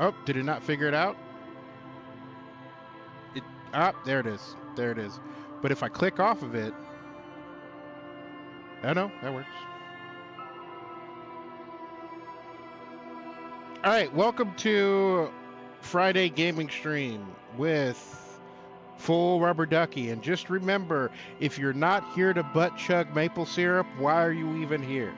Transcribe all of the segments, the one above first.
Oh, did it not figure it out? It there it is. There it is. But if I click off of it, oh no, that works. All right, welcome to Friday Gaming Stream with Full Rubber Ducky. And just remember, if you're not here to butt chug maple syrup, why are you even here?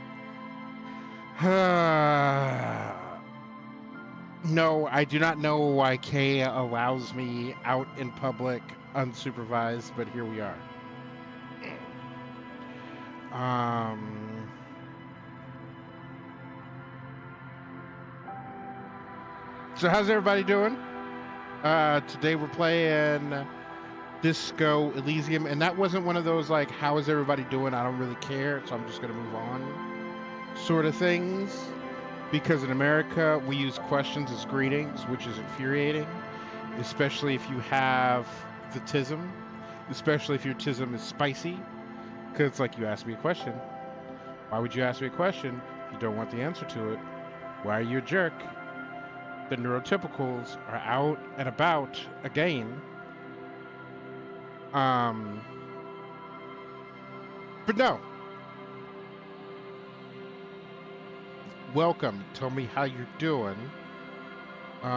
No, I do not know why Kay allows me out in public unsupervised, but here we are. So how's everybody doing? Today we're playing Disco Elysium, and that wasn't one of those like, how is everybody doing? I don't really care, so I'm just gonna move on sort of things. Because in America, we use questions as greetings, which is infuriating, especially if you have the tism, especially if your tism is spicy, because it's like, you ask me a question. Why would you ask me a question if you don't want the answer to it? Why are you a jerk? The neurotypicals are out and about again. But no. Welcome. Tell me how you're doing. And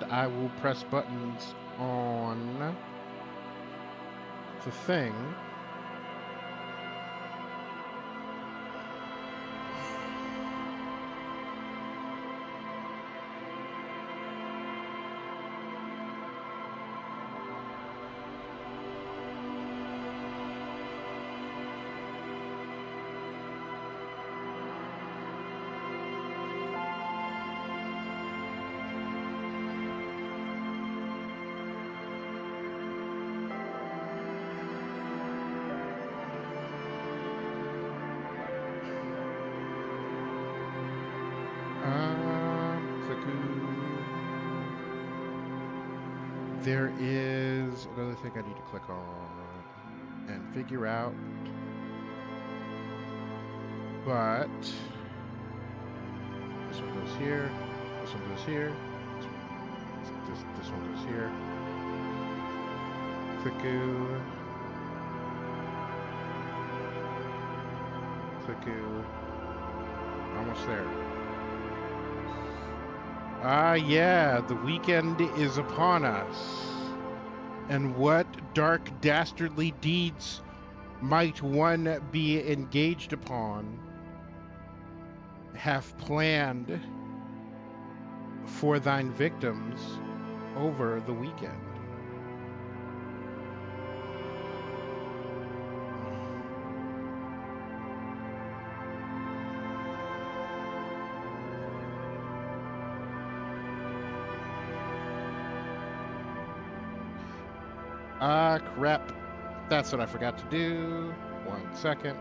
I will press buttons on the thing. There is another thing I need to click on and figure out, but this one goes here, this one goes here, this one goes here. Clicku. Clicku. Almost there. Ah, yeah, the weekend is upon us. And what dark, dastardly deeds might one be engaged upon, have planned for thine victims over the weekend? Ah, crap. That's what I forgot to do. 1 second.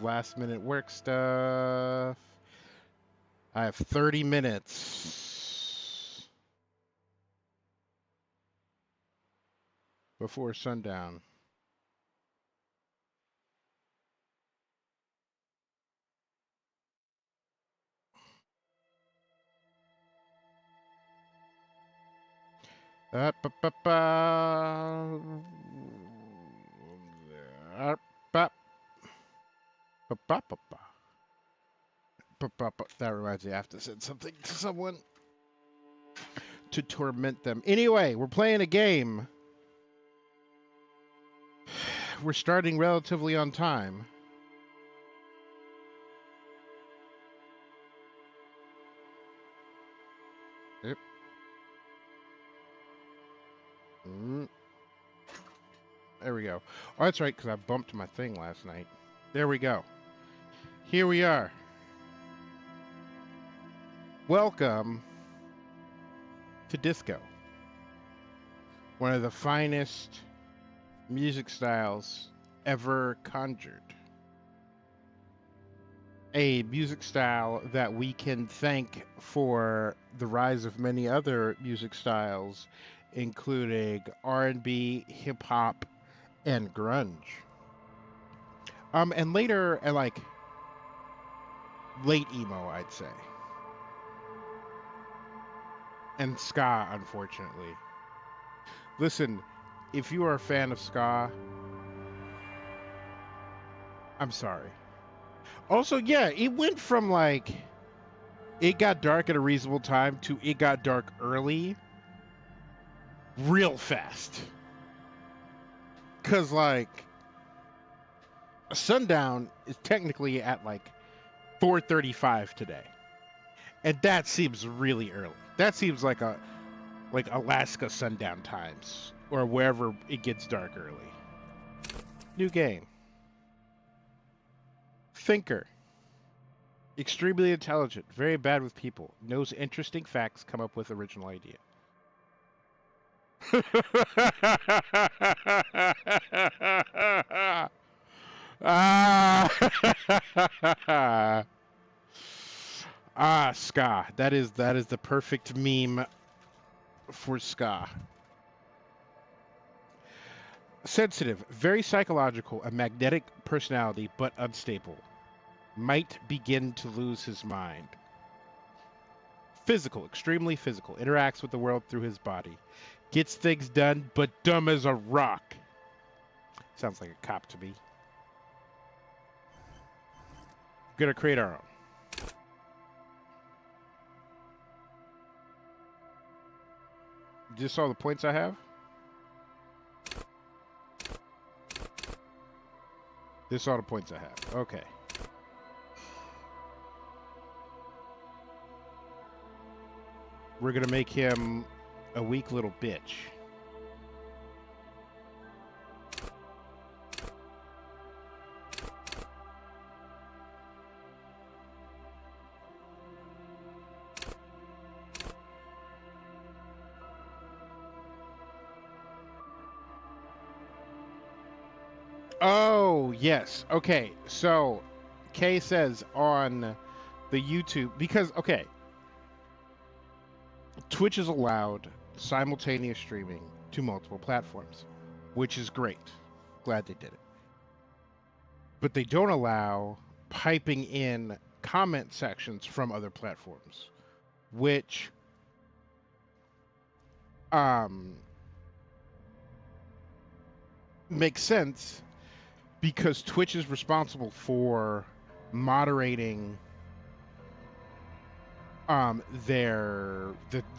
Last minute work stuff. I have 30 minutes before sundown. That reminds me, I have to send something to someone to torment them. Anyway, we're playing a game. We're starting relatively on time. Mm, there we go. Oh, that's right, because I bumped my thing last night. There we go. Here we are. Welcome to disco, one of the finest music styles ever conjured. A music style that we can thank for the rise of many other music styles, including R&B, hip hop, and grunge. And later, like late emo, I'd say, and ska, unfortunately. Listen, if you are a fan of ska, I'm sorry. Also, yeah, it went from like it got dark at a reasonable time to it got dark early real fast. Cause like sundown is technically at like 4:35 today. And that seems really early. That seems like Alaska sundown times or wherever it gets dark early. New game. Thinker. Extremely intelligent, very bad with people, knows interesting facts, come up with original idea. ah, ska. That is the perfect meme for ska. Sensitive, very psychological, a magnetic personality, but unstable. Might begin to lose his mind. Physical, extremely physical, interacts with the world through his body. Gets things done, but dumb as a rock. Sounds like a cop to me. Gonna create our own. Just saw the points I have? This all the points I have. Okay. We're gonna make him a weak little bitch. Oh, yes. Okay. So, Kay says on the YouTube, because, okay, Twitch is allowed simultaneous streaming to multiple platforms, which is great. Glad they did it. But they don't allow piping in comment sections from other platforms, which um, makes sense because Twitch is responsible for moderating the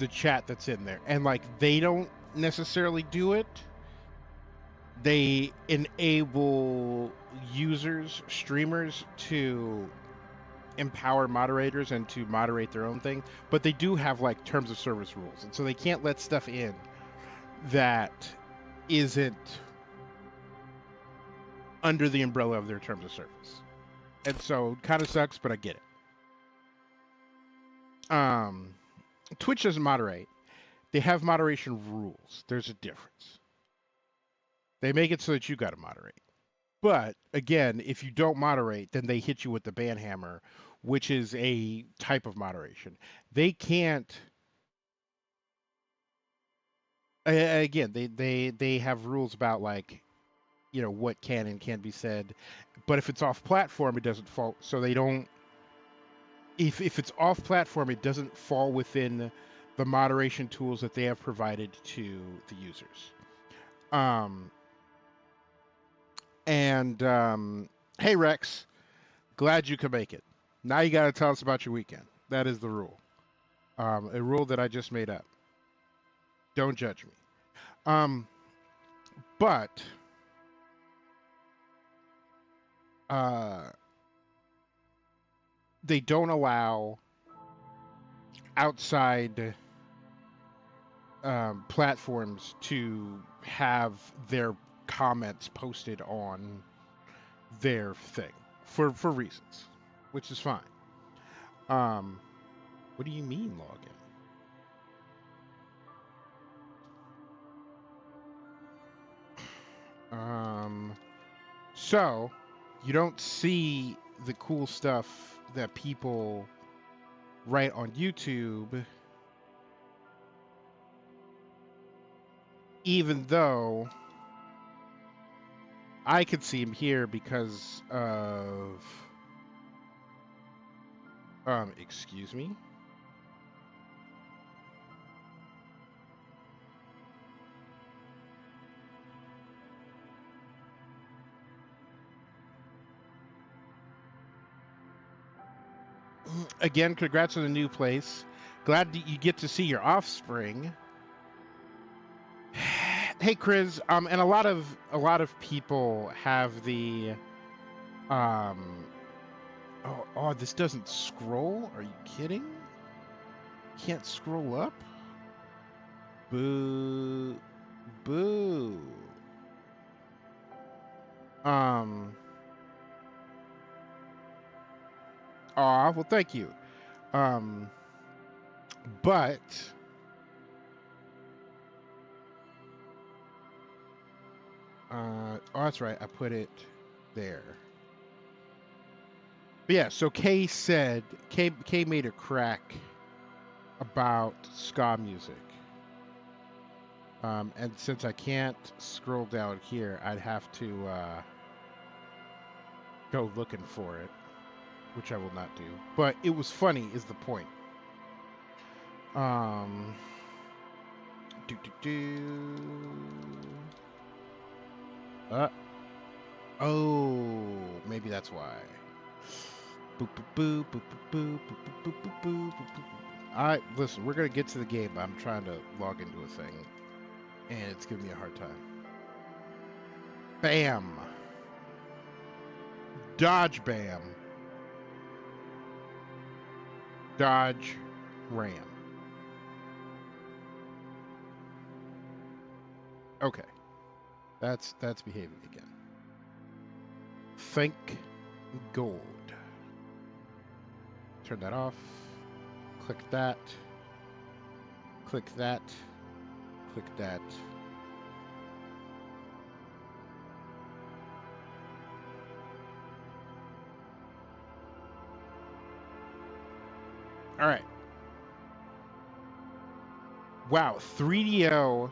chat that's in there, and like they don't necessarily do it. They enable users, streamers, to empower moderators and to moderate their own thing, but they do have like terms of service rules, and so they can't let stuff in that isn't under the umbrella of their terms of service. And so kind of sucks, but I get it. Twitch doesn't moderate. They have moderation rules. There's a difference. They make it so that you got to moderate. But again, if you don't moderate, then they hit you with the ban hammer, which is a type of moderation. They can't. Again, they have rules about like, you know, what can and can't be said. But if it's off platform, it doesn't fall. So they don't. If it's off platform, it doesn't fall within the moderation tools that they have provided to the users. Um, and hey Rex, glad you could make it. Now you got to tell us about your weekend. That is the rule. A rule that I just made up. Don't judge me. Um, but uh, they don't allow outside platforms to have their comments posted on their thing for reasons, which is fine. Um, what do you mean login? So you don't see the cool stuff that people write on YouTube, even though I could see him here because of excuse me. Again, congrats on the new place. Glad that you get to see your offspring. Hey, Chris. And a lot of people have the um. Oh, this doesn't scroll. Are you kidding? Can't scroll up. Boo, boo. Um. Aw, well, thank you. Um. But oh, that's right. I put it there. But yeah, so Kay made a crack about ska music. And since I can't scroll down here, I'd have to go looking for it, which I will not do. But it was funny, is the point. Um, do do do. Oh, maybe that's why. Boop boop boop boop boop boop boop boop boop boop boop. All right, listen, we're gonna get to the game. I'm trying to log into a thing, and it's giving me a hard time. Bam, dodge, bam, dodge, ram. Okay, that's behaving again. Think gold. Turn that off. Click that. Click that. Click that. All right. Wow, 3DO.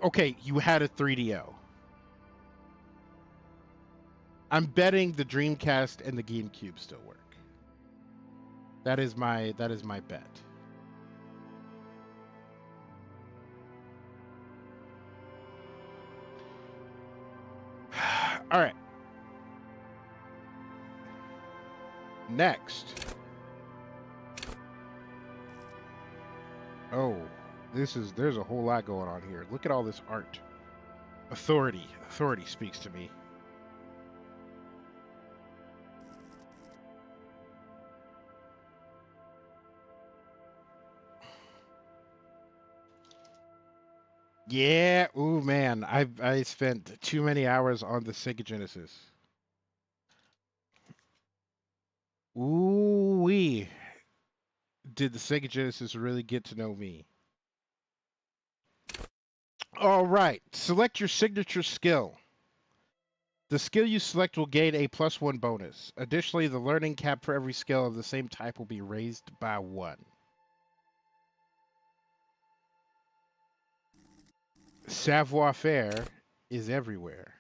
Okay, you had a 3DO. I'm betting the Dreamcast and the GameCube still work. That is my bet. All right. Next. Oh, there's a whole lot going on here. Look at all this art. Authority speaks to me. Yeah, ooh man, I spent too many hours on the Sega Genesis. Ooh wee. Did the Sega Genesis really get to know me? All right, select your signature skill. The skill you select will gain a +1 bonus. Additionally, the learning cap for every skill of the same type will be raised by 1. Savoir faire is everywhere.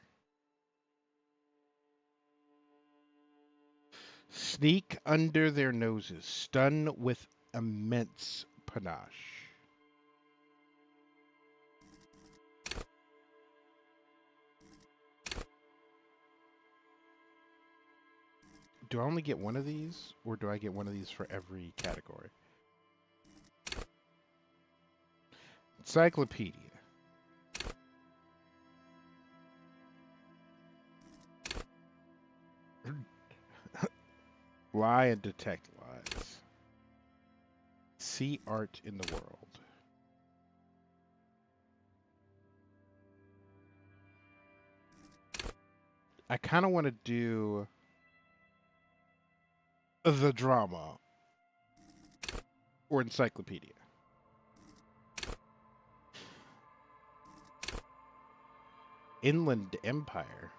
Sneak under their noses, stun with immense panache. Do I only get one of these, or do I get one of these for every category? Encyclopedia. Lie and detect lies. See art in the world. I kind of want to do the drama or encyclopedia. Inland Empire.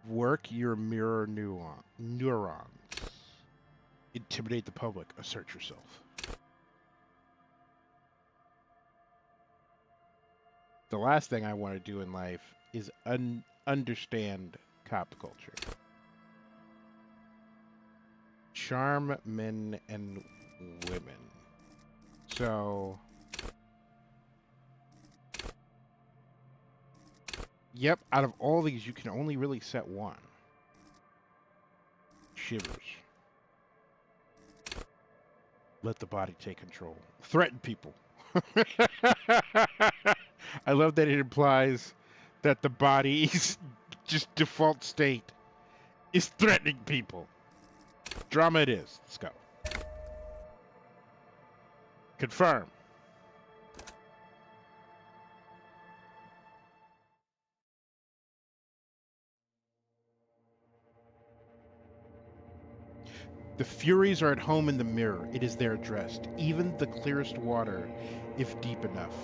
Work your mirror neurons. Intimidate the public. Assert yourself. The last thing I want to do in life is understand cop culture. Charm men and women. So, yep, out of all these, you can only really set one. Shivers. Let the body take control. Threaten people. I love that it implies that the body's just default state is threatening people. Drama it is. Let's go. Confirm. The Furies are at home in the mirror. It is there addressed. Even the clearest water, if deep enough,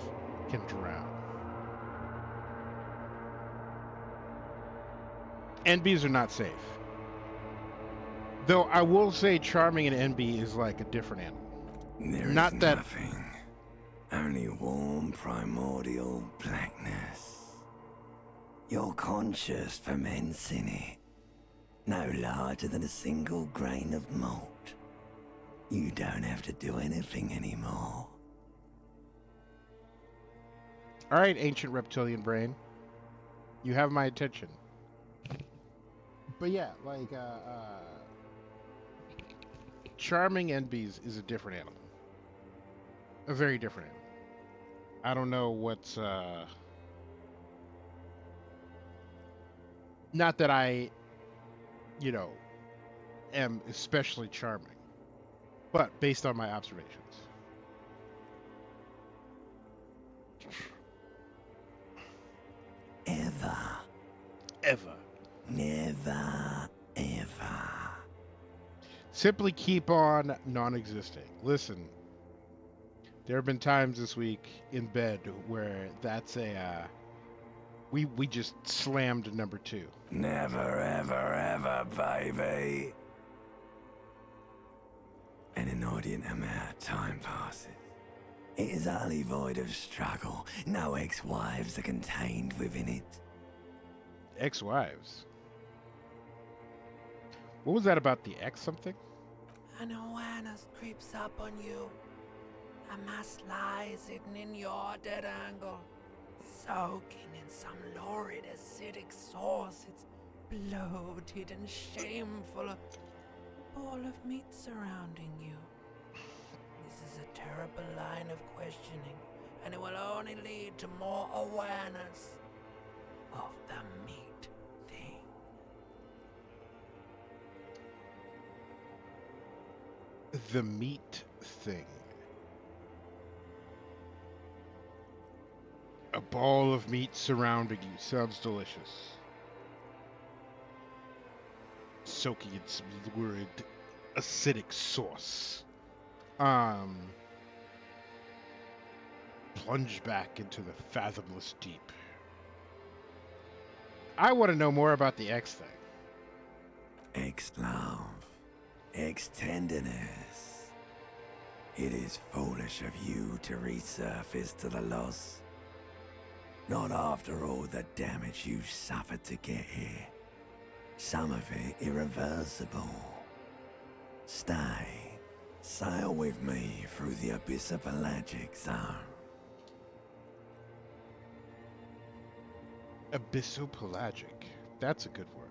can drown. NBs are not safe. Though I will say charming and NB is like a different animal. There Not is that- nothing. Only warm primordial blackness. You're conscious for men's in it. No larger than a single grain of malt. You don't have to do anything anymore. All right, ancient reptilian brain. You have my attention. But yeah, like, charming NBs is a different animal. A very different animal. I don't know what's, not that I, am especially charming, but based on my observations. Ever. Never, ever. Simply keep on non-existing. Listen, there have been times this week in bed where that's a, we just slammed number 2. Never, ever, ever, baby. An inordinate amount of time passes. It is utterly void of struggle. No ex-wives are contained within it. Ex-wives. What was that about the ex something? An awareness creeps up on you. A mass lies hidden in your dead angle, soaking in some lurid acidic sauce. It's bloated and shameful. A ball of meat surrounding you. This is a terrible line of questioning, and it will only lead to more awareness of the meat thing. The meat thing. A ball of meat surrounding you. Sounds delicious. Soaking in some lurid acidic sauce. Plunge back into the fathomless deep. I want to know more about the X thing. Ex-love. Ex-tenderness. It is foolish of you to resurface to the loss. Not after all the damage you've suffered to get here. Some of it irreversible. Stay. Sail with me through the abyssopelagic zone. Abyssopelagic. That's a good word.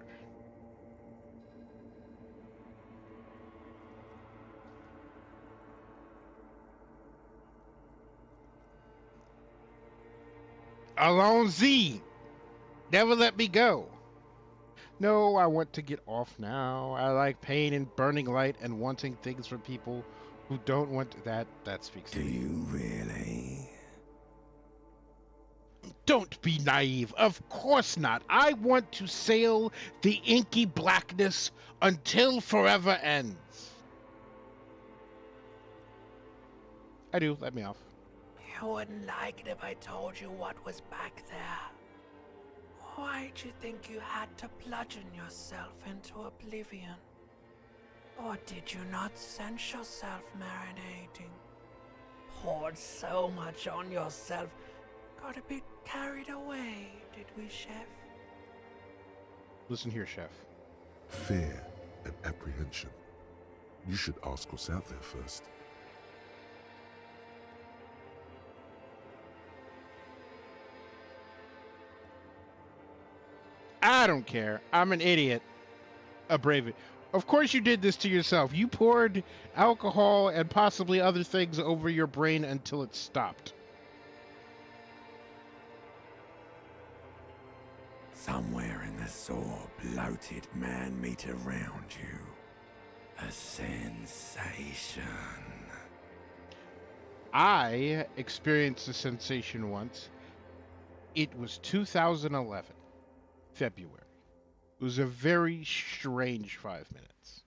Allons-y! Never let me go. No, I want to get off now. I like pain and burning light and wanting things from people who don't want that. That speaks to Do me. you really? Don't be naive. Of course not. I want to sail the inky blackness until forever ends. I do. Let me off. You wouldn't like it if I told you what was back there. Why'd you think you had to bludgeon yourself into oblivion? Or did you not sense yourself marinating? Poured so much on yourself, got a bit carried away, did we, Chef? Listen here, Chef. Fear and apprehension. You should ask what's out there first. I don't care. I'm an idiot. A brave. Of course you did this to yourself. You poured alcohol and possibly other things over your brain until it stopped. Somewhere in the sore, bloated man-meat around you. A sensation. I experienced a sensation once. It was 2011, February. It was a very strange 5 minutes.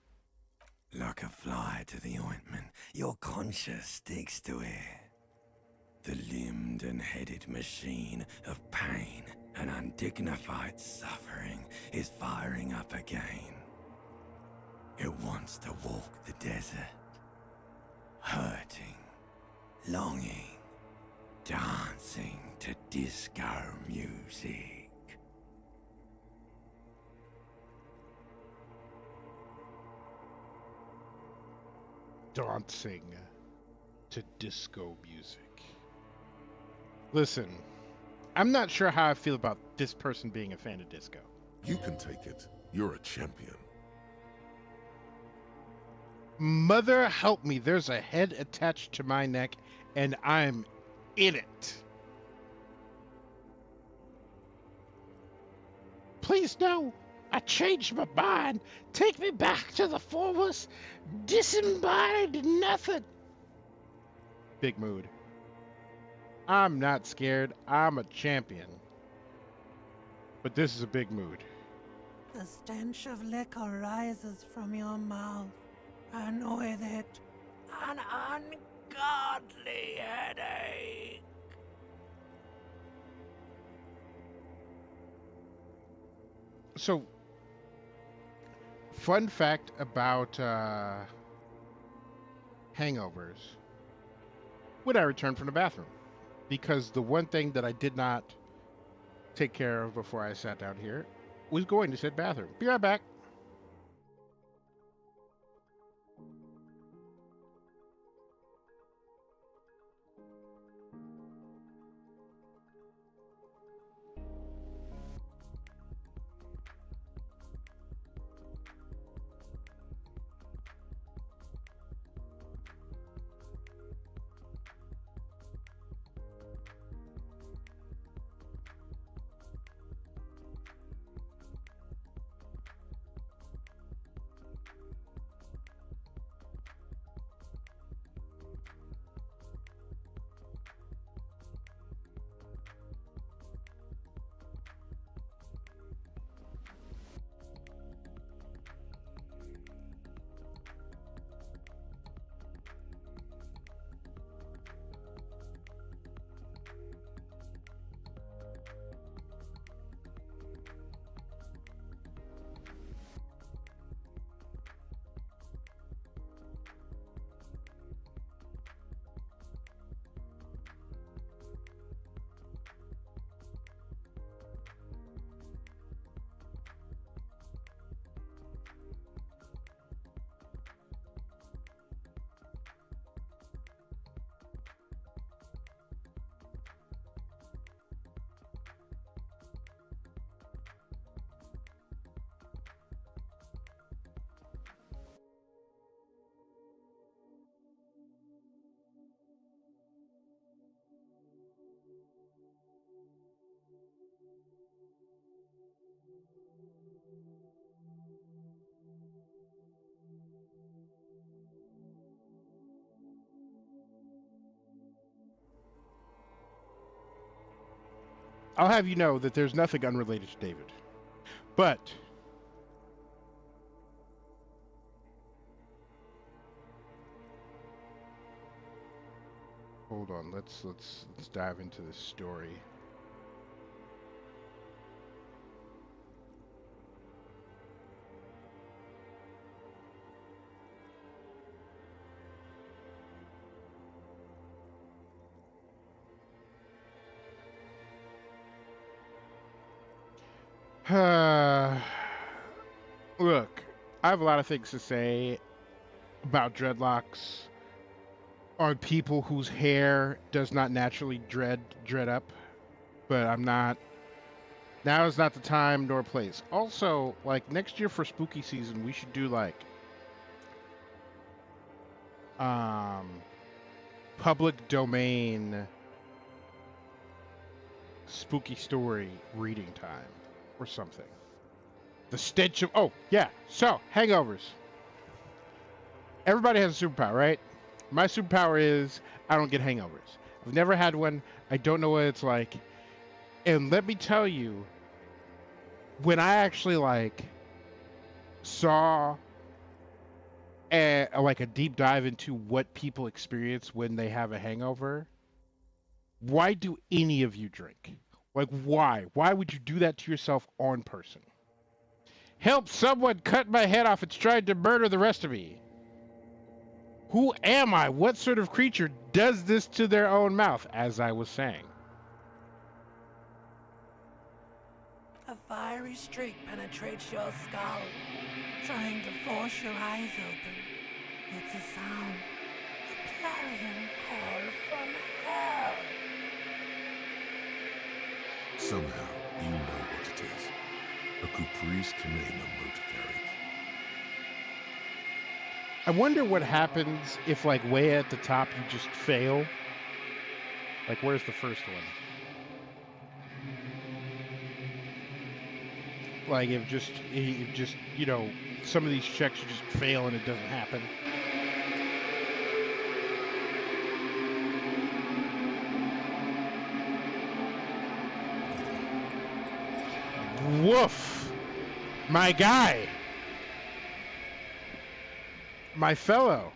Like a fly to the ointment, your conscience sticks to it. The limbed and headed machine of pain and undignified suffering is firing up again. It wants to walk the desert, hurting, longing, dancing to disco music. Dancing to disco music. Listen, I'm not sure how I feel about this person being a fan of disco. You can take it. You're a champion. Mother help me, there's a head attached to my neck and I'm in it. Please no, I changed my mind. Take me back to the formless, disembodied nothing. Big mood. I'm not scared, I'm a champion. But this is a big mood. The stench of liquor rises from your mouth, and with it, an ungodly headache. So, fun fact about hangovers. When I returned from the bathroom, because the one thing that I did not take care of before I sat down here was going to said bathroom. Be right back. I'll have you know that there's nothing unrelated to David. But hold on, let's dive into this story. Look, I have a lot of things to say about dreadlocks on people whose hair does not naturally dread up, but I'm not. Now is not the time nor place. Also, like next year for spooky season, we should do like um public domain spooky story reading time or something. The stench of yeah. So hangovers. Everybody has a superpower, right? My superpower is I don't get hangovers. I've never had one. I don't know what it's like. And let me tell you, when I actually like saw like a deep dive into what people experience when they have a hangover, why do any of you drink? Like why? Why would you do that to yourself on person? Help someone cut my head off. It's trying to murder the rest of me. Who am I? What sort of creature does this to their own mouth, as I was saying? A fiery streak penetrates your skull, trying to force your eyes open. It's a sound, a clarion call from hell. Somehow, you know what it is. A Caprice Canena motor carriage. I wonder what happens if, like, way at the top you just fail. Like, where's the first one? Like, if just, you know, some of these checks you just fail and it doesn't happen. Woof! My guy! My fellow!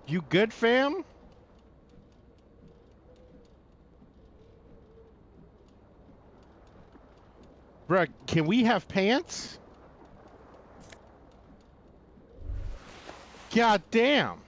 You good, fam? Bruh, can we have pants? God damn!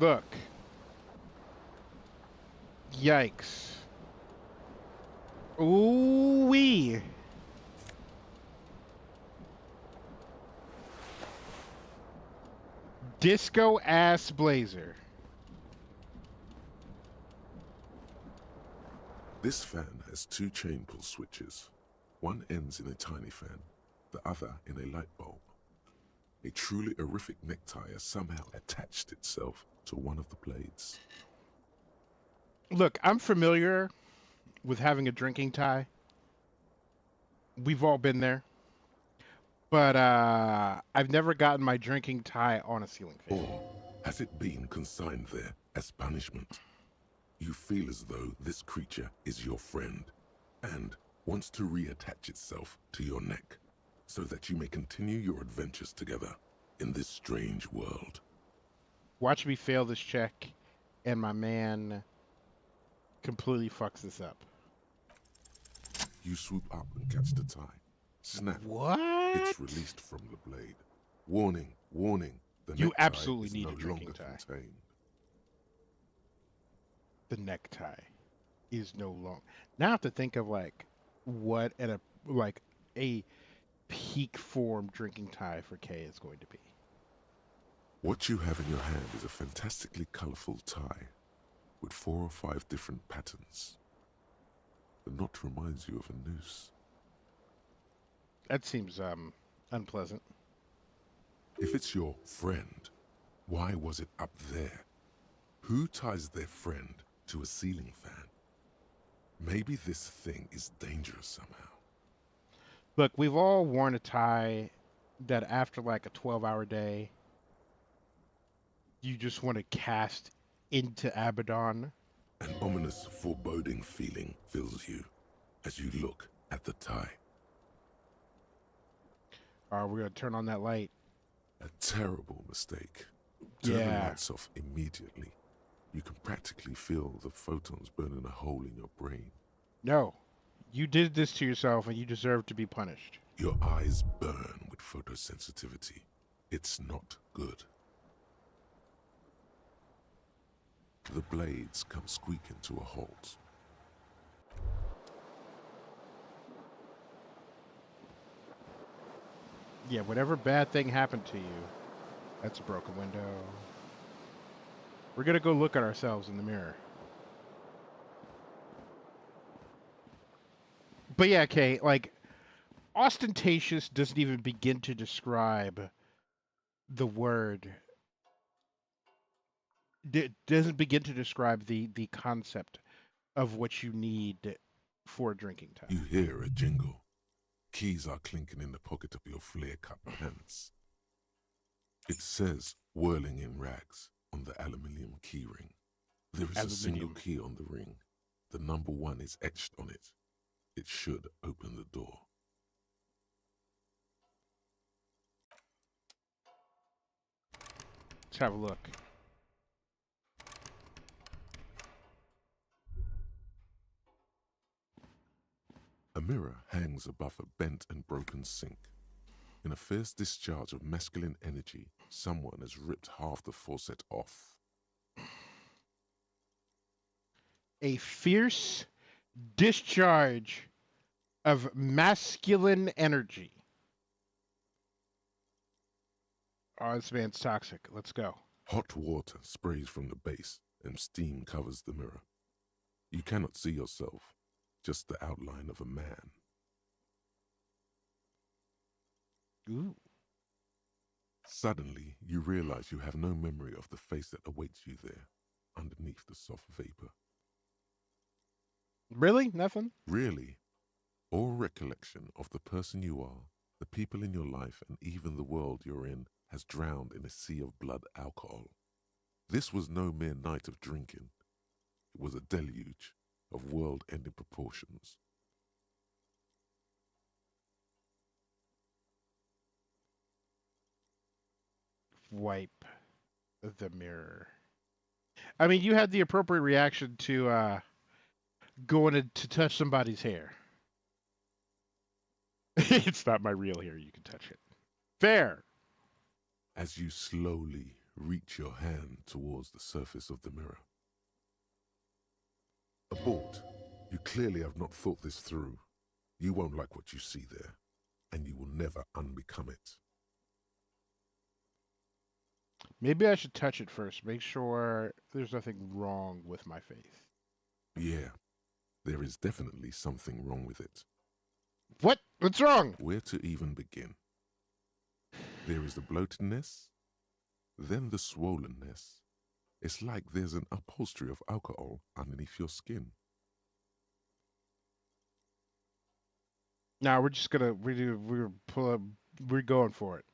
Look. Yikes. Ooh-wee. Disco ass blazer. This fan has two chain pull switches. One ends in a tiny fan, the other in a light bulb. A truly horrific necktie has somehow attached itself to one of the blades. Look, I'm familiar with having a drinking tie. We've all been there. But I've never gotten my drinking tie on a ceiling fan. Or has it been consigned there as punishment? You feel as though this creature is your friend and wants to reattach itself to your neck so that you may continue your adventures together in this strange world. Watch me fail this check, and my man completely fucks this up. You swoop up and catch the tie. Snap. What? It's released from the blade. Warning, warning. The You necktie absolutely is need no a drinking longer tie. contained. The necktie is no longer. Now I have to think of like what at a peak form drinking tie for K is going to be. What you have in your hand is a fantastically colorful tie with 4 or 5 different patterns. The knot reminds you of a noose. That seems unpleasant. If it's your friend, why was it up there? Who ties their friend to a ceiling fan? Maybe this thing is dangerous somehow. Look, we've all worn a tie that after like a 12-hour day, you just want to cast into Abaddon. An ominous, foreboding feeling fills you as you look at the tie. We're going to turn on that light. A terrible mistake. Turn the lights off immediately. You can practically feel the photons burning a hole in your brain. No. You did this to yourself and you deserve to be punished. Your eyes burn with photosensitivity. It's not good. The blades come squeaking to a halt. Yeah, whatever bad thing happened to you, that's a broken window. We're going to go look at ourselves in the mirror. But yeah, Kay, like, ostentatious doesn't even begin to describe the word. It doesn't begin to describe the concept of what you need for a drinking time. You hear a jingle. Keys are clinking in the pocket of your flare-cut pants. It says, whirling in rags, on the aluminium key ring. There is a single key on the ring. The number 1 is etched on it. It should open the door. Let's have a look. A mirror hangs above a bent and broken sink. In a fierce discharge of masculine energy, someone has ripped half the faucet off. A fierce discharge of masculine energy. Oh, this man's toxic. Let's go. Hot water sprays from the base and steam covers the mirror. You cannot see yourself, just the outline of a man. Ooh. Suddenly, you realize you have no memory of the face that awaits you there, underneath the soft vapor. Really? Nothing? Really? All recollection of the person you are, the people in your life, and even the world you're in has drowned in a sea of blood alcohol. This was no mere night of drinking. It was a deluge of world-ending proportions. Wipe the mirror. I mean, you had the appropriate reaction to going to touch somebody's hair. It's not my real hair. You can touch it. Fair. As you slowly reach your hand towards the surface of the mirror. Abort. You clearly have not thought this through. You won't like what you see there, and you will never unbecome it. Maybe I should touch it first. Make sure there's nothing wrong with my face. Yeah, there is definitely something wrong with it. What? What's wrong? Where to even begin? There is the bloatedness, then the swollenness. It's like there's an upholstery of alcohol underneath your skin. Now we're just gonna we're going for it.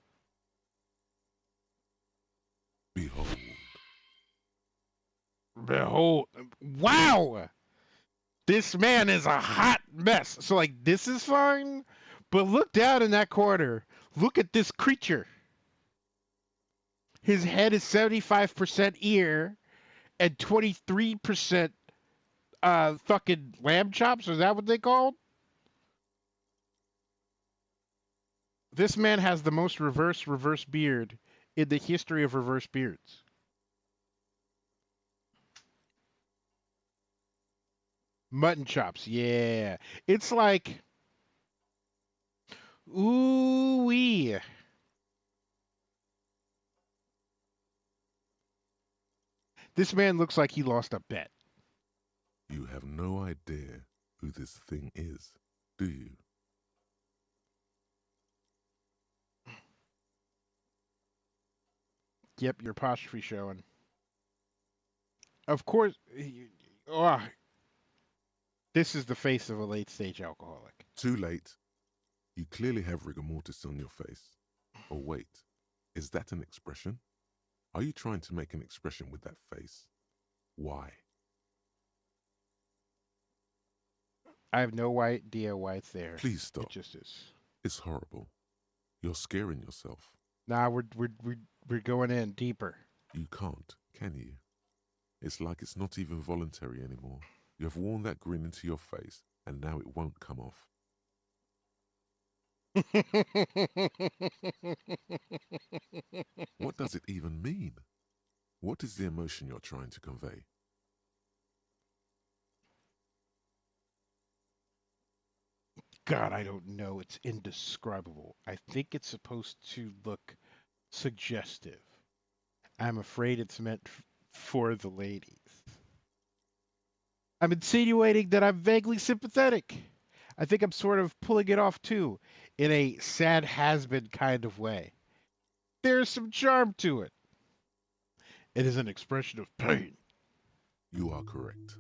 Behold. Behold. Wow! This man is a hot mess. So, like, this is fine, but look down in that corner. Look at this creature. His head is 75% ear and 23% fucking lamb chops. Is that what they called? This man has the most reverse beard in the history of reverse beards. Mutton chops, yeah. It's like, ooh-wee. This man looks like he lost a bet. You have no idea who this thing is, do you? Yep, your apostrophe showing. Of course. Oh, this is the face of a late-stage alcoholic. Too late. You clearly have rigor mortis on your face. Oh, wait. Is that an expression? Are you trying to make an expression with that face? Why? I have no idea why it's there. Please stop. It just is. It's horrible. You're scaring yourself. Nah, we're going in deeper. You can't, can you? It's like it's not even voluntary anymore. You have worn that grin into your face, and now it won't come off. What does it even mean? What is the emotion you're trying to convey? God, I don't know. It's indescribable. I think it's supposed to look suggestive. I'm afraid it's meant for the ladies. I'm insinuating that I'm vaguely sympathetic. I think I'm sort of pulling it off too, in a sad has-been kind of way. There's some charm to it. It is an expression of pain. You are correct.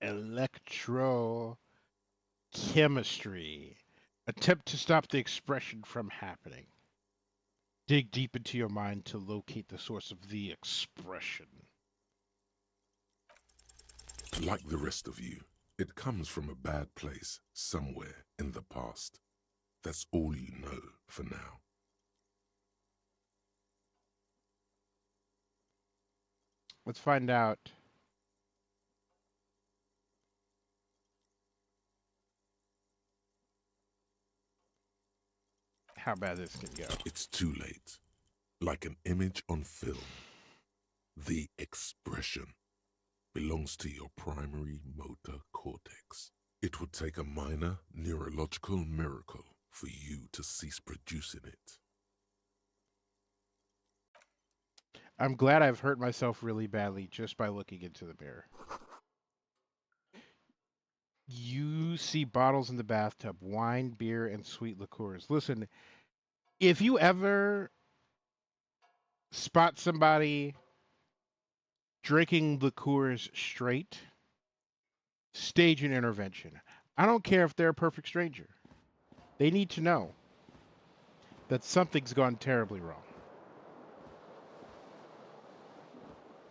Electrochemistry. Attempt to stop the expression from happening. Dig deep into your mind to locate the source of the expression. Like the rest of you, it comes from a bad place somewhere in the past. That's all you know for now. Let's find out. How bad this can go. It's too late. Like an image on film. The expression belongs to your primary motor cortex. It would take a minor neurological miracle for you to cease producing it. I'm glad I've hurt myself really badly just by looking into the mirror. You see bottles in the bathtub, wine, beer, and sweet liqueurs. Listen, if you ever spot somebody drinking liqueurs straight, stage an intervention. I don't care if they're a perfect stranger. They need to know that something's gone terribly wrong.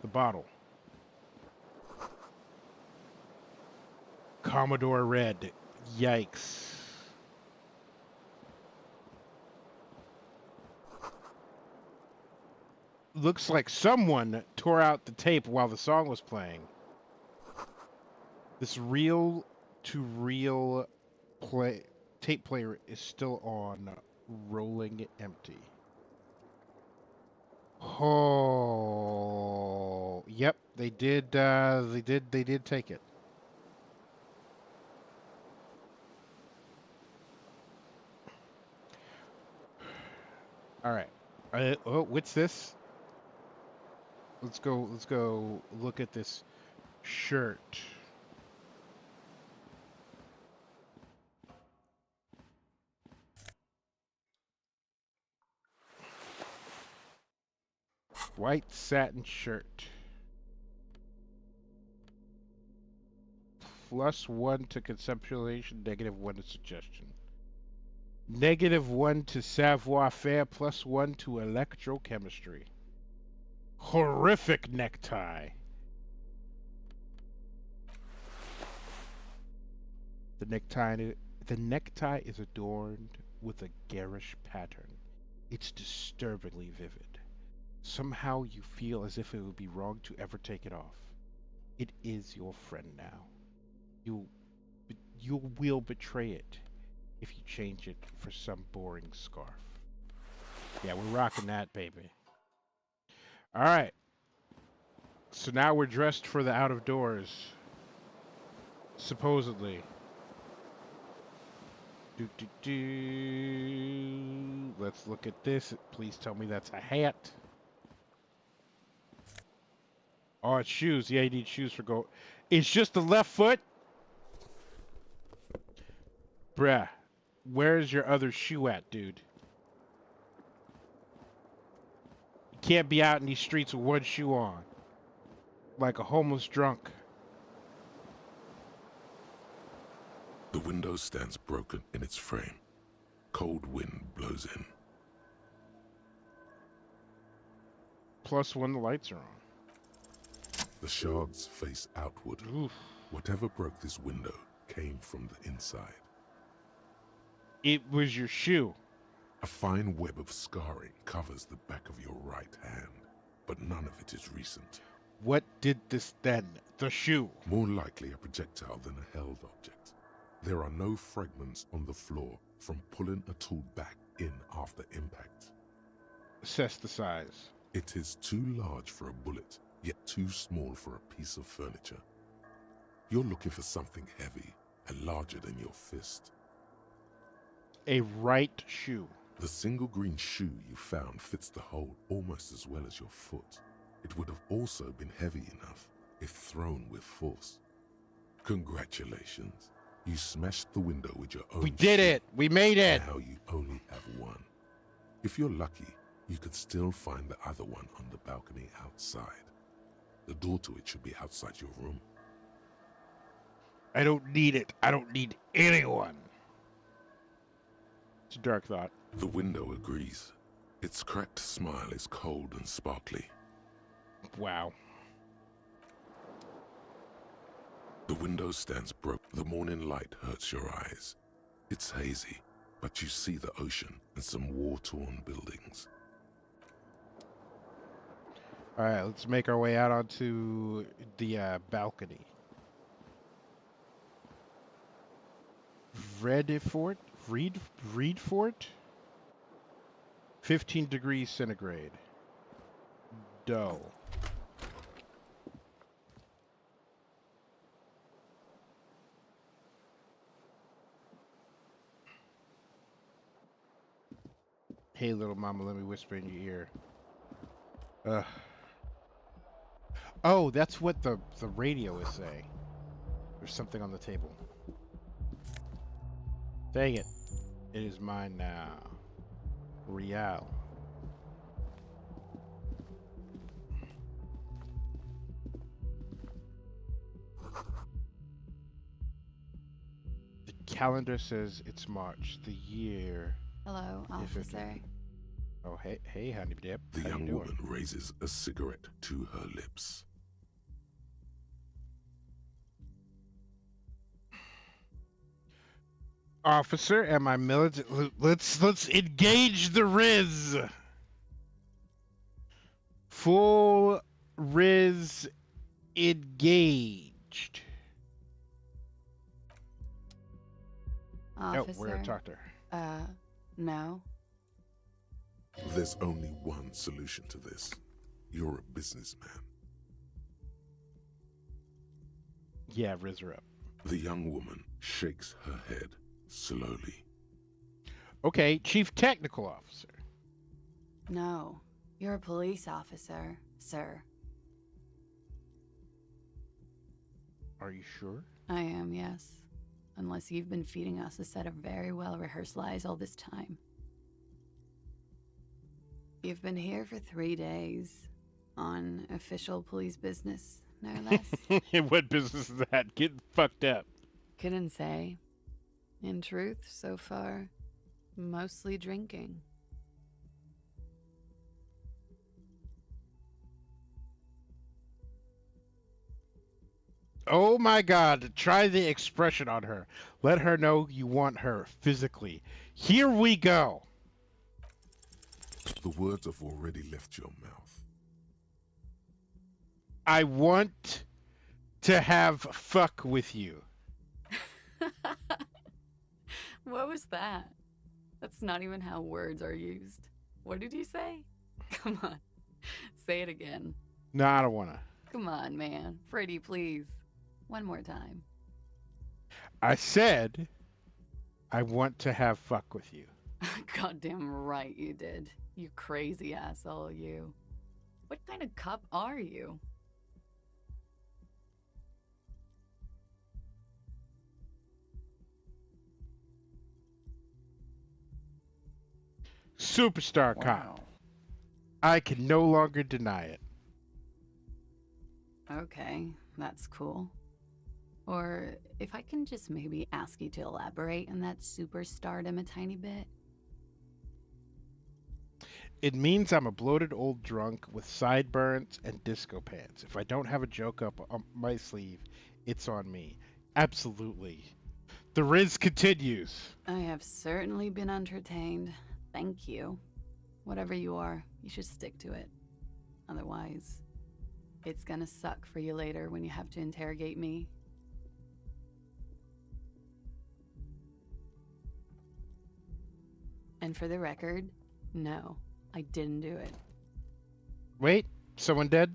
The bottle. Commodore Red. Yikes. Looks like someone tore out the tape while the song was playing. This reel-to-reel tape player is still on, rolling empty. Oh, yep, they did. They did take it. All right. Oh, what's this? Let's go. Let's go look at this shirt. White satin shirt. +1 to conceptualization, -1 to suggestion. -1 to savoir-faire, +1 to electrochemistry. Horrific necktie. The necktie is adorned with a garish pattern. It's disturbingly vivid. Somehow you feel as if it would be wrong to ever take it off. It is your friend now. You will betray it if you change it for some boring scarf. Yeah, we're rocking that, baby. All right. So now we're dressed for the out of doors. Supposedly. Let's look at this. Please tell me that's a hat. Oh, it's shoes. Yeah, you need shoes for go. It's just the left foot? Bruh. Where's your other shoe at, dude? You can't be out in these streets with one shoe on. Like a homeless drunk. The window stands broken in its frame. Cold wind blows in. Plus when the lights are on. The shards face outward. Oof. Whatever broke this window came from the inside. It was your shoe. A fine web of scarring covers the back of your right hand, but none of it is recent. What did this then? The shoe. More likely a projectile than a held object. There are no fragments on the floor from pulling a tool back in after impact. Assess the size. It is too large for a bullet, yet too small for a piece of furniture. You're looking for something heavy and larger than your fist. A right shoe. The single green shoe you found fits the hole almost as well as your foot. It would have also been heavy enough if thrown with force. Congratulations. You smashed the window with your own We did shoe. it. We made it. Now you only have one. If you're lucky, you could still find the other one on the balcony outside. The door to it should be outside your room. I don't need it. I don't need anyone. It's a dark thought. The window agrees. Its cracked smile is cold and sparkly. Wow. The window stands broke. The morning light hurts your eyes. It's hazy, but you see the ocean and some war-torn buildings. All right, let's make our way out onto the balcony. Redfort? Reedfort? 15 degrees centigrade. Dough. Hey, little mama, let me whisper in your ear. Oh, that's what the radio is saying. There's something on the table. Dang it. It is mine now. Real. The calendar says it's March. The year. Hello, If it- officer. Oh, hey, honey dip. The How you young doing? woman raises a cigarette to her lips. Officer, am I military? Let's engage the Riz. Full Riz engaged. Officer. Oh, we're gonna talk to her. No. There's only one solution to this. You're a businessman. Yeah, Riz her up. The young woman shakes her head slowly. Okay, Chief Technical Officer. No. You're a police officer, sir. Are you sure? I am, yes. Unless you've been feeding us a set of very well-rehearsed lies all this time. You've been here for 3 days. On official police business, no less. What business is that? Getting fucked up. Couldn't say. In truth, so far, mostly drinking. Oh my god, try the expression on her. Let her know you want her physically. Here we go. The words have already left your mouth. I want to have fuck with you. What was that? That's not even how words are used. What did you say? Come on. Say it again. No, I don't want to. Come on, man. Pretty, please. One more time. I said I want to have fuck with you. Goddamn right you did. You crazy asshole, you. What kind of cop are you? Superstar cop. Wow. I can no longer deny it. Okay, that's cool. Or if I can just maybe ask you to elaborate on that superstardom a tiny bit. It means I'm a bloated old drunk with sideburns and disco pants. If I don't have a joke up my sleeve, it's on me. Absolutely. The Riz continues. I have certainly been entertained. Thank you. Whatever you are, you should stick to it. Otherwise, it's gonna suck for you later when you have to interrogate me. And for the record, no, I didn't do it. Wait, someone dead?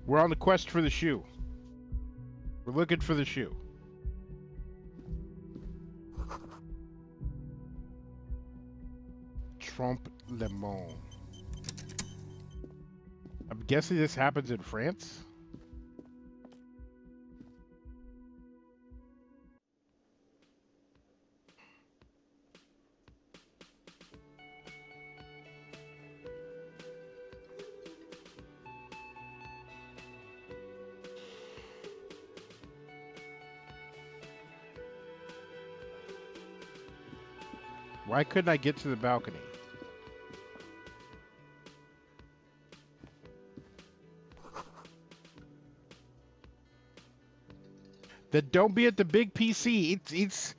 We're on the quest for the shoe. We're looking for the shoe. Trompe le Monde. I'm guessing this happens in France? Why couldn't I get to the balcony? Then don't be at the big PC. It's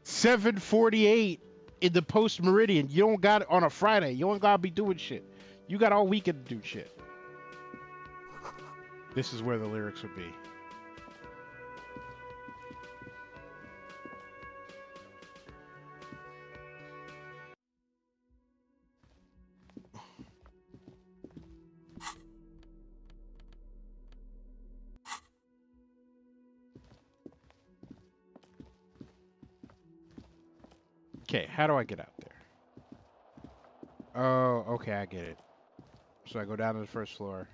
7:48 in the post meridian. You don't got it on a Friday. You don't gotta be doing shit. You got all weekend to do shit. This is where the lyrics would be. Okay, how do I get out there? Oh, okay, I get it. So I go down to the first floor.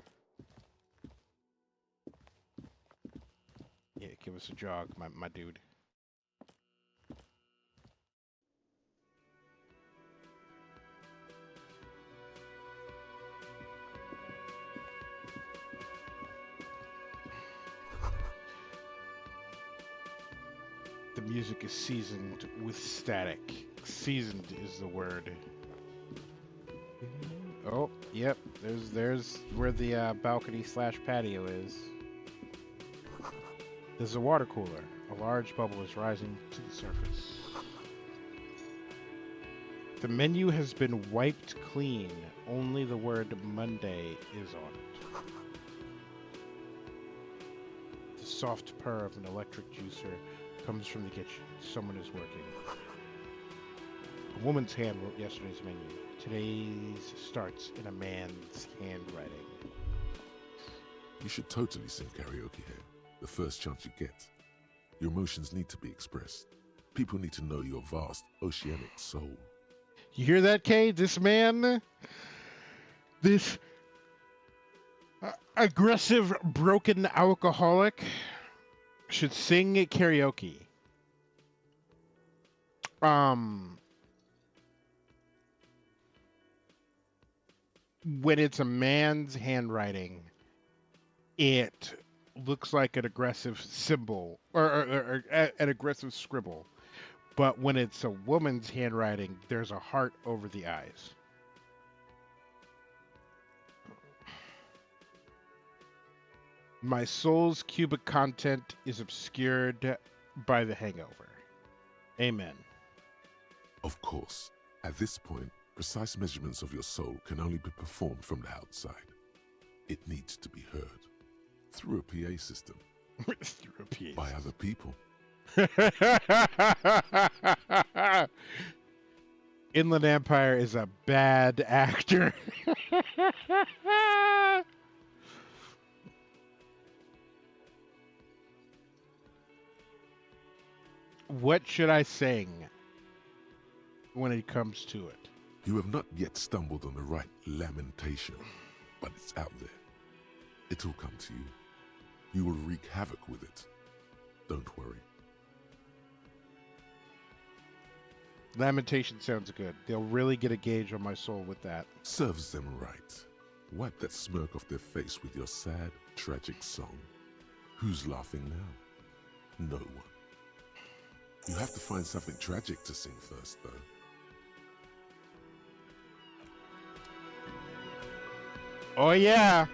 Yeah, give us a jog, my dude. The music is seasoned with static. Seasoned is the word. Oh, yep. There's where the balcony / patio is. There's a water cooler. A large bubble is rising to the surface. The menu has been wiped clean. Only the word Monday is on it. The soft purr of an electric juicer comes from the kitchen. Someone is working. A woman's hand wrote yesterday's menu. Today's starts in a man's handwriting. You should totally sing karaoke here, the first chance you get. Your emotions need to be expressed. People need to know your vast, oceanic soul. You hear that, Kay? This man, this aggressive, broken alcoholic should sing karaoke. When it's a man's handwriting, it looks like an aggressive symbol or an aggressive scribble. But when it's a woman's handwriting, there's a heart over the eyes. My soul's cubic content is obscured by the hangover. Amen. Of course, at this point, precise measurements of your soul can only be performed from the outside. It needs to be heard through a PA system Through a PA by other people. Inland Empire is a bad actor. What should I sing when it comes to it? You have not yet stumbled on the right lamentation, but it's out there. It'll come to you. You will wreak havoc with it. Don't worry. Lamentation sounds good. They'll really get a gauge on my soul with that. Serves them right. Wipe that smirk off their face with your sad, tragic song. Who's laughing now? No one. You have to find something tragic to sing first, though. Oh yeah,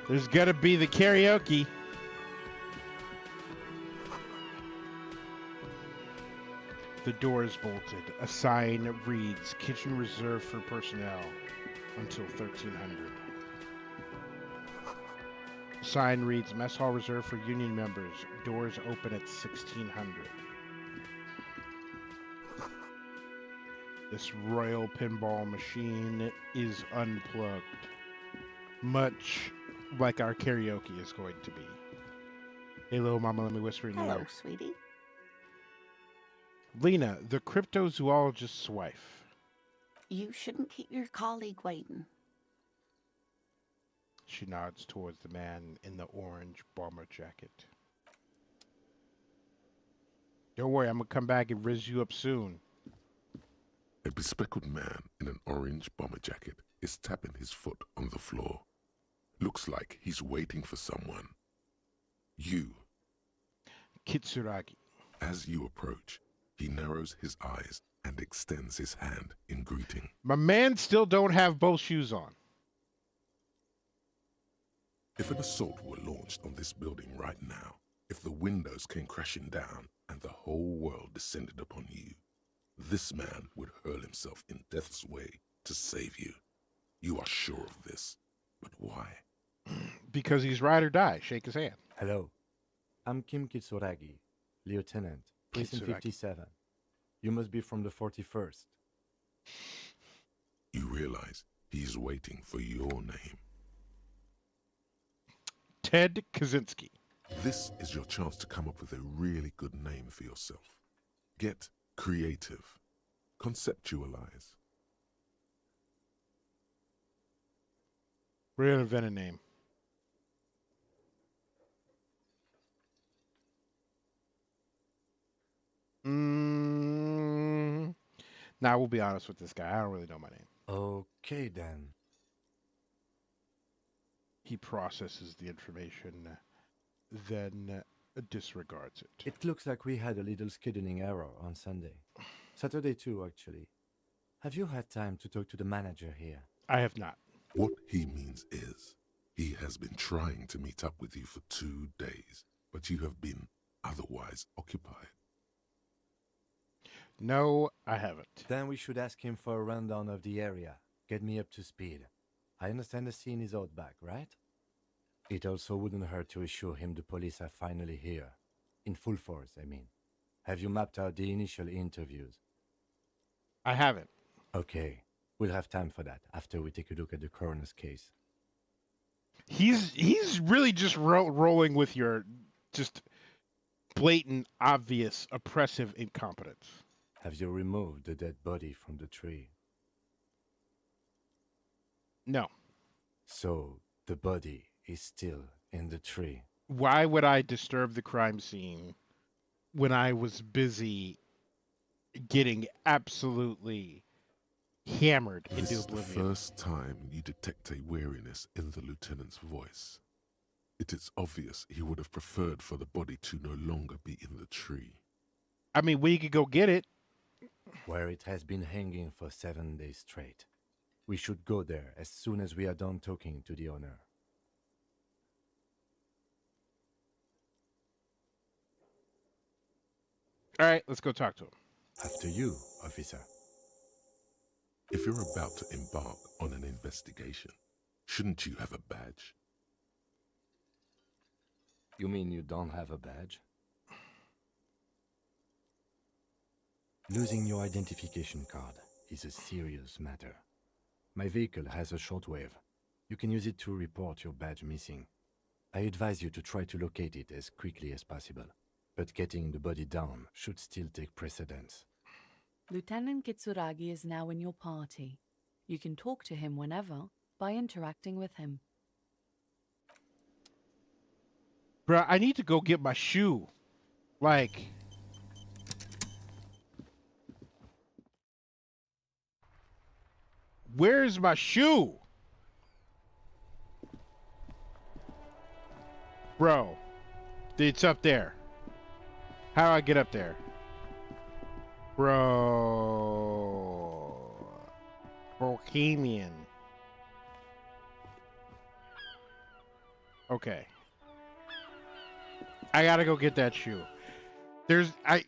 there's gotta be the karaoke. The door is bolted. A sign reads, "Kitchen reserved for personnel until 1300." Sign reads, "Mess hall reserved for union members. Doors open at 1600." This royal pinball machine is unplugged. Much like our karaoke is going to be. Hey, little mama, let me whisper in your Hello, ear. sweetie. Lena, the cryptozoologist's wife. You shouldn't keep your colleague waiting. She nods towards the man in the orange bomber jacket. Don't worry, I'm gonna come back and rizz you up soon. A bespectacled man in an orange bomber jacket is tapping his foot on the floor. Looks like he's waiting for someone. You. Kitsuragi. As you approach, he narrows his eyes and extends his hand in greeting. My man still don't have both shoes on. If an assault were launched on this building right now, if the windows came crashing down and the whole world descended upon you, this man would hurl himself in death's way to save you. You are sure of this. But why? Because he's ride or die. Shake his hand. Hello. I'm Kim Kitsuragi, Lieutenant, Prison Kitsuragi. 57. You must be from the 41st. You realize he's waiting for your name. Ted Kaczynski. This is your chance to come up with a really good name for yourself. Get creative. Conceptualize. We're gonna invent a name. Now we'll be honest with this guy. I don't really know my name. Okay then. He processes the information, then disregards it. It looks like we had a little scheduling error on Sunday. Saturday too, actually. Have you had time to talk to the manager here? I have not. What he means is, he has been trying to meet up with you for 2 days, but you have been otherwise occupied. No, I haven't. Then we should ask him for a rundown of the area. Get me up to speed. I understand the scene is out back, right? It also wouldn't hurt to assure him the police are finally here. In full force, I mean. Have you mapped out the initial interviews? I haven't. Okay. We'll have time for that after we take a look at the coroner's case. He's really just rolling with your just blatant, obvious, oppressive incompetence. Have you removed the dead body from the tree? No. So, the body is still in the tree. Why would I disturb the crime scene when I was busy getting absolutely hammered This into is the oblivion? first time you detect a weariness in the lieutenant's voice. It is obvious he would have preferred for the body to no longer be in the tree. I mean, we could go get it. Where it has been hanging for 7 days straight. We should go there as soon as we are done talking to the owner. All right, let's go talk to him. After you, officer. If you're about to embark on an investigation, shouldn't you have a badge? You mean you don't have a badge? Losing your identification card is a serious matter. My vehicle has a shortwave. You can use it to report your badge missing. I advise you to try to locate it as quickly as possible, but getting the body down should still take precedence. Lieutenant Kitsuragi is now in your party. You can talk to him whenever by interacting with him. Bruh, I need to go get my shoe. Like, where's my shoe? Bro, it's up there. How do I get up there? Bro. Bohemian. Okay. I gotta go get that shoe.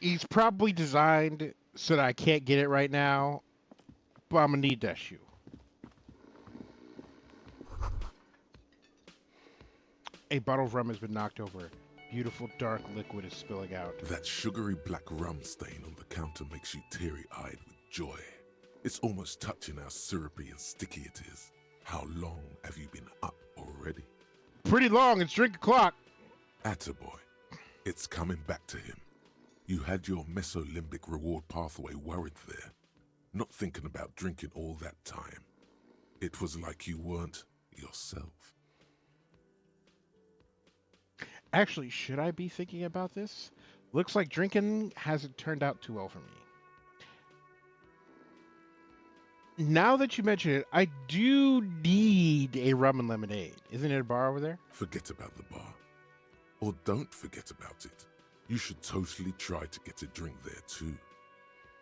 He's probably designed so that I can't get it right now, but I'm gonna need that shoe. A bottle of rum has been knocked over. Beautiful dark liquid is spilling out. That sugary black rum stain on the counter makes you teary-eyed with joy. It's almost touching how syrupy and sticky it is. How long have you been up already? Pretty long. It's drink o'clock. Attaboy. It's coming back to him. You had your mesolimbic reward pathway worried there, not thinking about drinking all that time. It was like you weren't yourself. Actually, should I be thinking about this? Looks like drinking hasn't turned out too well for me. Now that you mention it, I do need a rum and lemonade. Isn't it a bar over there? Forget about the bar. Or don't forget about it. You should totally try to get a drink there too.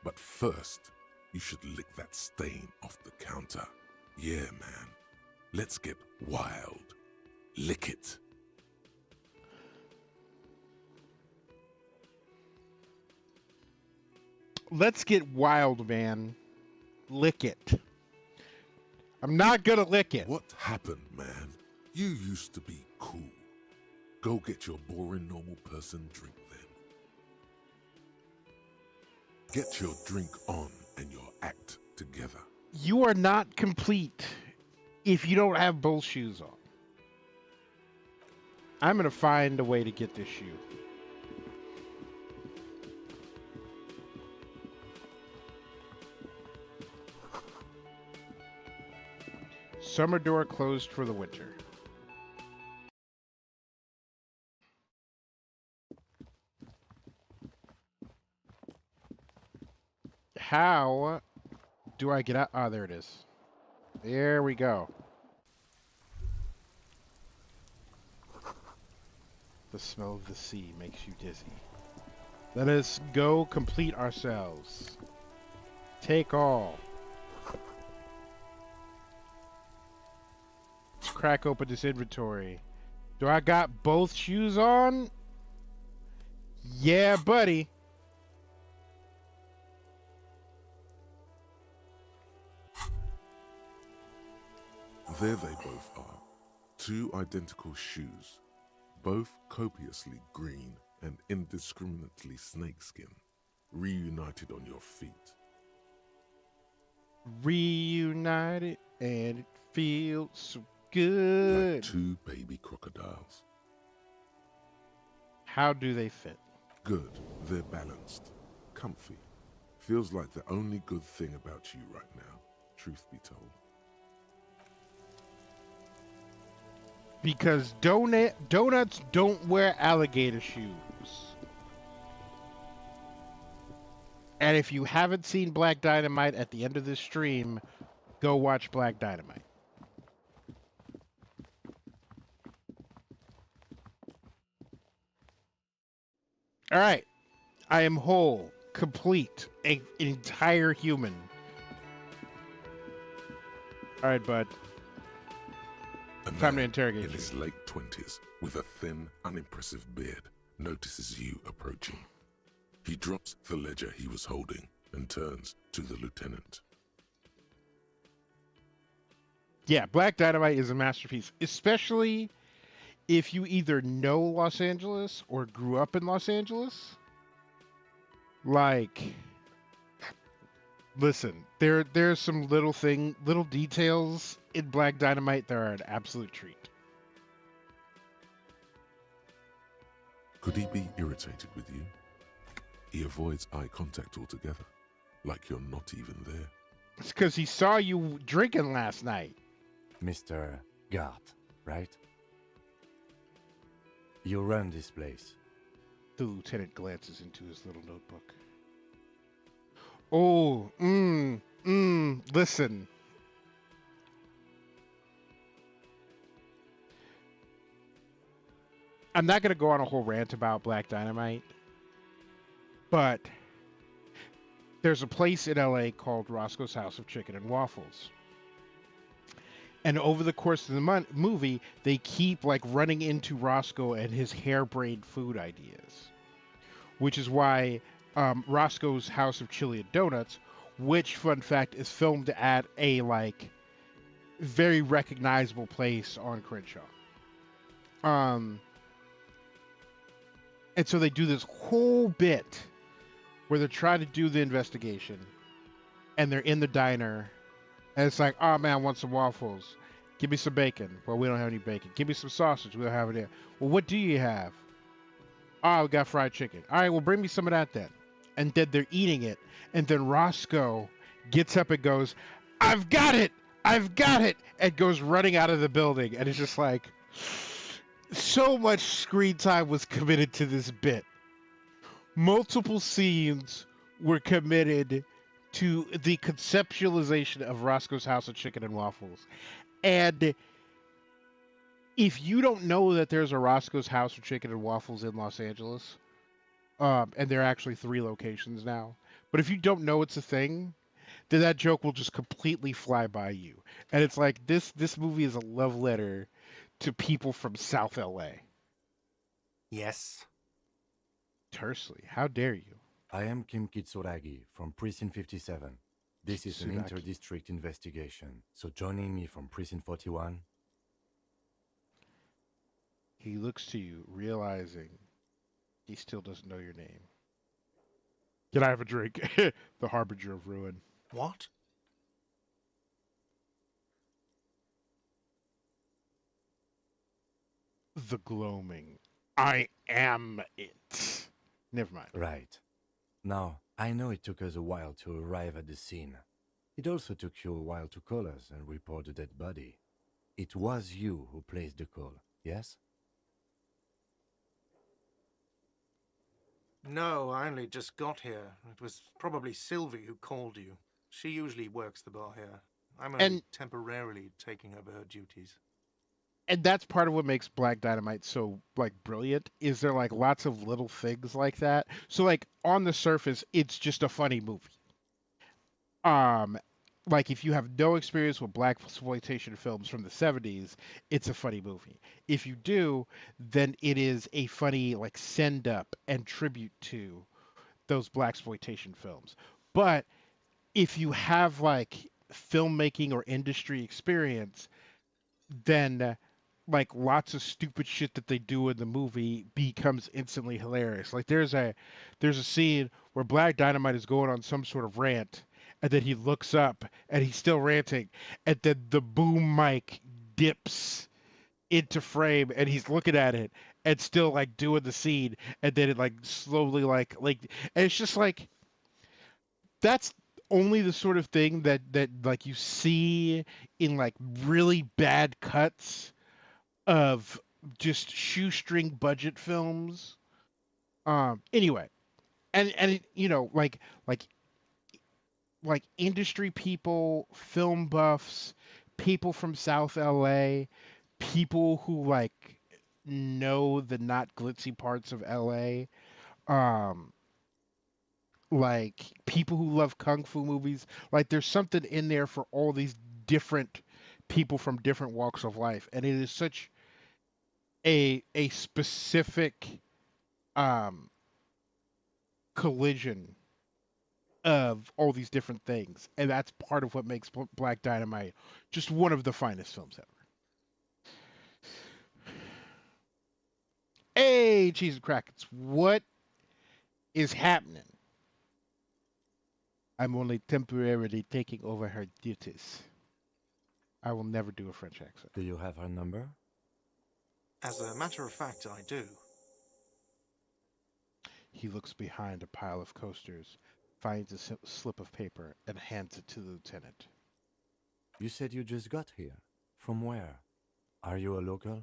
But first, you should lick that stain off the counter. Yeah, man. Let's get wild. Lick it. Let's get wild, man. Lick it. I'm not gonna lick it. What happened, man? You used to be cool. Go get your boring normal person drink then. Get your drink on and your act together. You are not complete if you don't have both shoes on. I'm gonna find a way to get this shoe. Summer door closed for the winter. How do I get out? Ah, there it is. There we go. The smell of the sea makes you dizzy. Let us go complete ourselves. Take all. Let's crack open this inventory. Do I got both shoes on? Yeah, buddy. There they both are. Two identical shoes. Both copiously green and indiscriminately snakeskin. Reunited on your feet. Reunited and it feels so good. Like two baby crocodiles. How do they fit? Good. They're balanced. Comfy. Feels like the only good thing about you right now, truth be told. Because donuts don't wear alligator shoes. And if you haven't seen Black Dynamite at the end of this stream, go watch Black Dynamite. All right. I am whole, complete, an entire human. All right, bud. A Time to man interrogate in you. his late 20s, with a thin, unimpressive beard, notices you approaching. He drops the ledger he was holding and turns to the lieutenant. Yeah, Black Dynamite is a masterpiece, especially if you either know Los Angeles or grew up in Los Angeles. Like, listen, there's some little details in Black Dynamite that are an absolute treat. Could he be irritated with you? He avoids eye contact altogether, like you're not even there. It's because he saw you drinking last night. Mr. Gart, right? You run this place. The lieutenant glances into his little notebook. Oh, listen. I'm not going to go on a whole rant about Black Dynamite, but there's a place in LA called Roscoe's House of Chicken and Waffles. And over the course of the movie, they keep like running into Roscoe and his harebrained food ideas, which is why Roscoe's House of Chili and Donuts, which fun fact is filmed at a like very recognizable place on Crenshaw. And so they do this whole bit where they're trying to do the investigation, and they're in the diner, and it's like, oh man, I want some waffles. Give me some bacon. Well, we don't have any bacon. Give me some sausage. We don't have it here. Well, what do you have? Oh, we got fried chicken. All right, well, bring me some of that then. And then they're eating it, and then Roscoe gets up and goes, I've got it! I've got it! And goes running out of the building, and it's just like, so much screen time was committed to this bit. Multiple scenes were committed to the conceptualization of Roscoe's House of Chicken and Waffles. And if you don't know that there's a Roscoe's House of Chicken and Waffles in Los Angeles, and there are actually 3 locations now, but if you don't know it's a thing, then that joke will just completely fly by you. And it's like this movie is a love letter to people from South LA. Yes. Tersely, how dare you? I am Kim Kitsuragi from Precinct 57. This is an Kitsuragi. inter-district investigation, so joining me from Precinct 41. He looks to you, realizing he still doesn't know your name. Can I have a drink? The harbinger of ruin. What? The gloaming. I am it. Never mind. Right. Now, I know it took us a while to arrive at the scene. It also took you a while to call us and report the dead body. It was you who placed the call, yes? No, I only just got here. It was probably Sylvie who called you. She usually works the bar here. I'm only temporarily taking over her duties. And that's part of what makes Black Dynamite so like brilliant, is there like lots of little things like that. So like on the surface, it's just a funny movie. Like if you have no experience with black exploitation films from the 70s, it's a funny movie. If you do, then it is a funny like send up and tribute to those black exploitation films. But if you have like filmmaking or industry experience, then like lots of stupid shit that they do in the movie becomes instantly hilarious. Like there's a scene where Black Dynamite is going on some sort of rant, and then he looks up and he's still ranting, and then the boom mic dips into frame and he's looking at it and still like doing the scene, and then it like slowly and it's just like that's only the sort of thing that like you see in like really bad cuts of just shoestring budget films. Anyway, and you know like industry people, film buffs, people from South LA, people who like know the not glitzy parts of LA. Like people who love kung fu movies. Like there's something in there for all these different people from different walks of life, and it is such a specific um collision of all these different things, and that's part of what makes Black Dynamite just one of the finest films ever. Hey, cheese and crackers, what is happening? I'm only temporarily taking over her duties. I will never do a French accent. Do you have her number? As a matter of fact, I do. He looks behind a pile of coasters, finds a slip of paper and hands it to the lieutenant. You said you just got here. From where? Are you a local?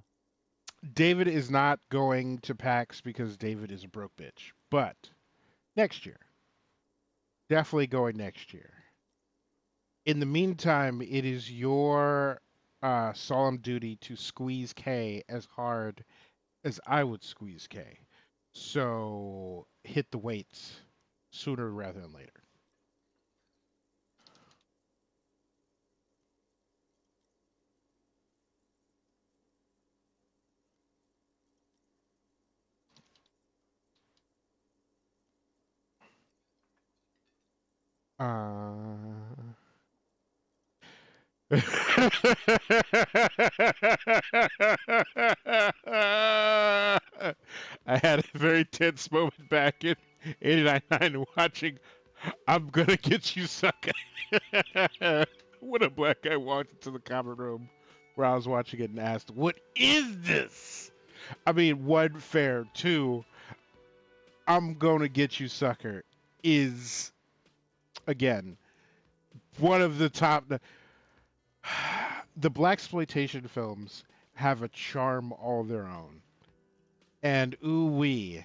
David is not going to PAX because David is a broke bitch. But next year. Definitely going next year. In the meantime, it is your solemn duty to squeeze K as hard as I would squeeze K. So hit the weights sooner rather than later. I had a very tense moment back in 89.9 watching I'm Gonna Get You Sucker. When a black guy walked into the common room where I was watching it and asked, "What is this?" I mean, one, fair. Two, I'm Gonna Get You Sucker is, again, one of the top. The blaxploitation films have a charm all their own. And ooh wee,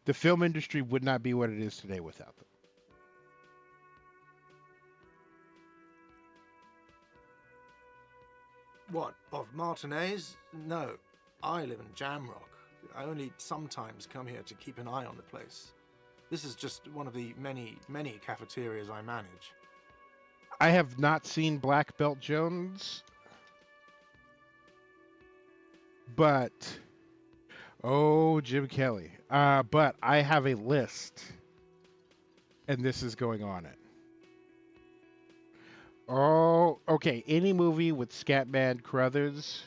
the film industry would not be what it is today without them. What, of Martinez? No. I live in Jamrock. I only sometimes come here to keep an eye on the place. This is just one of the many, many cafeterias I manage. I have not seen Black Belt Jones, but oh, Jim Kelly. But I have a list, and this is going on it. Oh, okay. Any movie with Scatman Crothers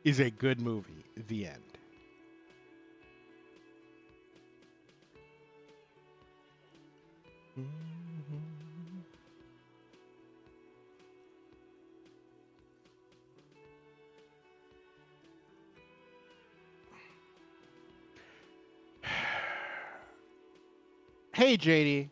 is a good movie. The end. Hey, JD.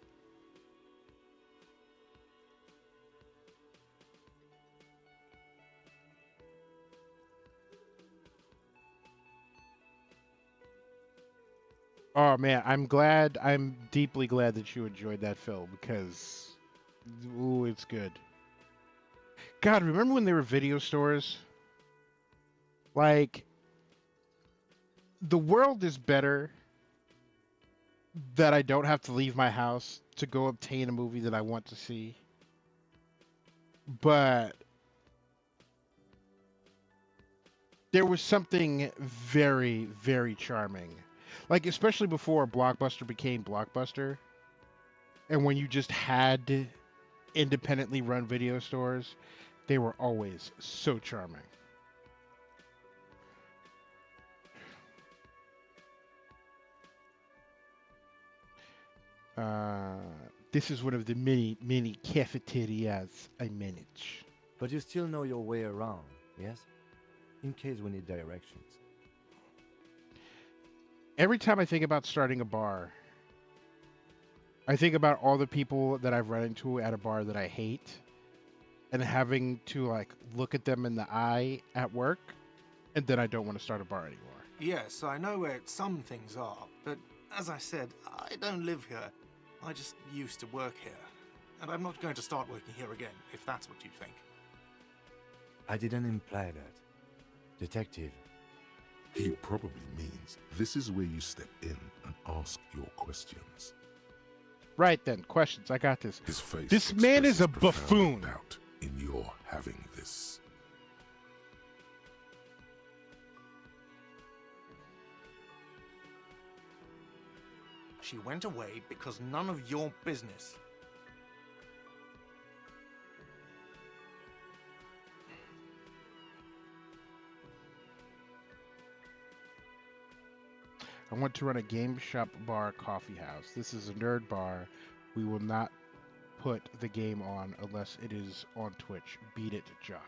Oh man, I'm deeply glad that you enjoyed that film because ooh, it's good. God, remember when there were video stores? Like the world is better that I don't have to leave my house to go obtain a movie that I want to see. But there was something very, very charming. Like, especially before Blockbuster became Blockbuster, and when you just had independently run video stores, they were always so charming. This is one of the many, many cafeterias I manage. But you still know your way around, yes? In case we need directions. Every time I think about starting a bar, I think about all the people that I've run into at a bar that I hate and having to like look at them in the eye at work, and then I don't want to start a bar anymore. Yes, I know where some things are, but as I said, I don't live here. I just used to work here. And I'm not going to start working here again, if that's what you think. I didn't imply that. Detective. He probably means this is where you step in and ask your questions. Right then, questions. I got this. His face This man is a expresses buffoon. profound doubt in your having this. She went away because none of your business. I want to run a game shop bar coffee house. This is a nerd bar. We will not put the game on unless it is on Twitch. Beat it, Jock.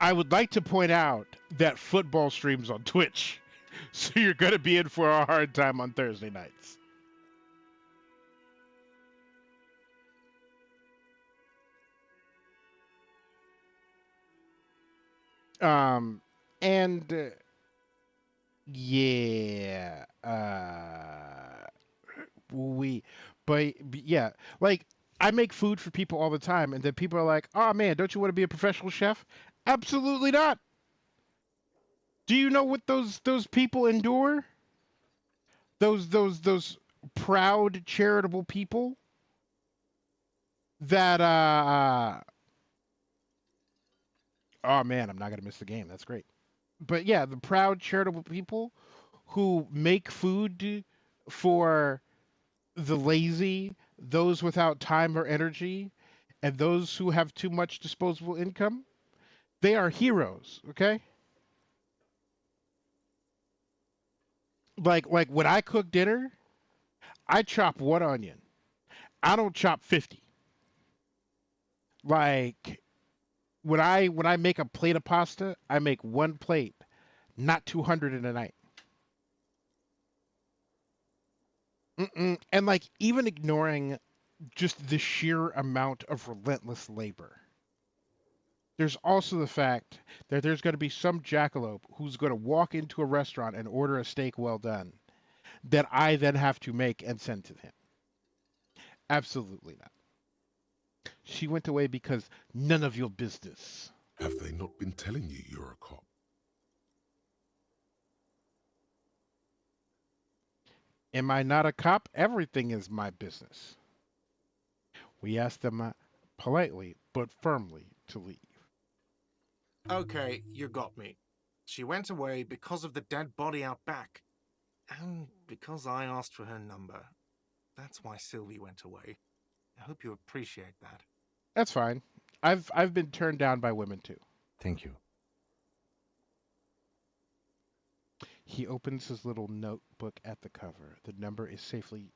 I would like to point out that football streams on Twitch. So you're going to be in for a hard time on Thursday nights. Um, and yeah, we, but yeah, like I make food for people all the time, and then people are like, "Oh man, don't you want to be a professional chef?" Absolutely not. Do you know what those people endure? Those proud charitable people that oh man, I'm not gonna miss the game. That's great. But yeah, the proud charitable people who make food for the lazy, those without time or energy, and those who have too much disposable income, they are heroes, okay? Like when I cook dinner, I chop one onion. I don't chop 50. Like when I make a plate of pasta, I make one plate, not 200 in a night. And like even ignoring just the sheer amount of relentless labor. There's also the fact that there's going to be some jackalope who's going to walk into a restaurant and order a steak well done that I then have to make and send to him. Absolutely not. She went away because none of your business. Have they not been telling you you're a cop? Am I not a cop? Everything is my business. We asked them politely but firmly to leave. Okay, you got me. She went away because of the dead body out back. And because I asked for her number. That's why Sylvie went away. I hope you appreciate that. That's fine. I've been turned down by women too. Thank you. He opens his little notebook at the cover. The number is safely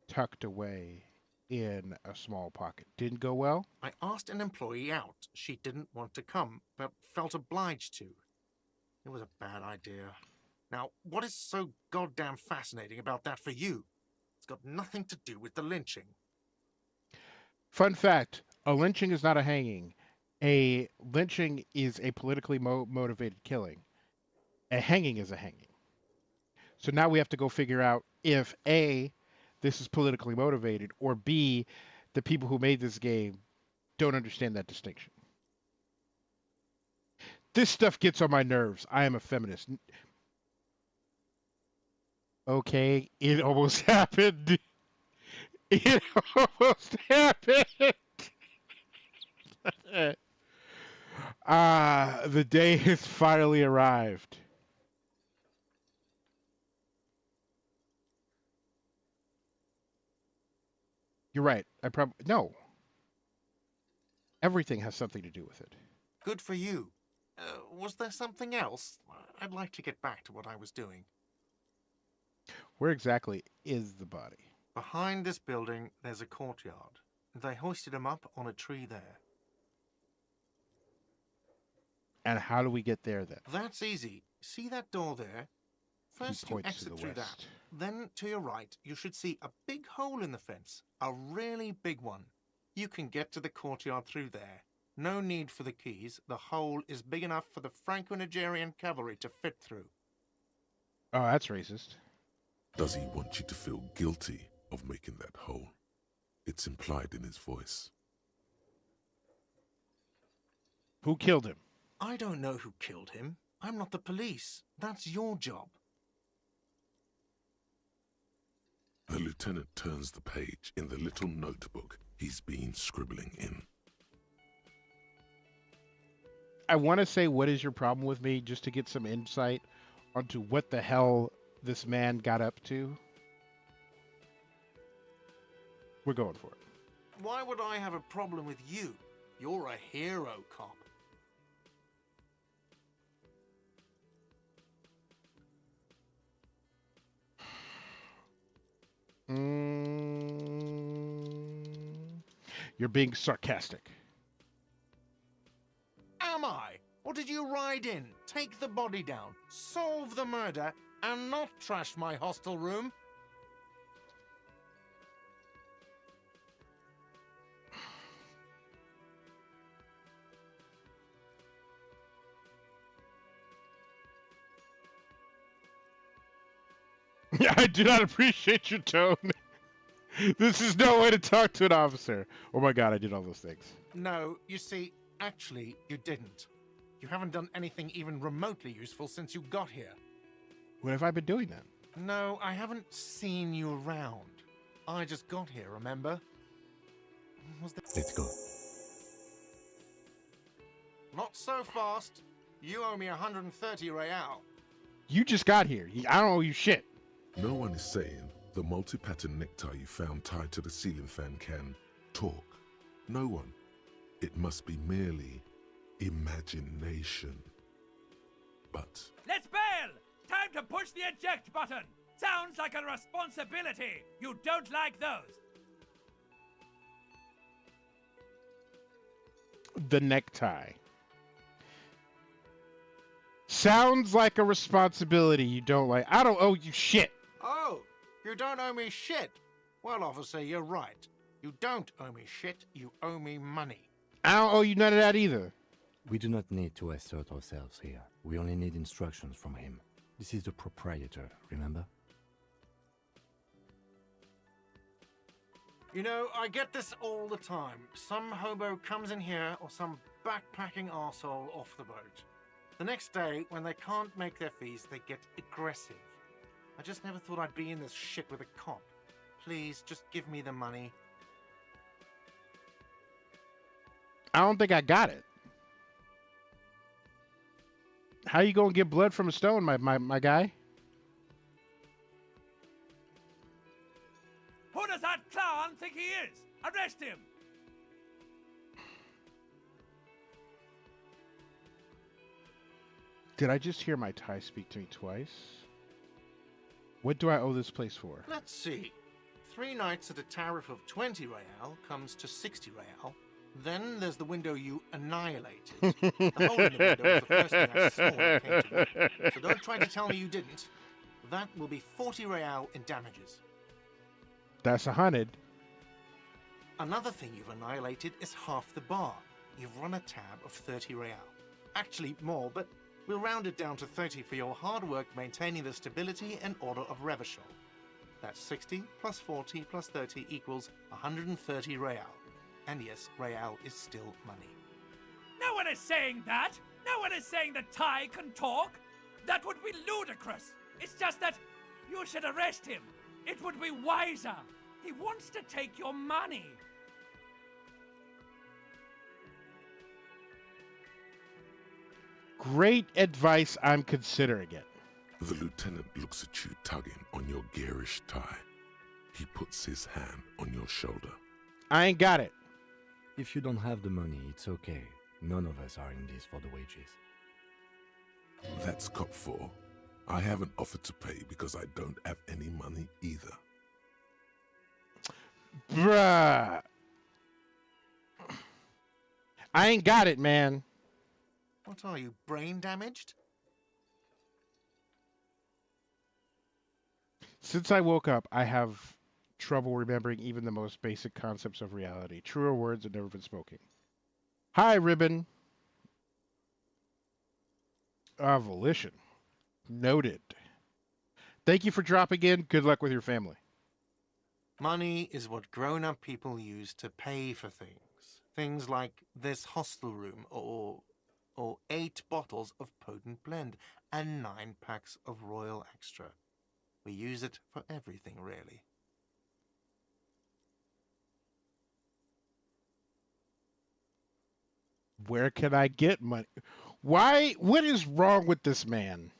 tucked away in a small pocket. Didn't go well? I asked an employee out. She didn't want to come, but felt obliged to. It was a bad idea. Now, what is so goddamn fascinating about that for you? It's got nothing to do with the lynching. Fun fact, a lynching is not a hanging. A lynching is a politically motivated killing. A hanging is a hanging. So now we have to go figure out if A, this is politically motivated, or B, the people who made this game don't understand that distinction. This stuff gets on my nerves. I am a feminist. Okay, it almost happened. It almost happened. The day has finally arrived. You're right. I probably no. Everything has something to do with it. Good for you. Was there something else? I'd like to get back to what I was doing. Where exactly is the body? Behind this building, there's a courtyard. They hoisted him up on a tree there. And how do we get there then? That's easy. See that door there? First you exit through that. Then, to your right, you should see a big hole in the fence. A really big one. You can get to the courtyard through there. No need for the keys. The hole is big enough for the Franco-Nigerian cavalry to fit through. Oh, that's racist. Does he want you to feel guilty of making that hole? It's implied in his voice. Who killed him? I don't know who killed him. I'm not the police. That's your job. The lieutenant turns the page in the little notebook he's been scribbling in. I want to say, what is your problem with me, just to get some insight onto what the hell this man got up to. We're going for it. Why would I have a problem with you? You're a hero, cop. You're being sarcastic. Am I? Or did you ride in, take the body down, solve the murder, and not trash my hostel room. I do not appreciate your tone. This is no way to talk to an officer. Oh my god, I did all those things. No, you see, actually, you didn't. You haven't done anything even remotely useful since you got here. What have I been doing then? No, I haven't seen you around. I just got here, remember? Was there... Let's go. Not so fast. You owe me 130 real. You just got here. I don't owe you shit. No one is saying the multi-pattern necktie you found tied to the ceiling fan can talk. No one. It must be merely imagination. But Let's bail! Time to push the eject button! Sounds like a responsibility! You don't like those! The necktie. Sounds like a responsibility you don't like. I don't owe you shit. Oh, you don't owe me shit. Well, officer, you're right. You don't owe me shit, you owe me money. I don't owe you none of that either. We do not need to assert ourselves here. We only need instructions from him. This is the proprietor, remember? You know, I get this all the time. Some hobo comes in here or some backpacking arsehole off the boat. The next day, when they can't make their fees, they get aggressive. I just never thought I'd be in this shit with a cop. Please, just give me the money. I don't think I got it. How you gonna get blood from a stone, my guy? Who does that clown think he is? Arrest him! Did I just hear my tie speak to me twice? What do I owe this place for? Let's see. 3 nights at a tariff of 20 real comes to 60 real. Then there's the window you annihilated. The hole in the window was the first thing I saw when I came to work. So don't try to tell me you didn't. That will be 40 real in damages. That's 100. Another thing you've annihilated is half the bar. You've run a tab of 30 real. Actually more, but we'll round it down to 30 for your hard work maintaining the stability and order of Revachol. That's 60 plus 40 plus 30 equals 130 real. And yes, real is still money. No one is saying that! No one is saying that Ty can talk! That would be ludicrous! It's just that you should arrest him! It would be wiser! He wants to take your money! Great advice. I'm considering it. the lieutenant looks at you tugging on your garish tie. He puts his hand on your shoulder. I ain't got it. If you don't have the money, it's okay. None of us are in this for the wages. That's Cop 4. I haven't offered to pay because I don't have any money either. Bruh. I ain't got it, man. What are you, brain damaged? Since I woke up, I have trouble remembering even the most basic concepts of reality. Truer words have never been spoken. Hi, Ribbon. Volition. Noted. Thank you for dropping in. Good luck with your family. Money is what grown-up people use to pay for things. Things like this hostel room, or 8 bottles of potent blend, and 9 packs of Royal Extra. We use it for everything, really. Where can I get money? Why? What is wrong with this man?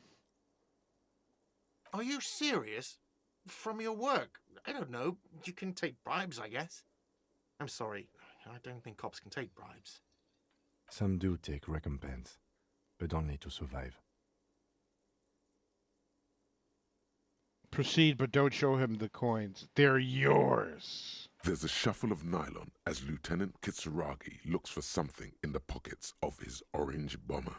Are you serious? From your work? I don't know. You can take bribes, I guess. I'm sorry. I don't think cops can take bribes. Some do take recompense, but only to survive. Proceed, but don't show him the coins. They're yours. There's a shuffle of nylon as Lieutenant Kitsuragi looks for something in the pockets of his orange bomber.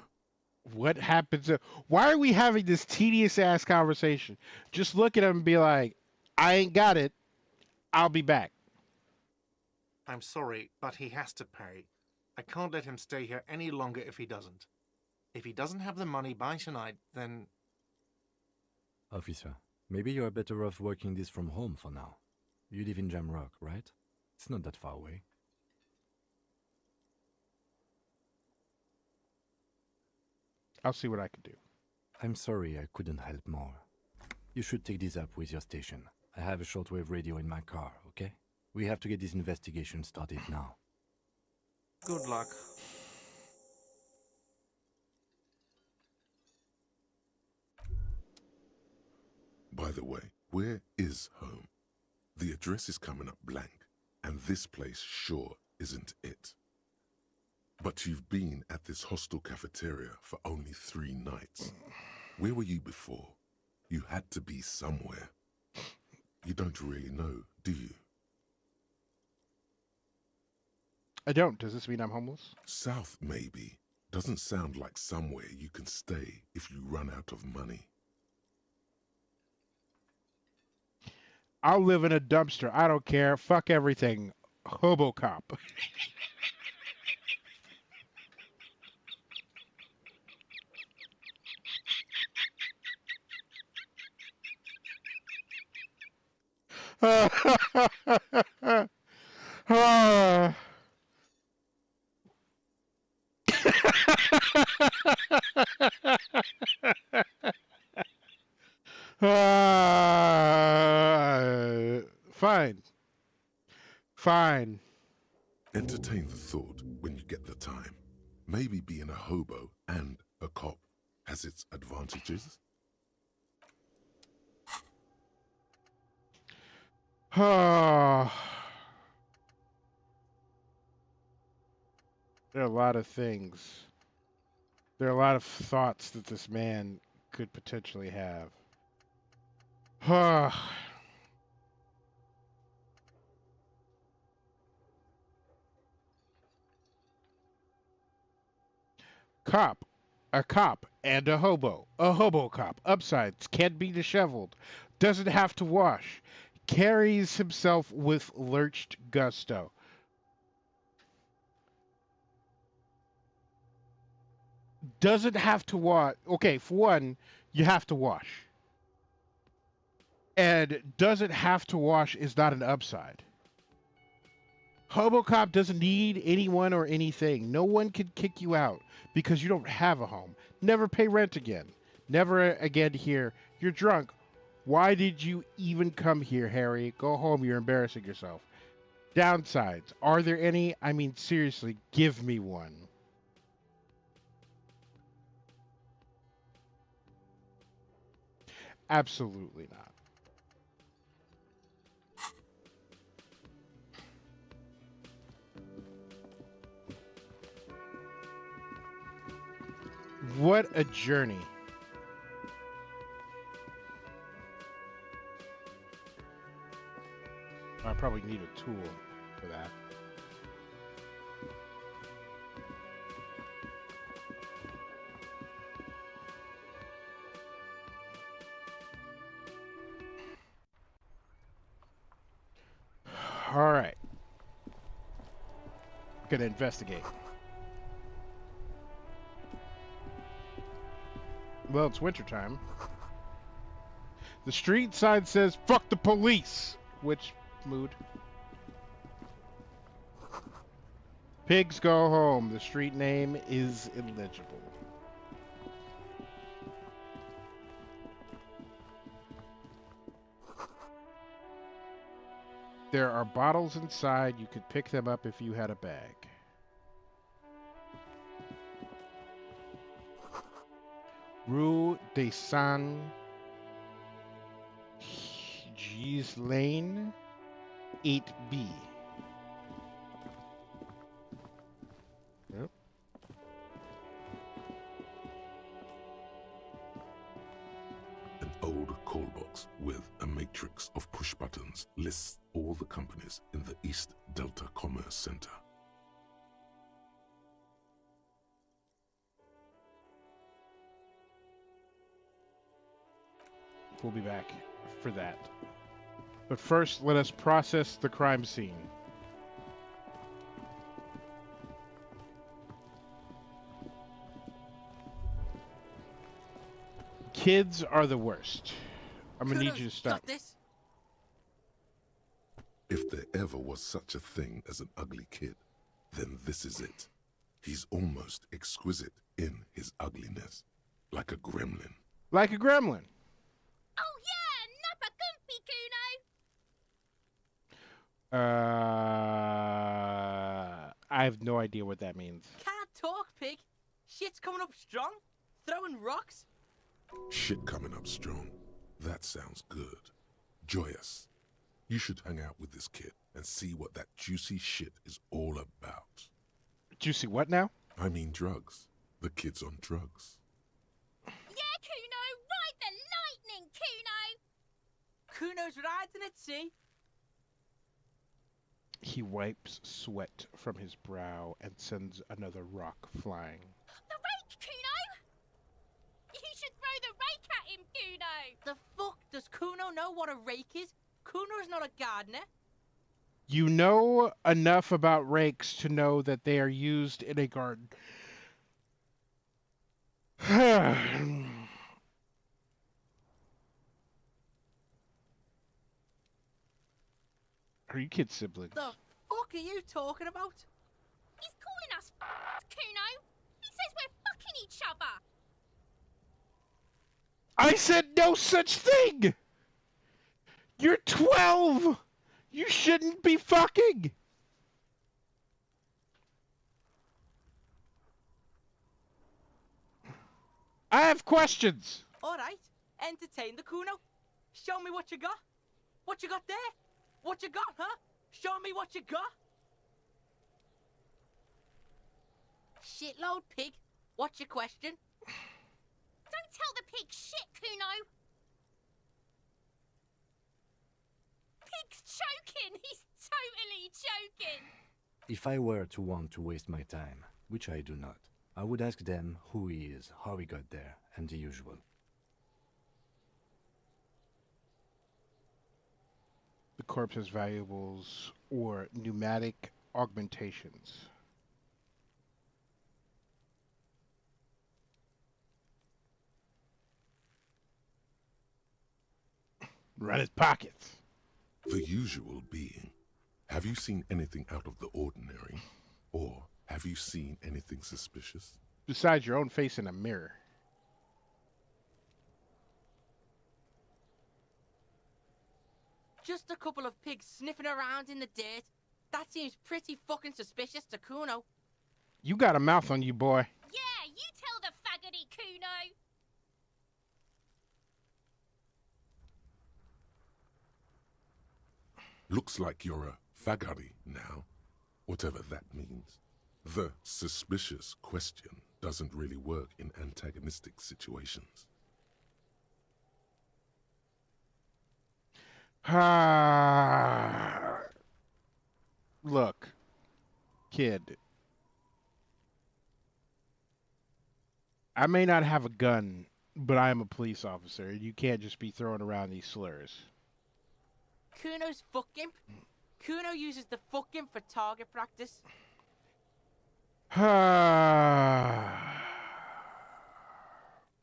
What happens? Why are we having this tedious ass conversation? Just look at him and be like, I ain't got it. I'll be back. I'm sorry, but he has to pay. I can't let him stay here any longer if he doesn't. If he doesn't have the money by tonight, then... Officer, maybe you are better off working this from home for now. You live in Jamrock, right? It's not that far away. I'll see what I can do. I'm sorry I couldn't help more. You should take this up with your station. I have a shortwave radio in my car, okay? We have to get this investigation started now. Good luck. By the way, where is home? The address is coming up blank, and this place sure isn't it. But you've been at this hostel cafeteria for only 3 nights. Where were you before? You had to be somewhere. You don't really know, do you? I don't. Does this mean I'm homeless? South, maybe. Doesn't sound like somewhere you can stay if you run out of money. I'll live in a dumpster. I don't care. Fuck everything. Hobo cop. Fine. Fine. Entertain the thought when you get the time. Maybe being a hobo and a cop has its advantages. There are a lot of things. There are a lot of thoughts that this man could potentially have. Cop. A cop and a hobo. A hobo cop. Upsides. Can't be disheveled. Doesn't have to wash. Carries himself with lurched gusto. Doesn't have to wash. Okay, for one, you have to wash. And doesn't have to wash is not an upside. Hobocop doesn't need anyone or anything. No one can kick you out because you don't have a home. Never pay rent again. Never again hear, you're drunk. Why did you even come here, Harry? Go home, you're embarrassing yourself. Downsides. Are there any? I mean, seriously, give me one. Absolutely not. What a journey. I probably need a tool for that. All right. Gonna investigate. Well, it's wintertime. The street sign says, fuck the police! Which mood? Pigs go home. The street name is illegible. There are bottles inside. You could pick them up if you had a bag. Rue des Saint Gilles Lane, 8B. Yep. An old call box with a matrix of push buttons lists all the companies in the East Delta Commerce Center. We'll be back for that. But first, let us process the crime scene. Kids are the worst. I'm gonna need you to stop. Got this. If there ever was such a thing as an ugly kid, then this is it. He's almost exquisite in his ugliness, like a gremlin. Like a gremlin. Oh yeah, Nappa Gumpy Kuno. I have no idea what that means. Can't talk, pig. Shit's coming up strong. Throwing rocks. Shit coming up strong. That sounds good. Joyous. You should hang out with this kid and see what that juicy shit is all about. Juicy what now? I mean drugs. The kid's on drugs. Yeah, Kuno, ride the lightning, Kuno. Kuno's riding it, see? He wipes sweat from his brow and sends another rock flying. The rake, Kuno. You should throw the rake at him, Kuno. The fuck? Does Kuno know what a rake is? Kuno's not a gardener. You know enough about rakes to know that they are used in a garden. Are you kids siblings? The fuck are you talking about? He's calling us Kuno. He says we're fucking each other. I said no such thing! You're 12! You shouldn't be fucking! I have questions! Alright, entertain the Kuno. Show me what you got. What you got there? What you got, huh? Show me what you got. Shitload, pig. What's your question? Don't tell the pig shit, Kuno. Pig's choking. He's totally choking. If I were to want to waste my time, which I do not, I would ask them who he is, how he got there, and the usual. The corpse has valuables or pneumatic augmentations. Run his pockets. The usual being, have you seen anything out of the ordinary? Or have you seen anything suspicious? Besides your own face in a mirror. Just a couple of pigs sniffing around in the dirt. That seems pretty fucking suspicious to Kuno. You got a mouth on you, boy. Yeah, you tell the faggoty, Kuno. Looks like you're a fagari now, whatever that means. The suspicious question doesn't really work in antagonistic situations. Look, kid. I may not have a gun, but I am a police officer. You can't just be throwing around these slurs. Kuno's fucking. Kuno uses the fucking for target practice.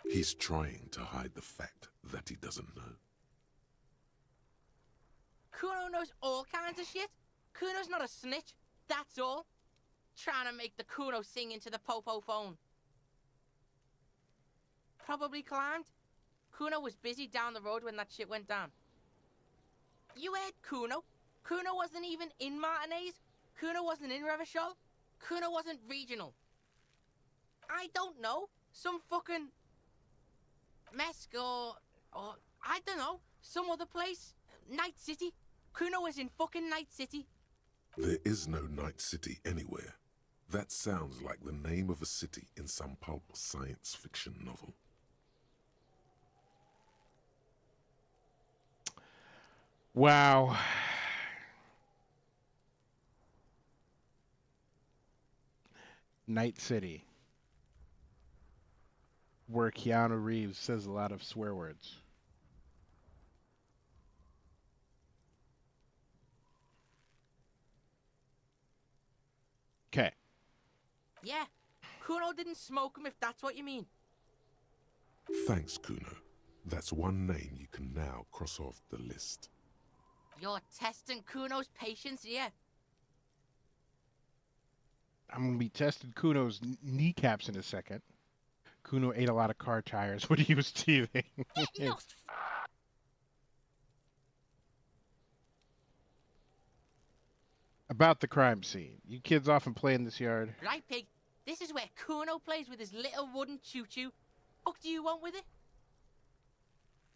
He's trying to hide the fact that he doesn't know. Kuno knows all kinds of shit. Kuno's not a snitch, that's all. Trying to make the Kuno sing into the popo phone. Probably climbed. Kuno was busy down the road when that shit went down. You heard Kuno. Kuno wasn't even in Martinez. Kuno wasn't in Revachol. Kuno wasn't regional. I don't know. Some fucking Mesk or I don't know. Some other place. Night City. Kuno was in fucking Night City. There is no Night City anywhere. That sounds like the name of a city in some pulp science fiction novel. Wow. Night City. Where Keanu Reeves says a lot of swear words. Okay. Yeah, Kuno didn't smoke him if that's what you mean. Thanks, Kuno. That's one name you can now cross off the list. You're testing Kuno's patience here. I'm going to be testing Kuno's kneecaps in a second. Kuno ate a lot of car tires when he was teething. Get lost. About the crime scene. You kids often play in this yard? Right, Pig? This is where Kuno plays with his little wooden choo-choo. Fuck do you want with it?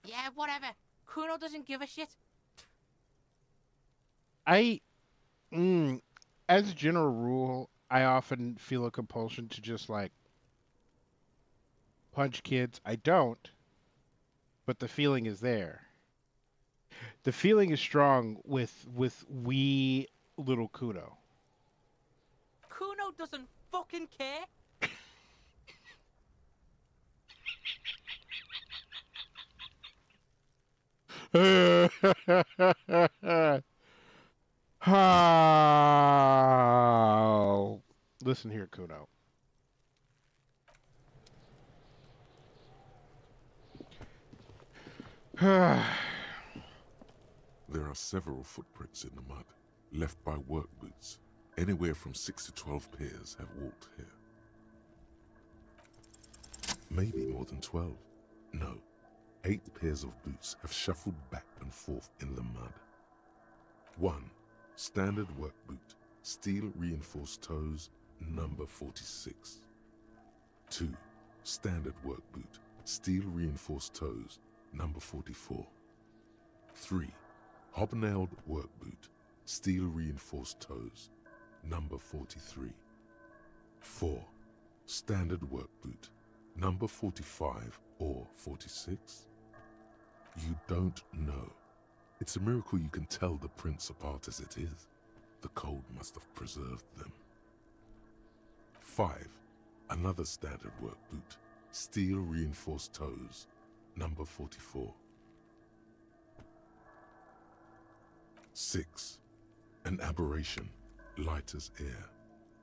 Yeah, whatever. Kuno doesn't give a shit. As a general rule, I often feel a compulsion to just like punch kids. I don't, but the feeling is there. The feeling is strong with wee little Kuno. Kuno doesn't fucking care. How? Listen here, Kuno. There are several footprints in the mud, left by work boots. Anywhere from 6 to 12 pairs have walked here. Maybe more than 12. No, 8 pairs of boots have shuffled back and forth in the mud. 1. Standard work boot, steel reinforced toes, number 46. 2. Standard work boot, steel reinforced toes, number 44. 3. Hobnailed work boot, steel reinforced toes, number 43. 4. Standard work boot, number 45 or 46? You don't know. It's a miracle you can tell the prints apart as it is. The cold must have preserved them. 5. Another standard work boot, steel reinforced toes, number 44. 6. An aberration, light as air,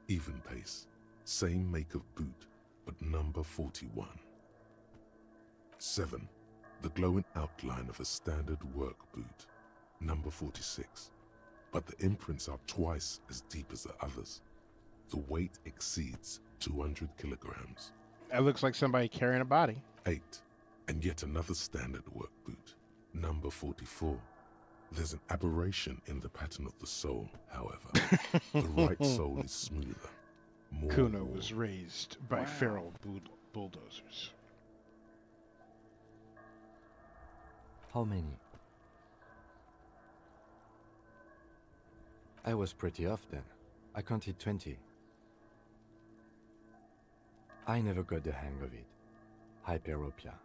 even pace, same make of boot, but number 41. 7. The glowing outline of a standard work boot, number 46, but the imprints are twice as deep as the others. The weight exceeds 200 kilograms. That looks like somebody carrying a body. 8. And yet another standard work boot, number 44. There's an aberration in the pattern of the sole, however. The right sole is smoother, more Kuno worn. was raised by feral bulldozers. How many? I was pretty off then. I counted 20. I never got the hang of it. Hyperopia.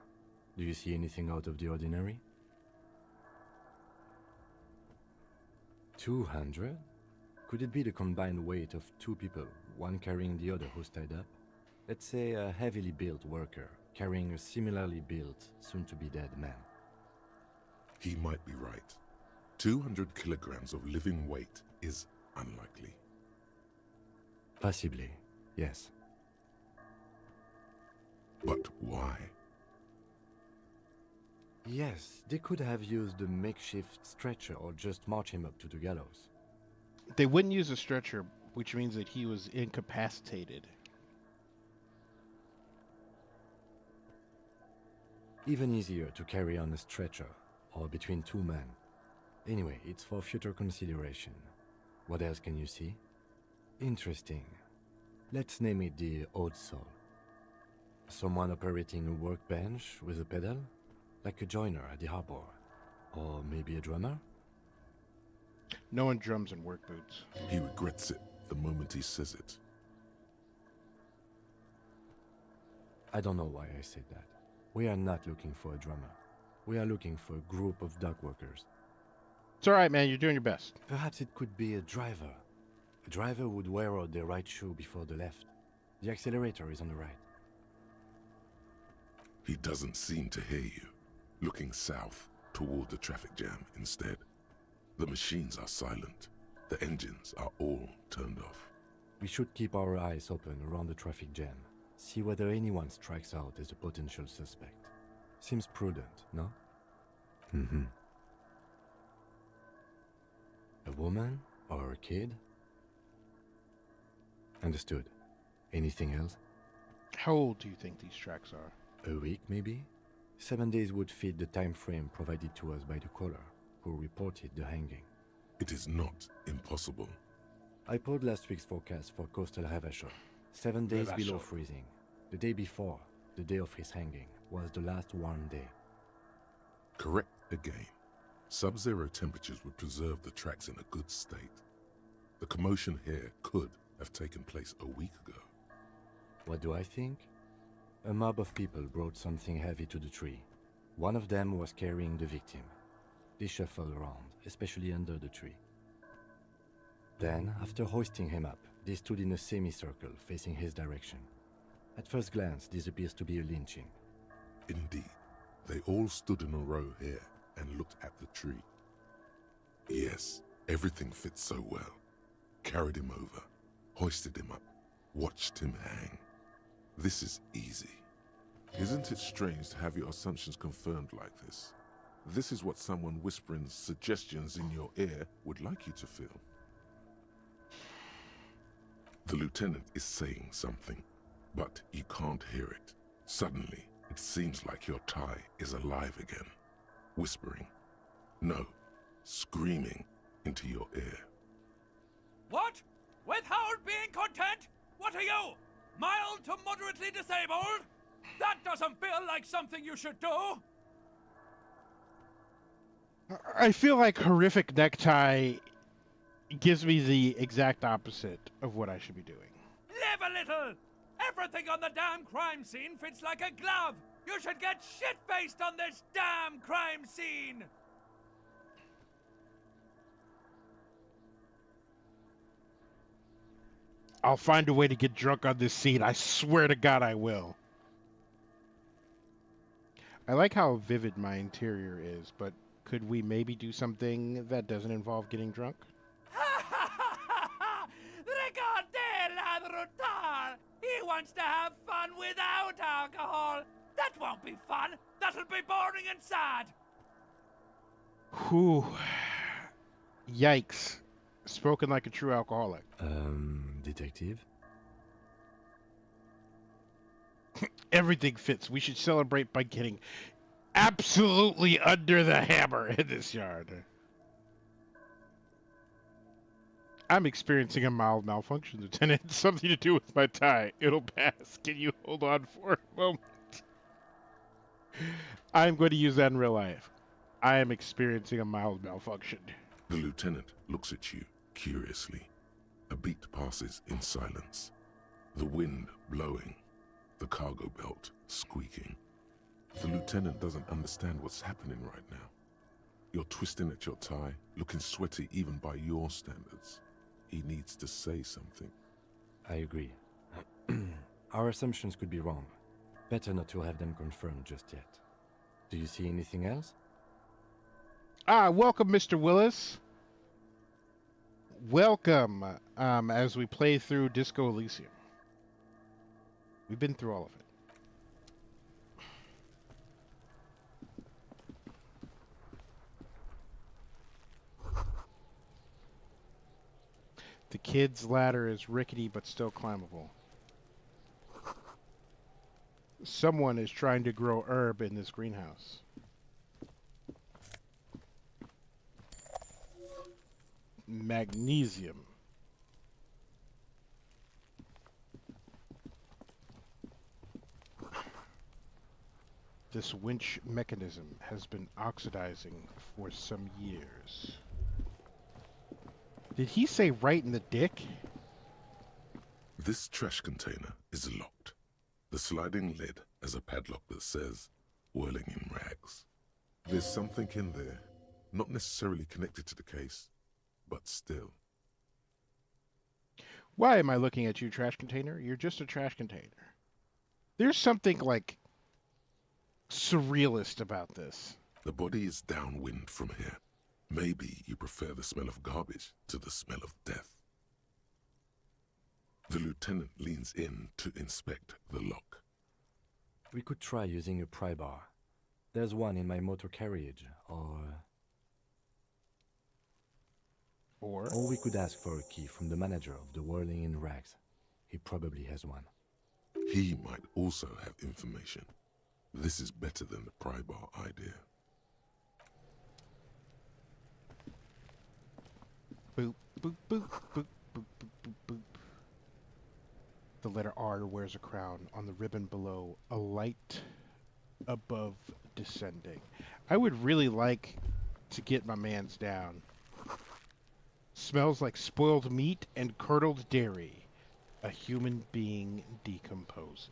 Do you see anything out of the ordinary? 200? Could it be the combined weight of 2 people, one carrying the other who's tied up? Let's say a heavily built worker carrying a similarly built, soon-to-be-dead man. He might be right. 200 kilograms of living weight is unlikely. Possibly, yes. But why? Yes, they could have used a makeshift stretcher or just march him up to the gallows. They wouldn't use a stretcher, which means that he was incapacitated. Even easier to carry on a stretcher, or between 2 men. Anyway, it's for future consideration. What else can you see? Interesting. Let's name it the odd soul. Someone operating a workbench with a pedal? Like a joiner at the harbor. Or maybe a drummer? No one drums in work boots. He regrets it the moment he says it. I don't know why I said that. We are not looking for a drummer. We are looking for a group of dock workers. It's alright, man. You're doing your best. Perhaps it could be a driver. A driver would wear out their right shoe before the left. The accelerator is on the right. He doesn't seem to hear you, looking south toward the traffic jam instead. The machines are silent. The engines are all turned off. We should keep our eyes open around the traffic jam. See whether anyone strikes out as a potential suspect. Seems prudent, no? Mm-hmm. A woman or a kid? Understood. Anything else? How old do you think these tracks are? A week, maybe? 7 days would fit the time frame provided to us by the caller, who reported the hanging. It is not impossible. I pulled last week's forecast for coastal Havashore. 7 days below freezing. The day before, the day of his hanging, was the last warm day. Correct again. Sub-zero temperatures would preserve the tracks in a good state. The commotion here could have taken place a week ago. What do I think? A mob of people brought something heavy to the tree. One of them was carrying the victim. They shuffled around, especially under the tree. Then, after hoisting him up, they stood in a semicircle facing his direction. At first glance, this appears to be a lynching. Indeed. They all stood in a row here and looked at the tree. Yes, everything fits so well. Carried him over, hoisted him up, watched him hang. This is easy. Isn't it strange to have your assumptions confirmed like this? This is what someone whispering suggestions in your ear would like you to feel. The lieutenant is saying something, but you can't hear it. Suddenly, it seems like your tie is alive again, whispering, no, screaming into your ear. What? Withhold being content? What are you? Mild to moderately disabled? That doesn't feel like something you should do. I feel like horrific necktie gives me the exact opposite of what I should be doing. Live a little! Everything on the damn crime scene fits like a glove! You should get shit-faced on this damn crime scene! I'll find a way to get drunk on this scene. I swear to God I will. I like how vivid my interior is, but could we maybe do something that doesn't involve getting drunk? Regardez ladrotar! He wants to have fun without alcohol! That won't be fun! That'll be boring and sad! Whew. Yikes. Spoken like a true alcoholic. Detective? Everything fits. We should celebrate by getting absolutely under the hammer in this yard. I'm experiencing a mild malfunction, Lieutenant. Something to do with my tie. It'll pass. Can you hold on for a moment? I'm going to use that in real life. I am experiencing a mild malfunction. The lieutenant looks at you curiously. A beat passes in silence. The wind blowing. The cargo belt squeaking. The lieutenant doesn't understand what's happening right now. You're twisting at your tie, looking sweaty even by your standards. He needs to say something. I agree. Our assumptions could be wrong. Better not to have them confirmed just yet. Do you see anything else? Welcome, Mr. Willis. Welcome, as we play through Disco Elysium. We've been through all of it. The kid's ladder is rickety but still climbable. Someone is trying to grow herb in this greenhouse. Magnesium. This winch mechanism has been oxidizing for some years. Did he say right in the dick? This trash container is locked. The sliding lid has a padlock that says, whirling in rags. There's something in there, not necessarily connected to the case, but still. Why am I looking at you, trash container? You're just a trash container. There's something, like, surrealist about this. The body is downwind from here. Maybe you prefer the smell of garbage to the smell of death. The lieutenant leans in to inspect the lock. We could try using a pry bar. There's one in my motor carriage, or we could ask for a key from the manager of the Whirling in Rags. He probably has one. He might also have information. This is better than the pry bar idea. Boop, boop, boop, boop, boop, boop, boop, boop. The letter R wears a crown. On the ribbon below, a light above descending. I would really like to get my mans down. Smells like spoiled meat and curdled dairy. A human being decomposes.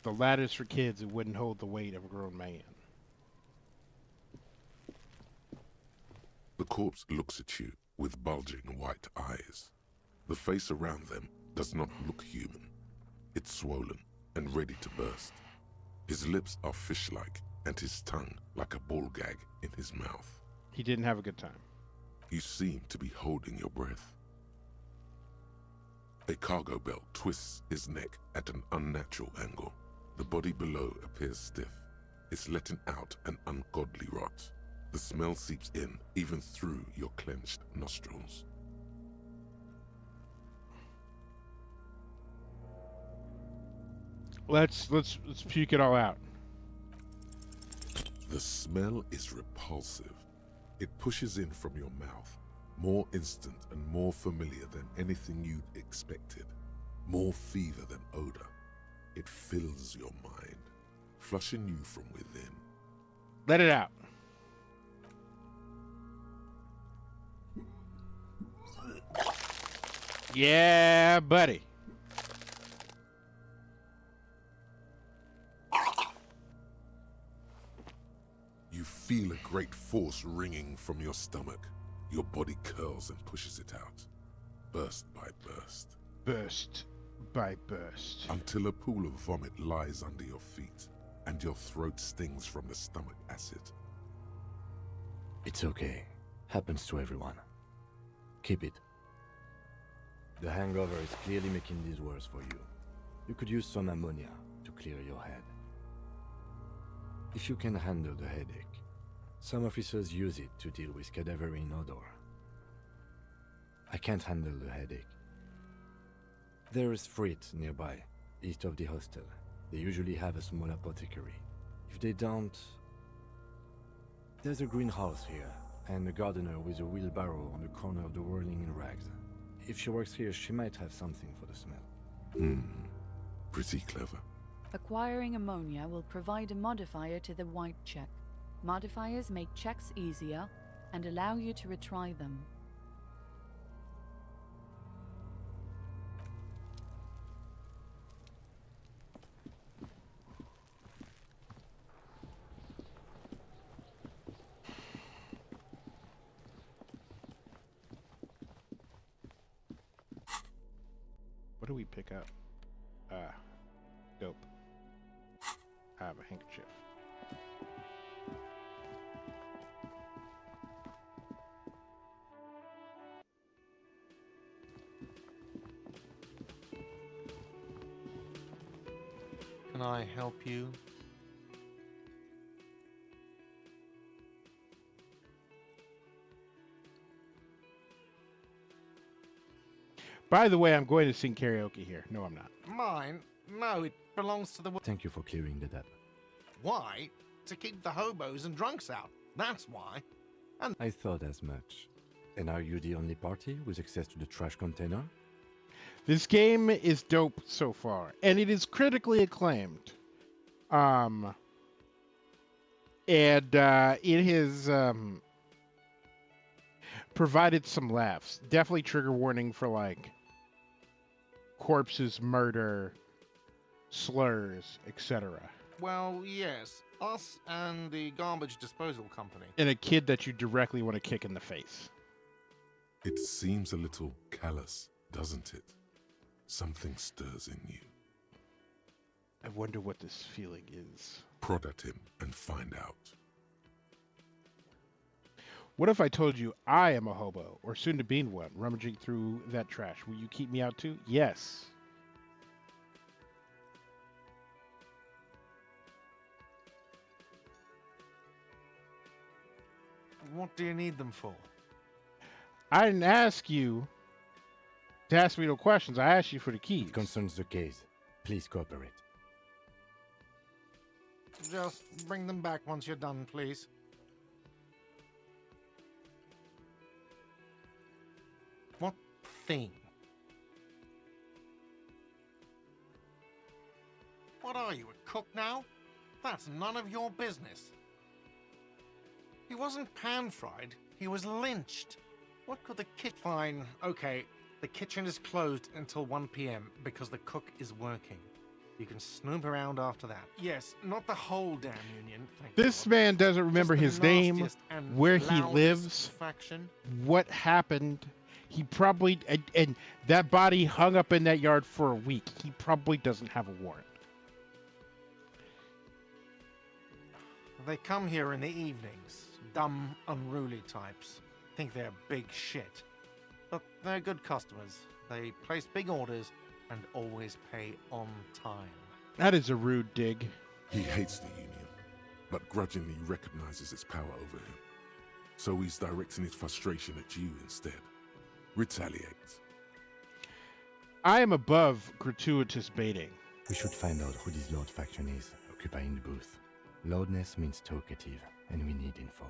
The latter's for kids who wouldn't hold the weight of a grown man. The corpse looks at you with bulging white eyes. The face around them does not look human. It's swollen and ready to burst. His lips are fish-like and his tongue like a ball gag in his mouth. He didn't have a good time. You seem to be holding your breath. A cargo belt twists his neck at an unnatural angle. The body below appears stiff. It's letting out an ungodly rot. The smell seeps in, even through your clenched nostrils. Let's puke it all out. The smell is repulsive. It pushes in from your mouth, more instant and more familiar than anything you'd expected. More fever than odor. It fills your mind, flushing you from within. Let it out. Yeah, buddy. You feel a great force ringing from your stomach. Your body curls and pushes it out, burst by burst. Burst by burst. Until a pool of vomit lies under your feet, and your throat stings from the stomach acid. It's okay. Happens to everyone. Keep it. The hangover is clearly making this worse for you. You could use some ammonia to clear your head. If you can handle the headache, some officers use it to deal with cadaverine odor. I can't handle the headache. There is Frit nearby, east of the hostel. They usually have a small apothecary. If they don't... There's a greenhouse here, and a gardener with a wheelbarrow on the corner of the Whirling in Rags. If she works here, she might have something for the smell. Pretty clever. Acquiring ammonia will provide a modifier to the white check. Modifiers make checks easier and allow you to retry them. What do we pick up? Dope. I have a handkerchief. Can I help you? By the way, I'm going to sing karaoke here. No, I'm not. Mine? No, it belongs to the... Thank you for clearing that up. Why? To keep the hobos and drunks out. That's why. I thought as much. And are you the only party with access to the trash container? This game is dope so far, and it is critically acclaimed. And it has provided some laughs. Definitely trigger warning for like corpses, murder, slurs, etc. Well, yes. Us and the garbage disposal company. And a kid that you directly want to kick in the face. It seems a little callous, doesn't it? Something stirs in you. I wonder what this feeling is. Prod at him and find out. What if I told you I am a hobo, or soon to be one, rummaging through that trash? Will you keep me out too? Yes. What do you need them for? I didn't ask you to ask me no questions. I asked you for the keys. It concerns the case. Please cooperate. Just bring them back once you're done, please. What thing? What are you, a cook now? That's none of your business. He wasn't pan-fried, he was lynched. What could the kit... Fine, okay. The kitchen is closed until 1 p.m. because the cook is working. You can snoop around after that. Yes, not the whole damn union, thank This God. man doesn't remember Just the his name, nastiest and where he loudest lives, faction. what happened. He probably... And that body hung up in that yard for a week. He probably doesn't have a warrant. They come here in the evenings. Dumb, unruly types. Think they're big shit. But they're good customers. They place big orders and always pay on time. That is a rude dig. He hates the Union, but grudgingly recognizes its power over him. So he's directing his frustration at you instead. Retaliate. I am above gratuitous baiting. We should find out who this Lord faction is, occupying the booth. Loudness means talkative, and we need info.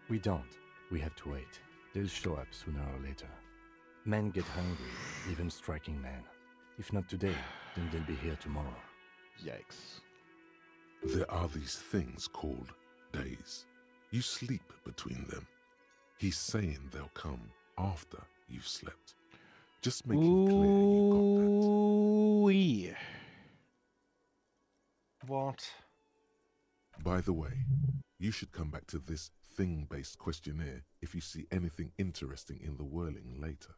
We don't. We have to wait. They'll show up sooner or later. Men get hungry, even striking men. If not today, then they'll be here tomorrow. Yikes. There are these things called days. You sleep between them. He's saying they'll come after you've slept. Just make it clear you got that. What? By the way, you should come back to this thing-based questionnaire if you see anything interesting in the whirling later.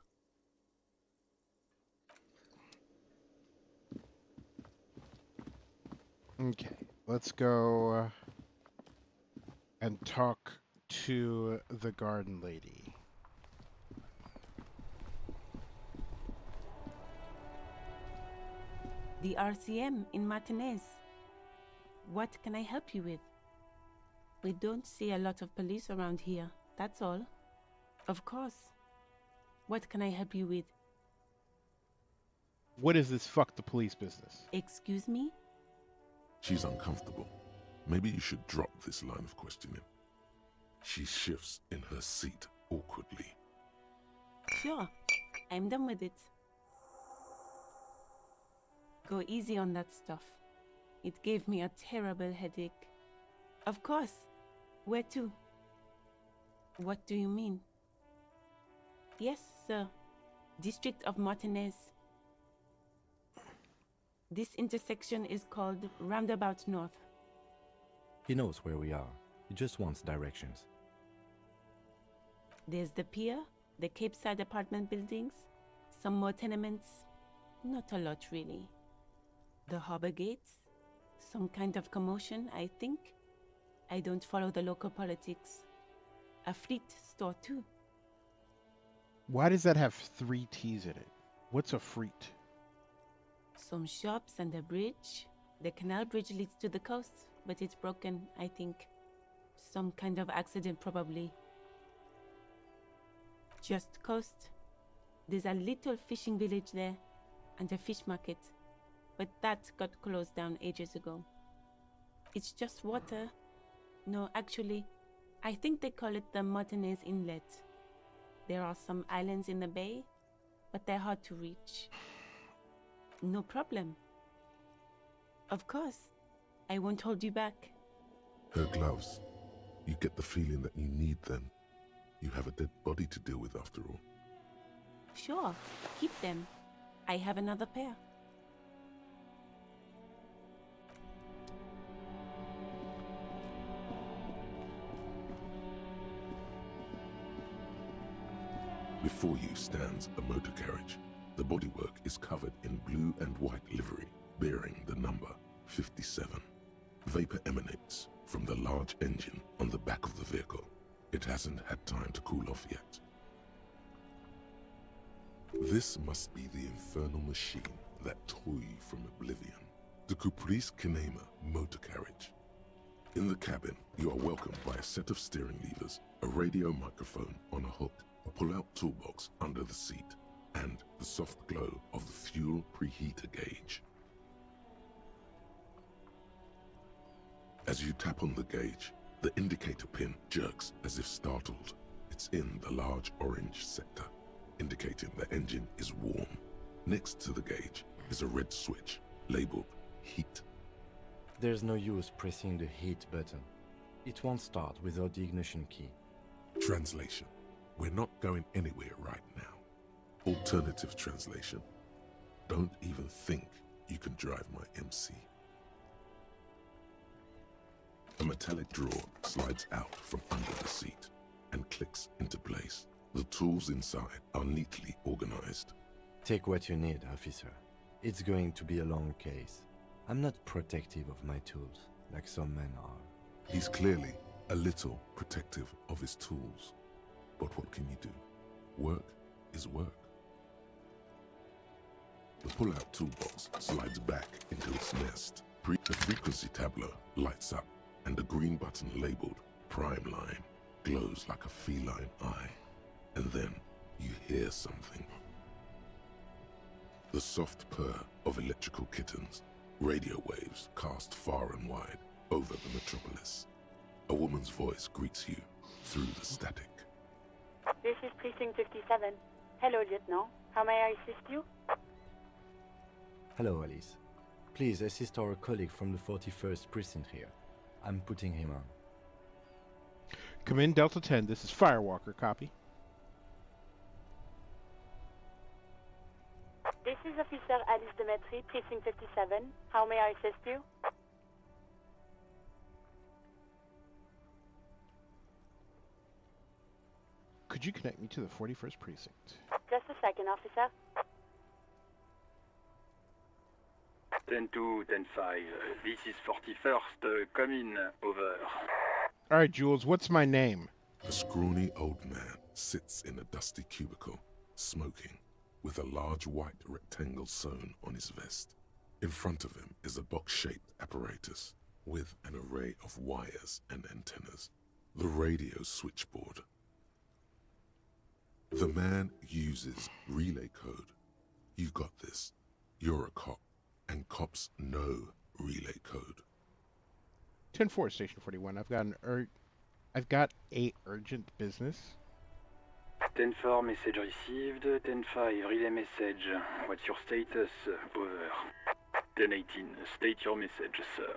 Okay, let's go and talk to the garden lady. The RCM in Martinez. What can I help you with? We don't see a lot of police around here, that's all. Of course. What can I help you with? What is this fuck the police business? Excuse me? She's uncomfortable. Maybe you should drop this line of questioning. She shifts in her seat awkwardly. Sure, I'm done with it. Go easy on that stuff. It gave me a terrible headache. Of course. Where to? What do you mean? Yes, sir. District of Martinez. This intersection is called Roundabout North. He knows where we are. He just wants directions. There's the pier, the Cape Side apartment buildings, some more tenements. Not a lot, really. The harbor gates, some kind of commotion, I think. I don't follow the local politics. A fleet store, too. Why does that have 3 T's in it? What's a freet? Some shops and a bridge. The canal bridge leads to the coast, but it's broken, I think. Some kind of accident, probably. Just coast. There's a little fishing village there, and a fish market. But that got closed down ages ago. It's just water. No, actually, I think they call it the Martinez Inlet. There are some islands in the bay, but they're hard to reach. No problem. Of course. I won't hold you back. Her gloves. You get the feeling that you need them. You have a dead body to deal with after all. Sure, keep them. I have another pair. Before you stands a motor carriage. The bodywork is covered in blue and white livery, bearing the number 57. Vapor emanates from the large engine on the back of the vehicle. It hasn't had time to cool off yet. This must be the infernal machine that tore you from oblivion. The Caprice Kinema motor carriage. In the cabin, you are welcomed by a set of steering levers, a radio microphone on a hook, a pull-out toolbox under the seat, and the soft glow of the fuel preheater gauge. As you tap on the gauge, the indicator pin jerks as if startled. It's in the large orange sector, indicating the engine is warm. Next to the gauge is a red switch labeled heat. There's no use pressing the heat button. It won't start without the ignition key. Translation. We're not going anywhere right now. Alternative translation. Don't even think you can drive my MC. A metallic drawer slides out from under the seat and clicks into place. The tools inside are neatly organized. Take what you need, officer. It's going to be a long case. I'm not protective of my tools, like some men are. He's clearly a little protective of his tools. But what can you do? Work is work. The pull-out toolbox slides back into its nest. The frequency tableau lights up, and the green button labeled Prime Line glows like a feline eye. And then you hear something. The soft purr of electrical kittens, radio waves cast far and wide over the metropolis. A woman's voice greets you through the static. This is Precinct 57. Hello, Lieutenant. How may I assist you? Hello, Alice. Please assist our colleague from the 41st Precinct here. I'm putting him on. Come in, Delta 10. This is Firewalker. Copy. This is Officer Alice Demetri, Precinct 57. How may I assist you? Could you connect me to the 41st Precinct? Just a second, officer. 10-2, 10-5. This is 41st. Come in. Over. All right, Jules, what's my name? A scrawny old man sits in a dusty cubicle, smoking, with a large white rectangle sewn on his vest. In front of him is a box-shaped apparatus with an array of wires and antennas. The radio switchboard. The man uses relay code. You got this. You're a cop, and cops know relay code. 10-4, Station 41. I've got a urgent business. 10-4, message received. 10-5, relay message. What's your status? Over. 10-18, state your message, sir.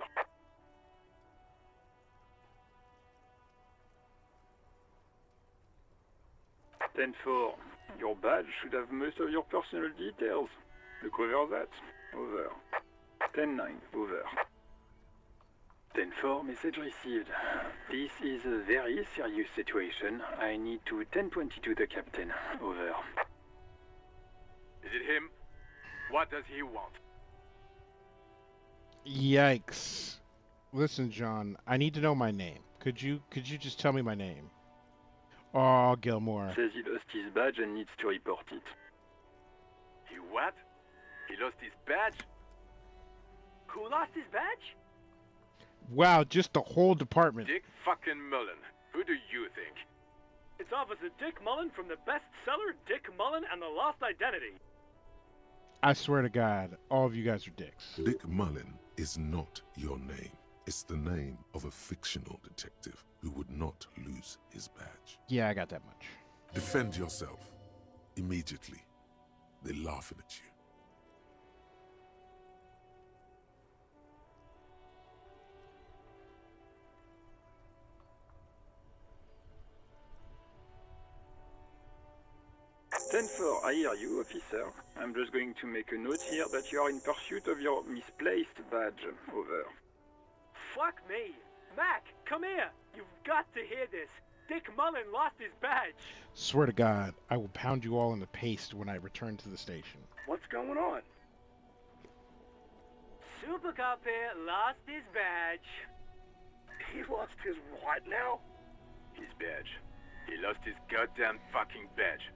10-4, your badge should have most of your personal details. Look over that. Over. 10-9, over. 10-4, message received. This is a very serious situation. I need to 10-22 the captain. Over. Is it him? What does he want? Yikes. Listen, John, I need to know my name. Could you just tell me my name? Oh, Gilmore. Says he lost his badge and needs to report it. He what? He lost his badge? Who lost his badge? Wow, just the whole department. Dick fucking Mullen. Who do you think? It's Officer Dick Mullen from the bestseller Dick Mullen and the Lost Identity. I swear to God, all of you guys are dicks. Dick Mullen is not your name. It's the name of a fictional detective who would not lose his badge. Yeah, I got that much. Defend yourself. Immediately. They're laughing at you. Ten-4, I hear you, officer. I'm just going to make a note here that you are in pursuit of your misplaced badge. Over. Fuck me. Mac, come here. You've got to hear this. Dick Mullen lost his badge. Swear to God, I will pound you all in the paste when I return to the station. What's going on? Super Cop here lost his badge. He lost his what now? His badge. He lost his goddamn fucking badge.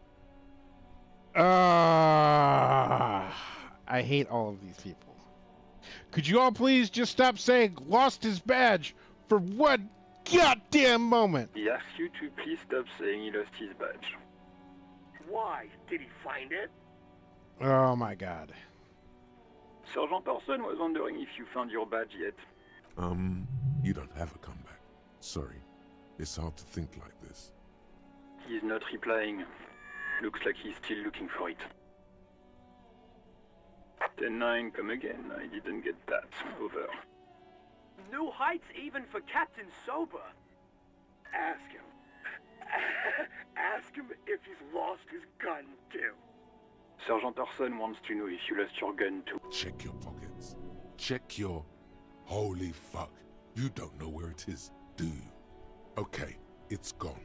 I hate all of these people. Could you all please just stop saying lost his badge for one goddamn moment? He asks you to please stop saying he lost his badge. Why? Did he find it? Oh my god. Sergeant Person was wondering if you found your badge yet. You don't have a comeback. Sorry. It's hard to think like this. He's not replying. Looks like he's still looking for it. 10-9, come again. I didn't get that. Over. New heights even for Captain Sober. Ask him. Ask him if he's lost his gun, too. Sergeant Orson wants to know if you lost your gun too. Check your pockets. Check your... Holy fuck. You don't know where it is, do you? Okay, it's gone.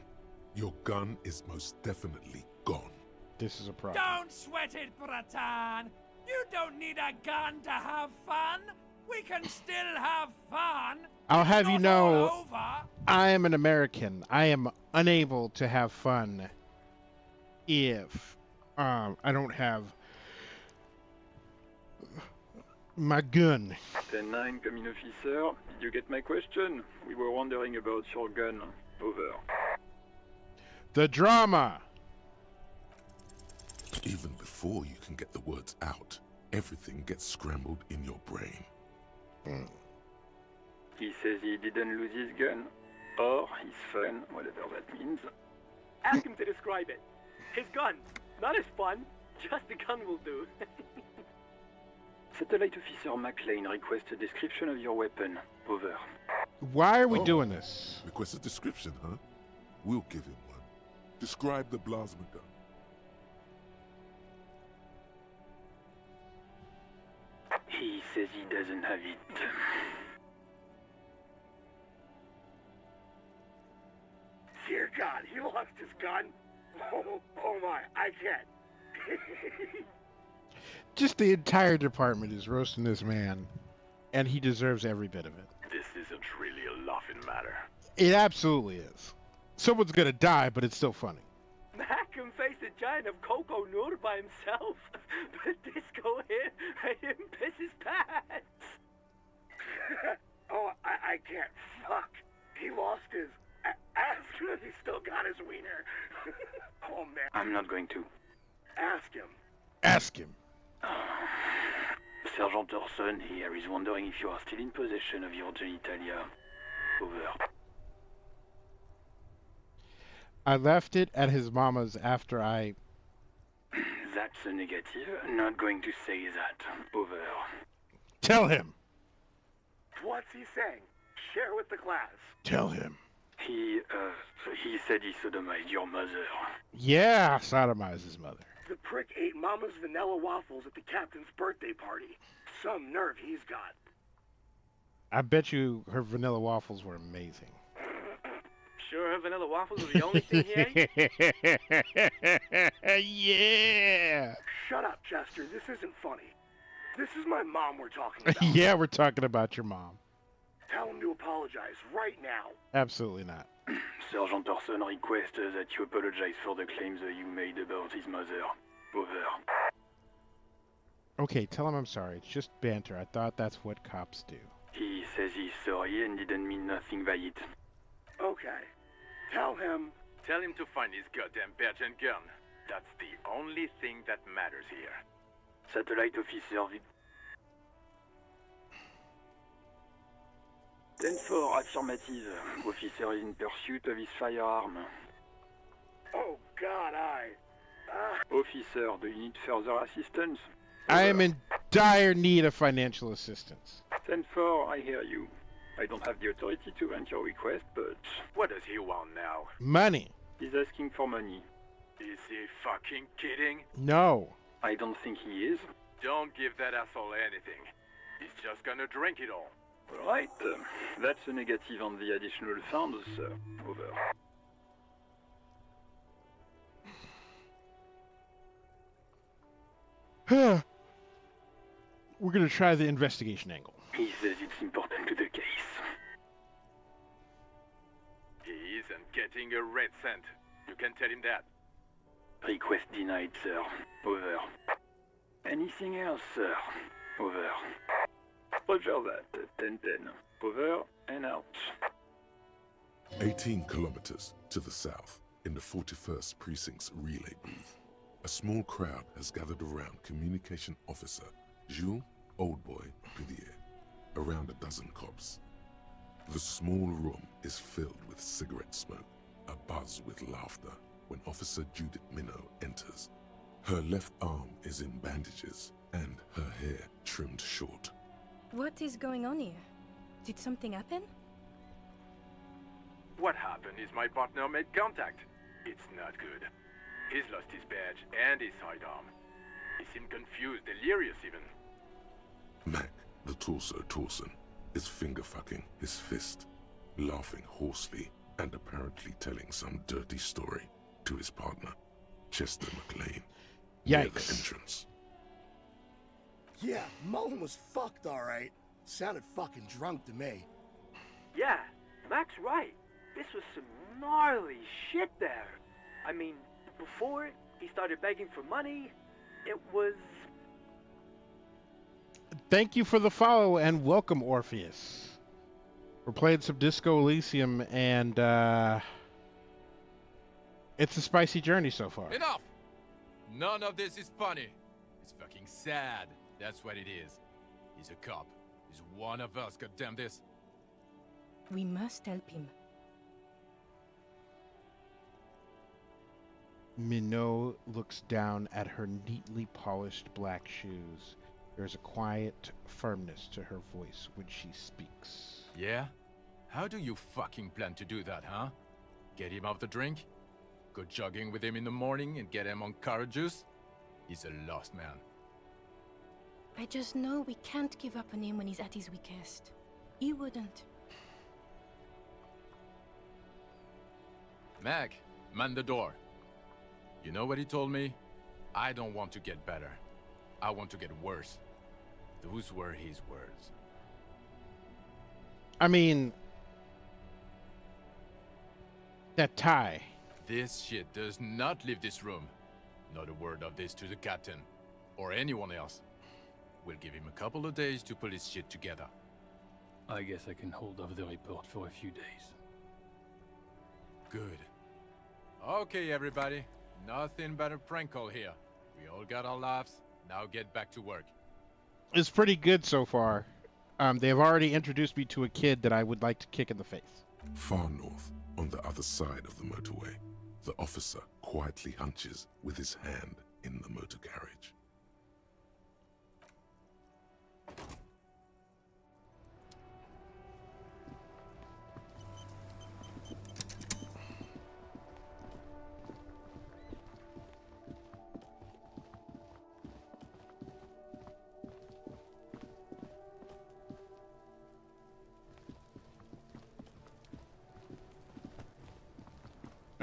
Your gun is most definitely gone. This is a problem. Don't sweat it, Bratan. You don't need a gun to have fun. We can still have fun. I'll have you know, all over. I am an American. I am unable to have fun if I don't have my gun. 10-9, come in, officer. Did you get my question? We were wondering about your gun. Over. The drama. Even before you can get the words out, everything gets scrambled in your brain. He says he didn't lose his gun. Or his fun, whatever that means. Ask him to describe it. His gun. Not his fun. Just the gun will do. Satellite Officer McLean requests a description of your weapon. Over. Why are we doing this? Request a description, huh? We'll give him one. Describe the plasma gun. He says he doesn't have it. Dear God, he lost his gun? Oh my, I can't. Just the entire department is roasting this man, and he deserves every bit of it. This isn't really a laughing matter. It absolutely is. Someone's gonna die, but it's still funny. Mac can face a giant of Coco Nur by himself, but Disco here made him piss his pants. Oh, I can't. Fuck. He lost his... Ask him if he's still got his wiener. Oh, man. I'm not going to. Ask him. Ask him. Sergeant Orson here is wondering if you are still in possession of your genitalia. Over. I left it at his mama's after I... That's a negative. Not going to say that. Over. Tell him. What's he saying? Share with the class. Tell him. He said he sodomized your mother. Yeah, sodomized his mother. The prick ate Mama's vanilla waffles at the captain's birthday party. Some nerve he's got. I bet you her vanilla waffles were amazing. Sure, vanilla waffles were the only thing he ate? Yeah. Shut up, Chester. This isn't funny. This is my mom we're talking about. Yeah, we're talking about your mom. Tell him to apologize right now. Absolutely not. Sergeant Orson requests that you apologize for the claims that you made about his mother. Over. Okay, tell him I'm sorry. It's just banter. I thought that's what cops do. He says he's sorry and didn't mean nothing by it. Okay. Tell him to find his goddamn badge and gun. That's the only thing that matters here. Satellite Officer 10-4, affirmative. Officer is in pursuit of his firearm. Oh, God, Officer, do you need further assistance? I am in dire need of financial assistance. 10-4, I hear you. I don't have the authority to grant your request, but... What does he want now? Money. He's asking for money. Is he fucking kidding? No. I don't think he is. Don't give that asshole anything. He's just gonna drink it all. Alright, that's a negative on the additional funds, sir. Over. We're gonna try the investigation angle. He says it's important to the case. getting a red cent. You can tell him that. Request denied, sir. Over. Anything else, sir? Over. Roger that. 10-10. Over and out. 18 kilometers to the south, in the 41st Precinct's relay booth, a small crowd has gathered around Communication Officer Jules Oldboy Pidier, around a dozen cops. The small room is filled with cigarette smoke, abuzz with laughter, when Officer Judith Minot enters. Her left arm is in bandages, and her hair trimmed short. What is going on here? Did something happen? What happened is my partner made contact. It's not good. He's lost his badge and his sidearm. He seemed confused, delirious even. Mac, the torso Torson, is finger-fucking his fist, laughing hoarsely and apparently telling some dirty story to his partner, Chester McLean, near the entrance. Yeah, Mullen was fucked, alright. Sounded fucking drunk to me. Yeah, Mac's right. This was some gnarly shit there. I mean, before he started begging for money, it was... Thank you for the follow and welcome, Orpheus. We're playing some Disco Elysium and it's a spicy journey so far. Enough! None of this is funny. It's fucking sad. That's what it is. He's a cop. He's one of us, goddamn this. We must help him. Minot looks down at her neatly polished black shoes. There's a quiet firmness to her voice when she speaks. Yeah? How do you fucking plan to do that, huh? Get him off the drink? Go jogging with him in the morning and get him on carrot juice? He's a lost man. I just know we can't give up on him when he's at his weakest. You wouldn't. Mac, man the door. You know what he told me? I don't want to get better. I want to get worse. Those were his words. I mean, that tie. This shit does not leave this room. Not a word of this to the captain, or anyone else. We'll give him a couple of days to pull his shit together. I guess I can hold off the report for a few days. Good. Okay, everybody. Nothing but a prank call here. We all got our laughs. Now get back to work. It's pretty good so far. They've already introduced me to a kid that I would like to kick in the face. Far north, on the other side of the motorway, the officer quietly hunches with his hand in the motor carriage.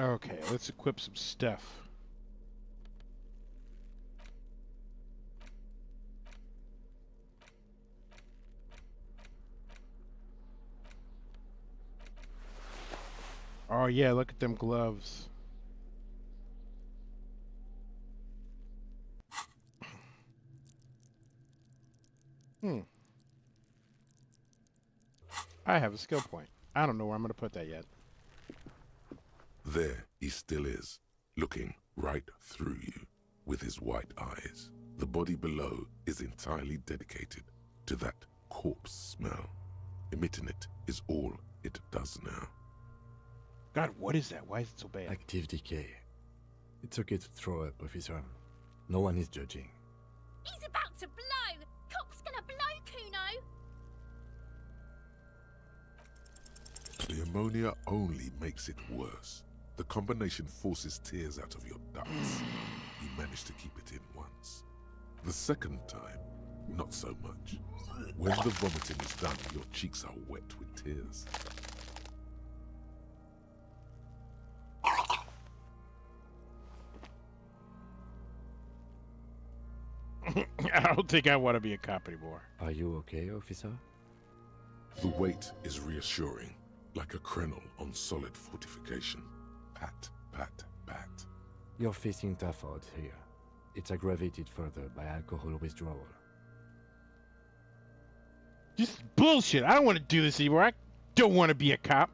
Okay, let's equip some stuff. Oh yeah, look at them gloves. I have a skill point. I don't know where I'm going to put that yet. There he still is, looking right through you with his white eyes. The body below is entirely dedicated to that corpse smell. Emitting it is all it does now. God, what is that? Why is it so bad? Active decay. It's okay to throw up, officer. No one is judging. He's about to blow! Cop's gonna blow, Kuno! The ammonia only makes it worse. The combination forces tears out of your ducts. You manage to keep it in once. The second time, not so much. When the vomiting is done, your cheeks are wet with tears. I don't think I want to be a cop anymore. Are you okay, officer? The weight is reassuring, like a krenel on solid fortification. Pat, pat, pat. You're facing tough odds here. It's aggravated further by alcohol withdrawal. This is bullshit. I don't want to do this anymore. I don't want to be a cop.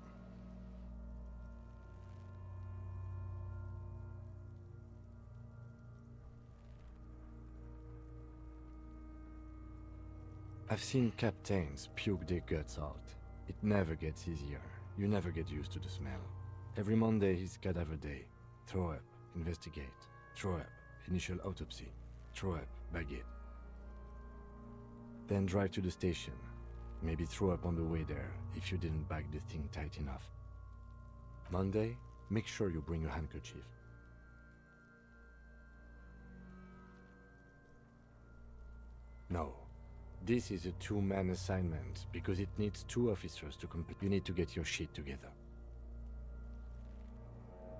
I've seen captains puke their guts out. It never gets easier. You never get used to the smell. Every Monday is cadaver day. Throw up, investigate. Throw up, initial autopsy. Throw up, bag it. Then drive to the station. Maybe throw up on the way there if you didn't bag the thing tight enough. Monday, make sure you bring a handkerchief. No. This is a two-man assignment because it needs 2 officers to complete. You need to get your shit together.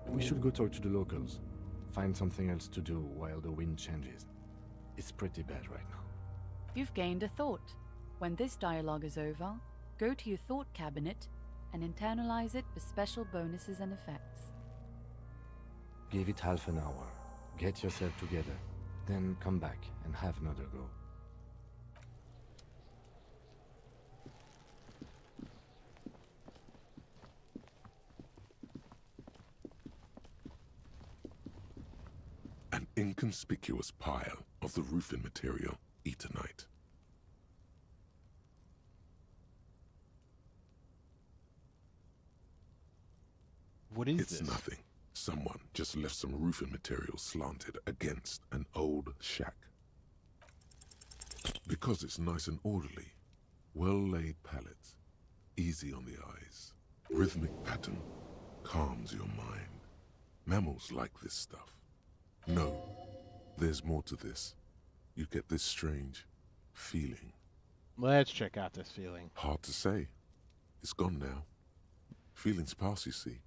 We should go talk to the locals. Find something else to do while the wind changes. It's pretty bad right now. You've gained a thought. When this dialogue is over, go to your thought cabinet and internalize it for special bonuses and effects. Give it half an hour. Get yourself together. Then come back and have another go. An inconspicuous pile of the roofing material, Eternite. What is It's this? nothing. Someone just left some roofing material slanted against an old shack. Because it's nice and orderly, well-laid pallets, easy on the eyes, rhythmic pattern, calms your mind. Mammals like this stuff. No, there's more to this. You get this strange feeling. Let's check out this feeling. Hard to say. It's gone now. Feelings pass, you see.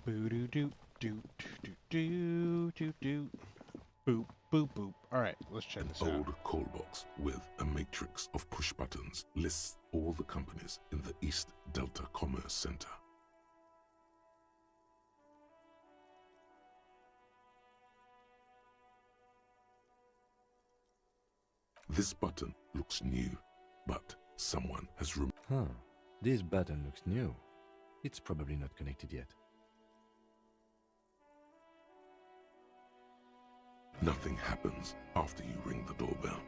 Boo doo doo doo doo doo doo doo. Boop boop boop. All right, let's check this out. Old call box with a matrix of push buttons lists all the companies in the East Delta Commerce Center. This button looks new, but someone has removed. Huh. This button looks new. It's probably not connected yet. Nothing happens after you ring the doorbell.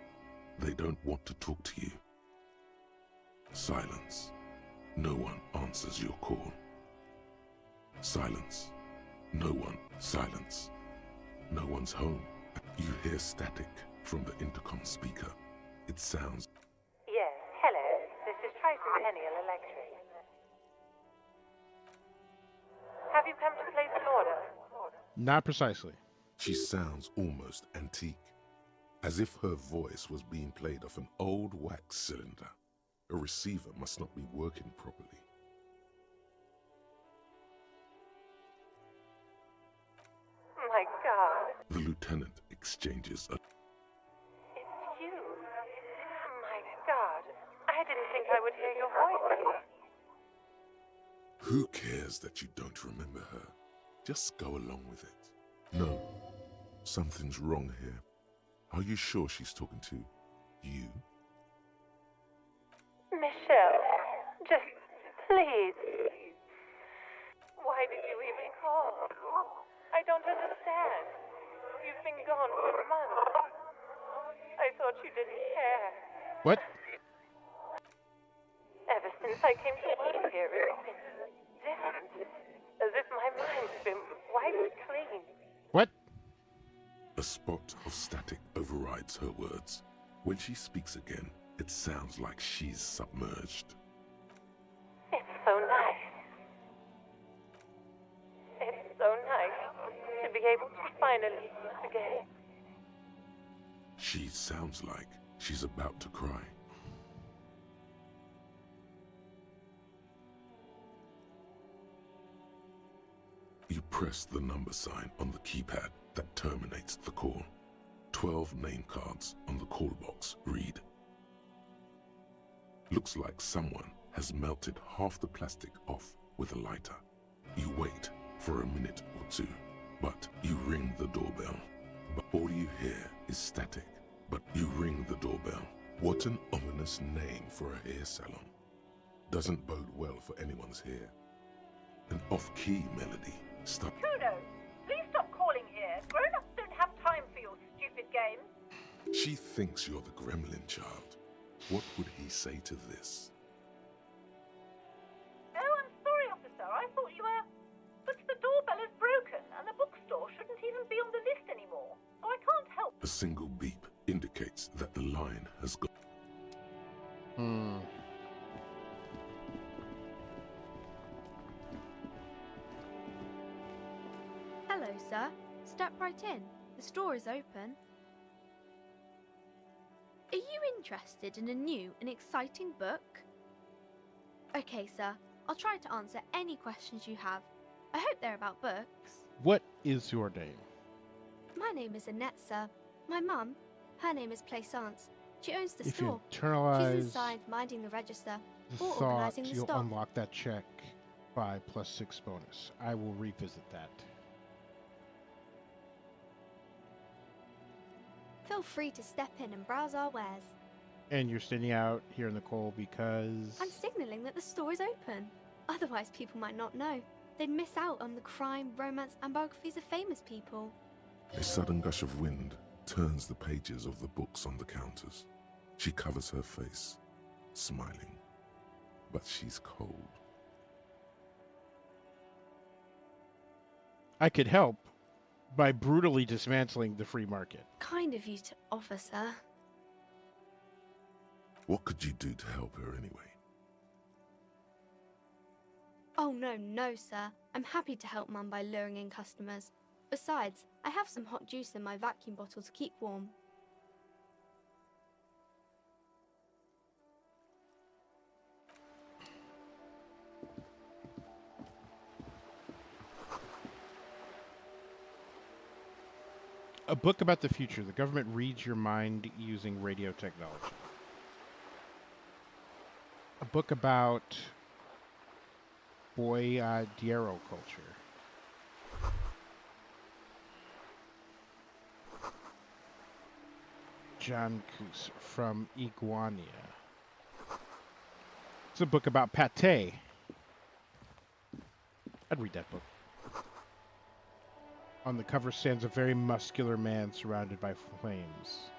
They don't want to talk to you. Silence. No one answers your call. Silence. No one. Silence. No one's home. You hear static from the intercom speaker. It sounds... Yes, hello. This is Tricentennial Electric. Have you come to place an order? Not precisely. She sounds almost antique, as if her voice was being played off an old wax cylinder. A receiver must not be working properly. My God. The lieutenant exchanges a... It's you. My God. I didn't think I would hear your voice here. Who cares that you don't remember her? Just go along with it. No, something's wrong here. Are you sure she's talking to you? Michelle, just please. Why did you even call? I don't understand. You've been gone for months. I thought you didn't care. What? Ever since I came to work here, it's been different. As if my mind's been wiped clean. What? A spot of static overrides her words. When she speaks again, it sounds like she's submerged. It's so nice. It's so nice to be able to finally speak again. She sounds like she's about to cry. You press the number sign on the keypad that terminates the call. 12 name cards on the call box read: looks like someone has melted half the plastic off with a lighter. You wait for a minute or two, but you ring the doorbell. But all you hear is static. But you ring the doorbell. What an ominous name for a hair salon. Doesn't bode well for anyone's hair. An off-key melody starts. Kuno, please stop calling here. Grown-ups don't have time for your stupid games. She thinks you're the gremlin child. What would he say to this? Oh, I'm sorry, officer. I thought you were... But the doorbell is broken, and the bookstore shouldn't even be on the list anymore, so I can't help. A single beep indicates that the line has gone. Hello, sir. Step right in. The store is open. Are you interested in a new and exciting book? Okay, sir. I'll try to answer any questions you have. I hope they're about books. What is your name? My name is Annette, sir. My mum, her name is Plaisance. She owns the If store. you internalize She's inside minding the register the or thought, organising the you'll stock. unlock that check by +6 bonus. I will revisit that. Feel free to step in and browse our wares. And you're standing out here in the cold because... I'm signalling that the store is open. Otherwise, people might not know. They'd miss out on the crime, romance, and biographies of famous people. A sudden gush of wind turns the pages of the books on the counters. She covers her face, smiling, but she's cold. I could help by brutally dismantling the free market. Kind of you to offer, sir. What could you do to help her anyway? Oh, no, sir. I'm happy to help Mum by luring in customers. Besides, I have some hot juice in my vacuum bottle to keep warm. A book about the future. The government reads your mind using radio technology. A book about Boyadero culture. John Coos from Iguania. It's a book about pate. I'd read that book. On the cover stands a very muscular man surrounded by flames.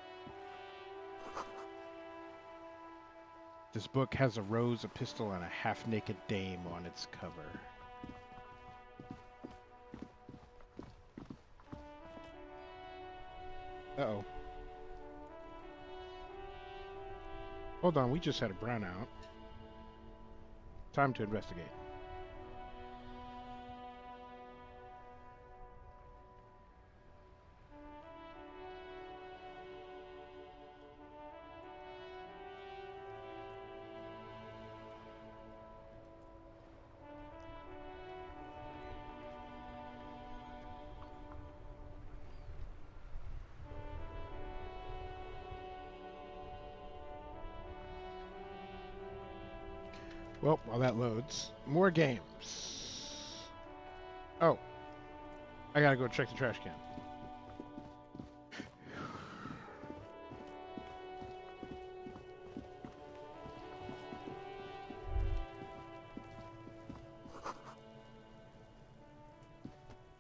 This book has a rose, a pistol, and a half-naked dame on its cover. Uh-oh. Hold on, we just had a brownout. Time to investigate. Well, while that loads, more games. Oh, I gotta go check the trash can.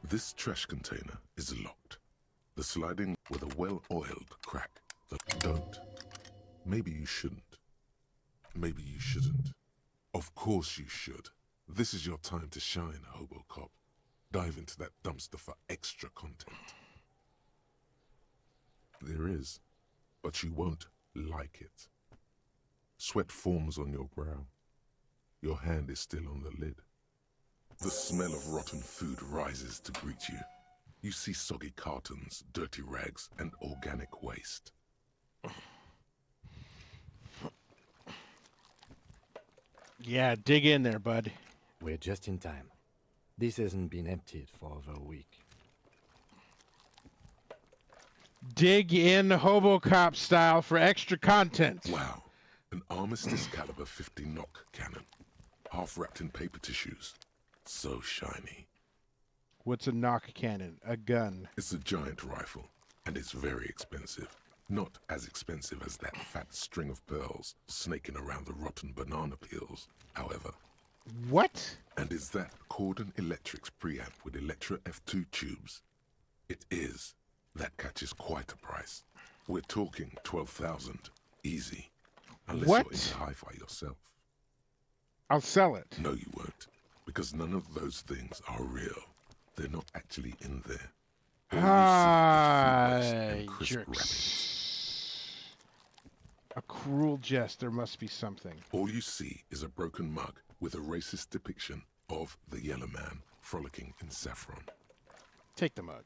This trash container is locked. The sliding with a well-oiled crack. Don't. Maybe you shouldn't. Maybe you shouldn't. Of course you should. This is your time to shine, Hobocop. Dive into that dumpster for extra content. There is, but you won't like it. Sweat forms on your brow. Your hand is still on the lid. The smell of rotten food rises to greet you. You see soggy cartons, dirty rags, and organic waste. Yeah, dig in there, bud. We're just in time. This hasn't been emptied for over a week. Dig in Hobocop style for extra content. Wow. An Armistice caliber 50 knock cannon. Half wrapped in paper tissues. So shiny. What's a knock cannon? A gun. It's a giant rifle, and it's very expensive. Not as expensive as that fat string of pearls snaking around the rotten banana peels, however. What? And is that Cordon Electric's preamp with Electra F2 tubes? It is. That catches quite a price. We're talking 12,000, easy. Unless What? you're into hi-fi yourself. I'll sell it. No, you won't. Because none of those things are real. They're not actually in there. All you see is food waste and crisp wrappings. A cruel jest. There must be something. All you see is a broken mug with a racist depiction of the Yellow Man frolicking in saffron. Take the mug.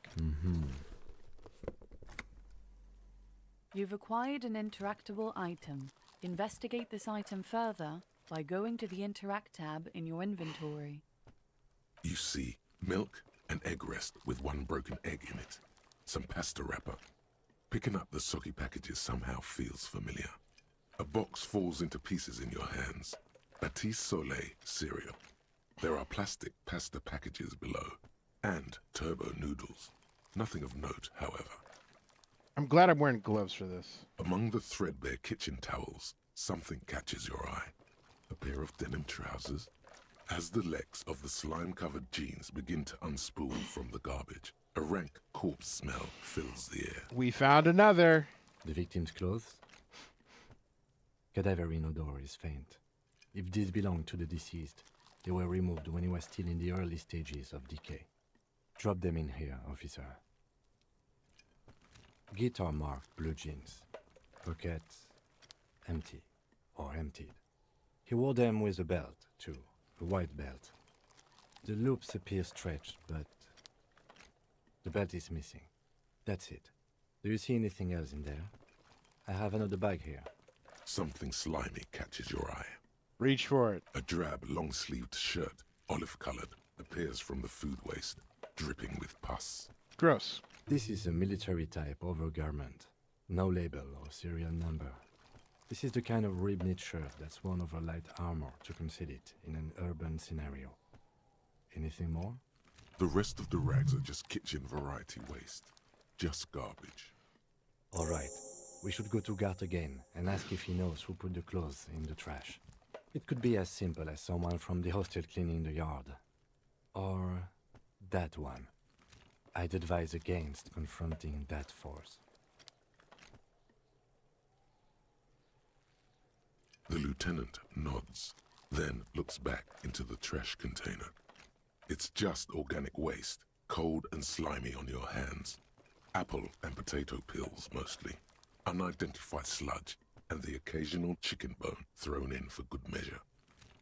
You've acquired an interactable item. Investigate this item further by going to the Interact tab in your inventory. You see milk and egg rest with one broken egg in it. Some pasta wrapper. Picking up the soggy packages somehow feels familiar. A box falls into pieces in your hands. Batiste Soleil cereal. There are plastic pasta packages below. And turbo noodles. Nothing of note, however. I'm glad I'm wearing gloves for this. Among the threadbare kitchen towels, something catches your eye. A pair of denim trousers. As the legs of the slime-covered jeans begin to unspool from the garbage, a rank corpse smell fills the air. We found another. The victim's clothes? Cadaverine odor is faint. If these belong to the deceased, they were removed when he was still in the early stages of decay. Drop them in here, officer. Guitar marked blue jeans. Pockets empty or emptied. He wore them with a belt, too. A white belt. The loops appear stretched, but the belt is missing. That's it. Do you see anything else in there? I have another bag here. Something slimy catches your eye. Reach for it. A drab, long-sleeved shirt, olive-colored, appears from the food waste, dripping with pus. Gross. This is a military-type overgarment. No label or serial number. This is the kind of rib-knit shirt that's worn over light armor to conceal it in an urban scenario. Anything more? The rest of the rags are just kitchen variety waste. Just garbage. All right. We should go to Gart again and ask if he knows who put the clothes in the trash. It could be as simple as someone from the hostel cleaning the yard. Or that one. I'd advise against confronting that force. The lieutenant nods, then looks back into the trash container. It's just organic waste, cold and slimy on your hands. Apple and potato peels, mostly. Unidentified sludge, and the occasional chicken bone thrown in for good measure.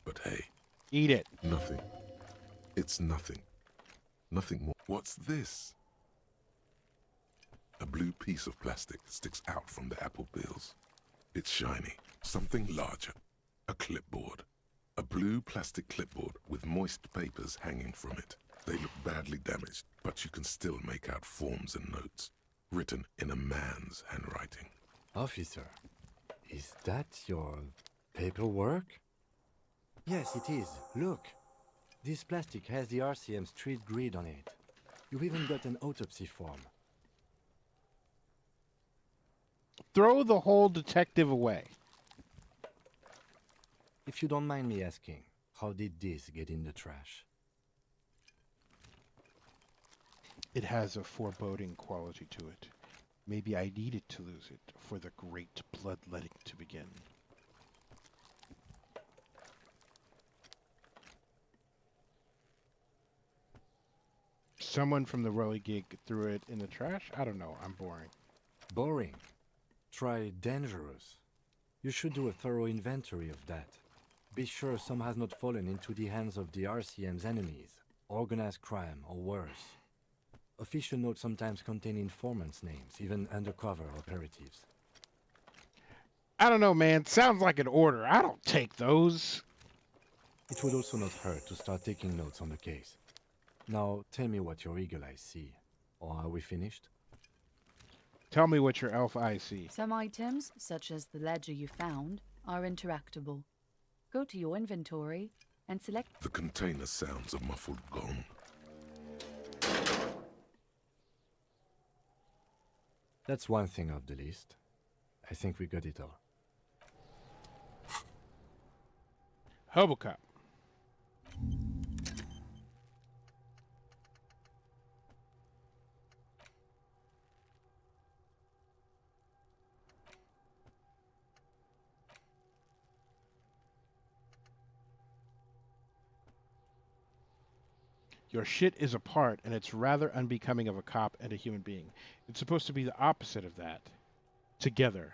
But hey. Eat it. Nothing. It's nothing. Nothing more. What's this? A blue piece of plastic sticks out from the apple peels. It's shiny. Something larger. A clipboard. A blue plastic clipboard with moist papers hanging from it. They look badly damaged, but you can still make out forms and notes, written in a man's handwriting. Officer, is that your paperwork? Yes, it is. Look. This plastic has the RCM street grid on it. You've even got an autopsy form. Throw the whole detective away. If you don't mind me asking, how did this get in the trash? It has a foreboding quality to it. Maybe I needed to lose it for the great bloodletting to begin. Someone from the Rolly gig threw it in the trash? I don't know. I'm boring. Boring? Try dangerous. You should do a thorough inventory of that. Be sure some has not fallen into the hands of the RCM's enemies, organized crime or worse. Official notes sometimes contain informants' names, even undercover operatives. I don't know, man. Sounds like an order. I don't take those. It would also not hurt to start taking notes on the case. Now, tell me what your eagle eyes see. Or are we finished? Tell me what your elf eyes see. Some items, such as the ledger you found, are interactable. Go to your inventory and select... The container sounds a muffled gong. That's one thing off the list. I think we got it all. Hobocop. Your shit is apart, and it's rather unbecoming of a cop and a human being. It's supposed to be the opposite of that. Together,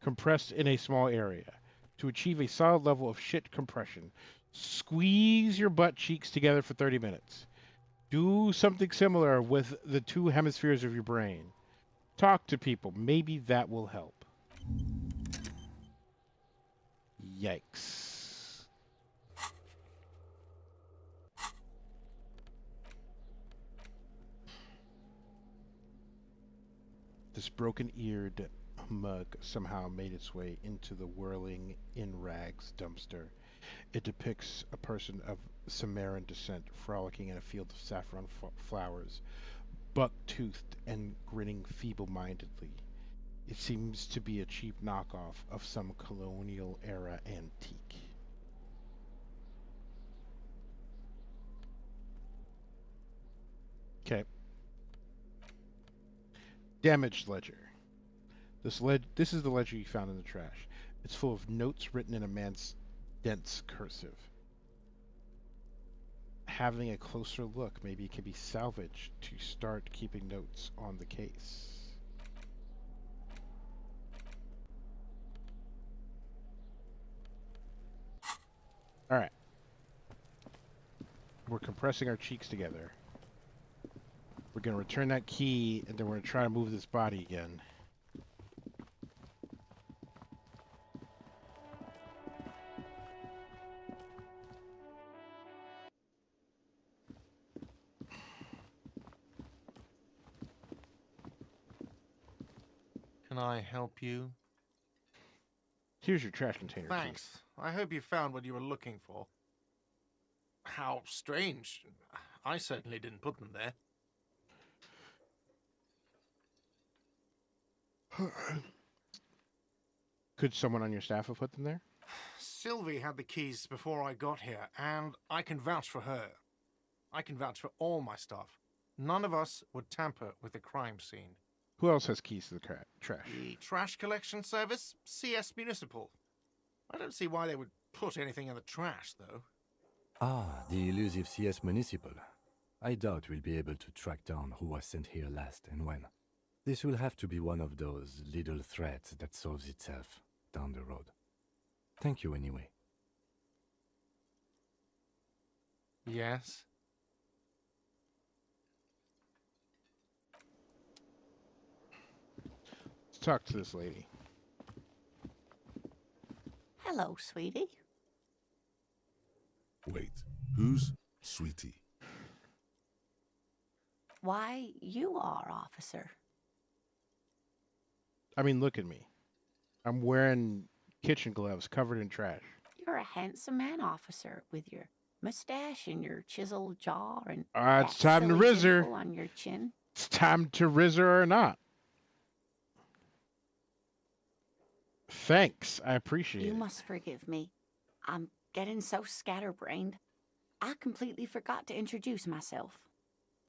compressed in a small area. To achieve a solid level of shit compression, squeeze your butt cheeks together for 30 minutes. Do something similar with the two hemispheres of your brain. Talk to people. Maybe that will help. Yikes. This broken-eared mug somehow made its way into the whirling in rags dumpster. It depicts a person of Sumerian descent frolicking in a field of saffron flowers, buck-toothed and grinning feeble-mindedly. It seems to be a cheap knockoff of some colonial-era antique. Okay. Damaged ledger. This is the ledger you found in the trash. It's full of notes written in a man's dense cursive. Having a closer look, maybe it can be salvaged to start keeping notes on the case. All right. We're compressing our cheeks together. We're going to return that key, and then we're going to try to move this body again. Can I help you? Here's your trash container. Thanks. I hope you found what you were looking for. How strange. I certainly didn't put them there. Could someone on your staff have put them there? Sylvie had the keys before I got here, and I can vouch for her. I can vouch for all my staff. None of us would tamper with the crime scene. Who else has keys to the trash? The trash collection service? CS Municipal. I don't see why they would put anything in the trash, though. Ah, the elusive CS Municipal. I doubt we'll be able to track down who was sent here last and when. This will have to be one of those little threats that solves itself down the road. Thank you anyway. Yes? Let's talk to this lady. Hello, sweetie. Wait, who's Sweetie? Why, you are, officer. I mean, look at me. I'm wearing kitchen gloves covered in trash. You're a handsome man, officer, with your mustache and your chiseled jaw and It's time to rizzer. dimple on your chin. It's time to rizzer or not. Thanks, I appreciate You it. must forgive me. I'm getting so scatterbrained. I completely forgot to introduce myself.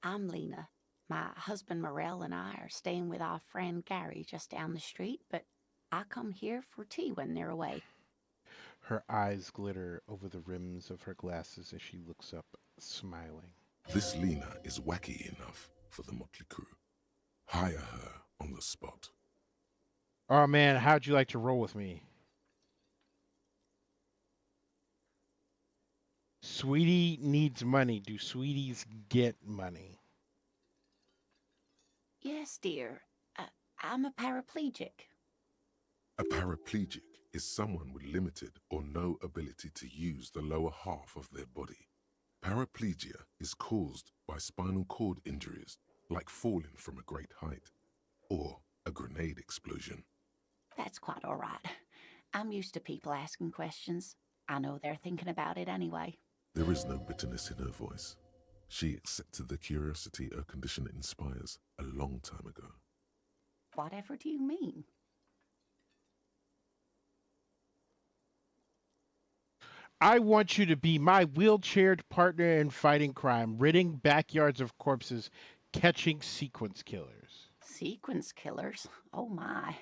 I'm Lena. My husband Morel and I are staying with our friend Gary just down the street, but I come here for tea when they're away. Her eyes glitter over the rims of her glasses as she looks up, smiling. This Lena is wacky enough for the motley crew. Hire her on the spot. Oh man, how'd you like to roll with me? Sweetie needs money. Do sweeties get money? Yes, dear. I'm a paraplegic. A paraplegic is someone with limited or no ability to use the lower half of their body. Paraplegia is caused by spinal cord injuries, like falling from a great height, or a grenade explosion. That's quite all right. I'm used to people asking questions. I know they're thinking about it anyway. There is no bitterness in her voice. She accepted the curiosity her condition inspires a long time ago. Whatever do you mean? I want you to be my wheelchaired partner in fighting crime, ridding backyards of corpses, catching sequence killers. Sequence killers? Oh my.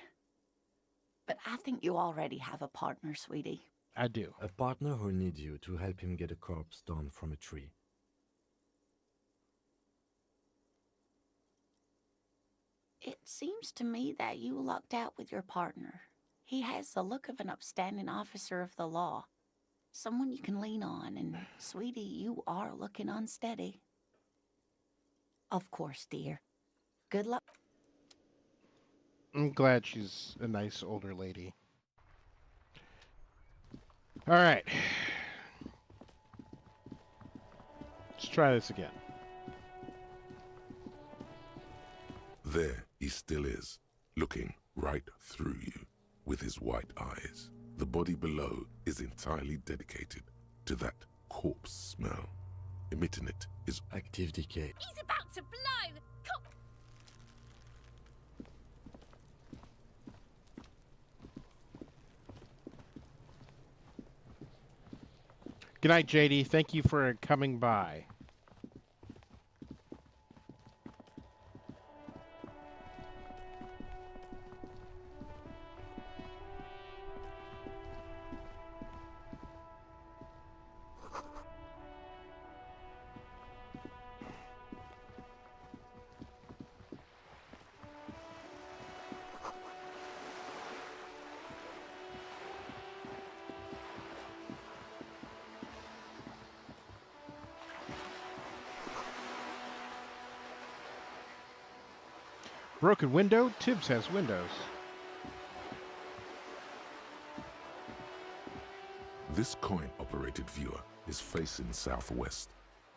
But I think you already have a partner, sweetie. I do. A partner who needs you to help him get a corpse down from a tree. It seems to me that you lucked out with your partner. He has the look of an upstanding officer of the law. Someone you can lean on, and sweetie, you are looking unsteady. Of course, dear. Good luck. I'm glad she's a nice older lady. All right. Let's try this again. There he still is, looking right through you with his white eyes. The body below is entirely dedicated to that corpse smell. Emitting it is active decay. He's about to blow! Good night, JD. Thank you for coming by. Broken window. Tibbs has windows. This coin-operated viewer is facing southwest.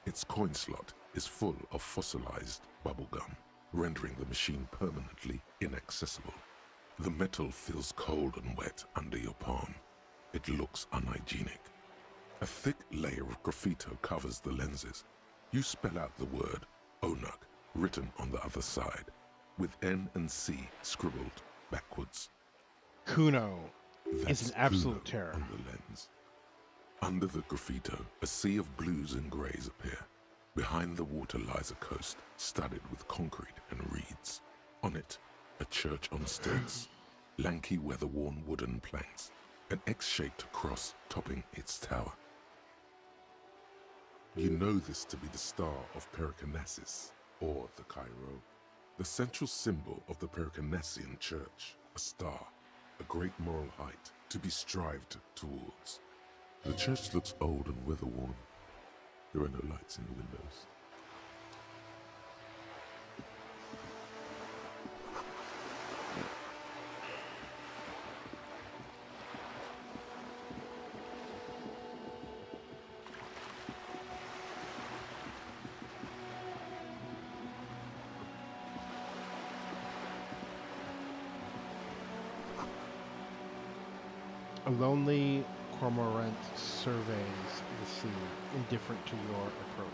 Its coin slot is full of fossilized bubblegum, rendering the machine permanently inaccessible. The metal feels cold and wet under your palm. It looks unhygienic. A thick layer of graffito covers the lenses. You spell out the word Onuk written on the other side, with N and C scribbled backwards. Kuno That's is an absolute Kuno terror. on the lens. Under the graffito, a sea of blues and greys appear. Behind the water lies a coast studded with concrete and reeds. On it, a church on stilts, lanky weather-worn wooden planks, an X-shaped cross topping its tower. You know this to be the star of Periconesus, or the Cairo, the central symbol of the Periconesian church, a star, a great moral height to be strived towards. The church looks old and weather-worn. There are no lights in the windows. A lonely cormorant surveys the sea, indifferent to your approach.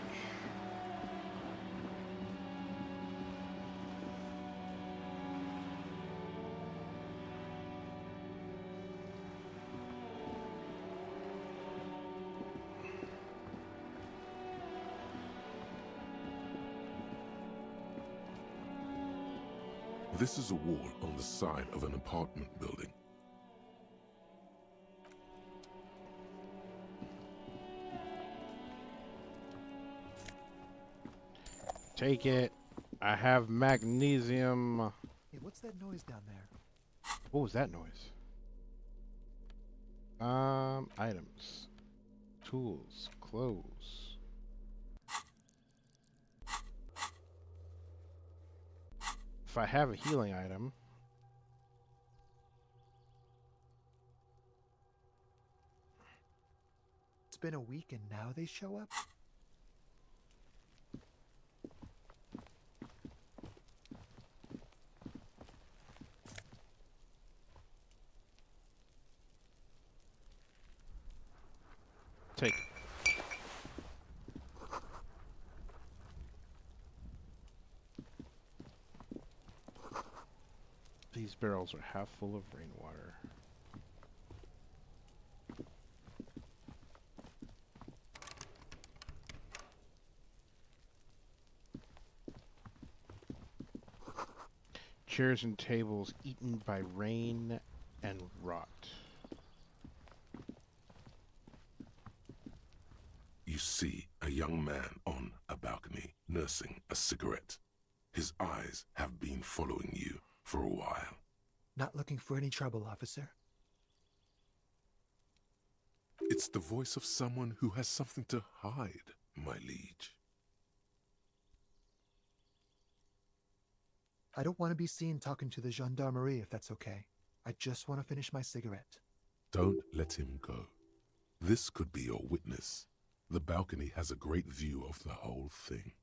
This is a wall on the side of an apartment building. Take it. I have magnesium. Hey, what's that noise down there? What was that noise? Items. Tools. Clothes. If I have a healing item. It's been a week and now they show up? barrels are half full of rainwater. Chairs and tables eaten by rain and rot. You see a young man on a balcony nursing a cigarette. His eyes have been following you for a while. Not looking for any trouble, officer. It's the voice of someone who has something to hide, my liege. I don't want to be seen talking to the gendarmerie, if that's okay. I just want to finish my cigarette. Don't let him go. This could be your witness. The balcony has a great view of the whole thing.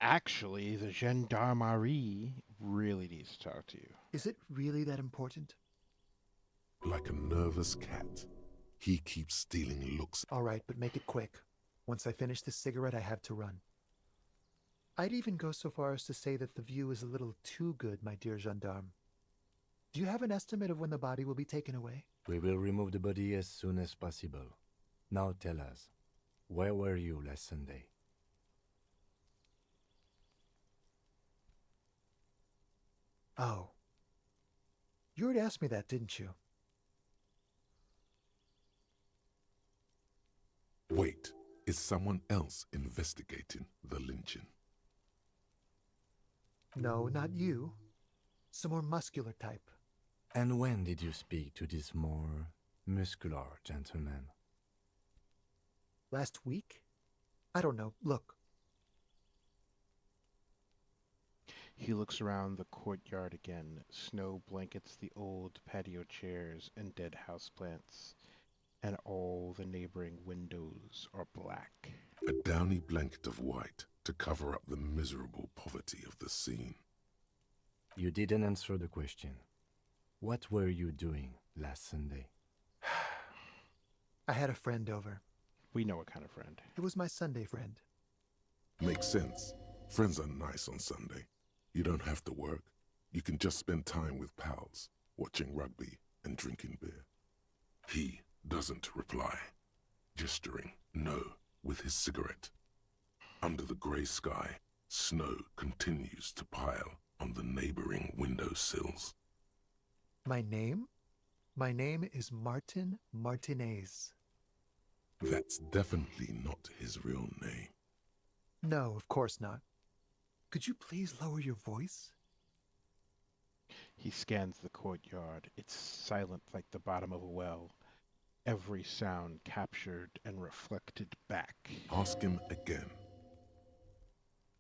Actually, the gendarmerie really needs to talk to you. Is it really that important? Like a nervous cat, he keeps stealing looks. All right, but make it quick. Once I finish this cigarette, I have to run. I'd even go so far as to say that the view is a little too good, my dear gendarme. Do you have an estimate of when the body will be taken away? We will remove the body as soon as possible. Now tell us, where were you last Sunday? Oh. You already asked me that, didn't you? Wait, is someone else investigating the lynching? No, not you. Some more muscular type. And when did you speak to this more muscular gentleman? Last week? I don't know. Look. He looks around the courtyard again. Snow blankets the old patio chairs and dead houseplants, and all the neighboring windows are black. A downy blanket of white to cover up the miserable poverty of the scene. You didn't answer the question. What were you doing last Sunday? I had a friend over. We know what kind of friend. It was my Sunday friend. Makes sense. Friends are nice on Sunday. You don't have to work. You can just spend time with pals, watching rugby and drinking beer. He doesn't reply, gesturing no with his cigarette. Under the grey sky, snow continues to pile on the neighboring windowsills. My name? My name is Martin Martinez. That's definitely not his real name. No, of course not. Could you please lower your voice? He scans the courtyard. It's silent like the bottom of a well. Every sound captured and reflected back. Ask him again.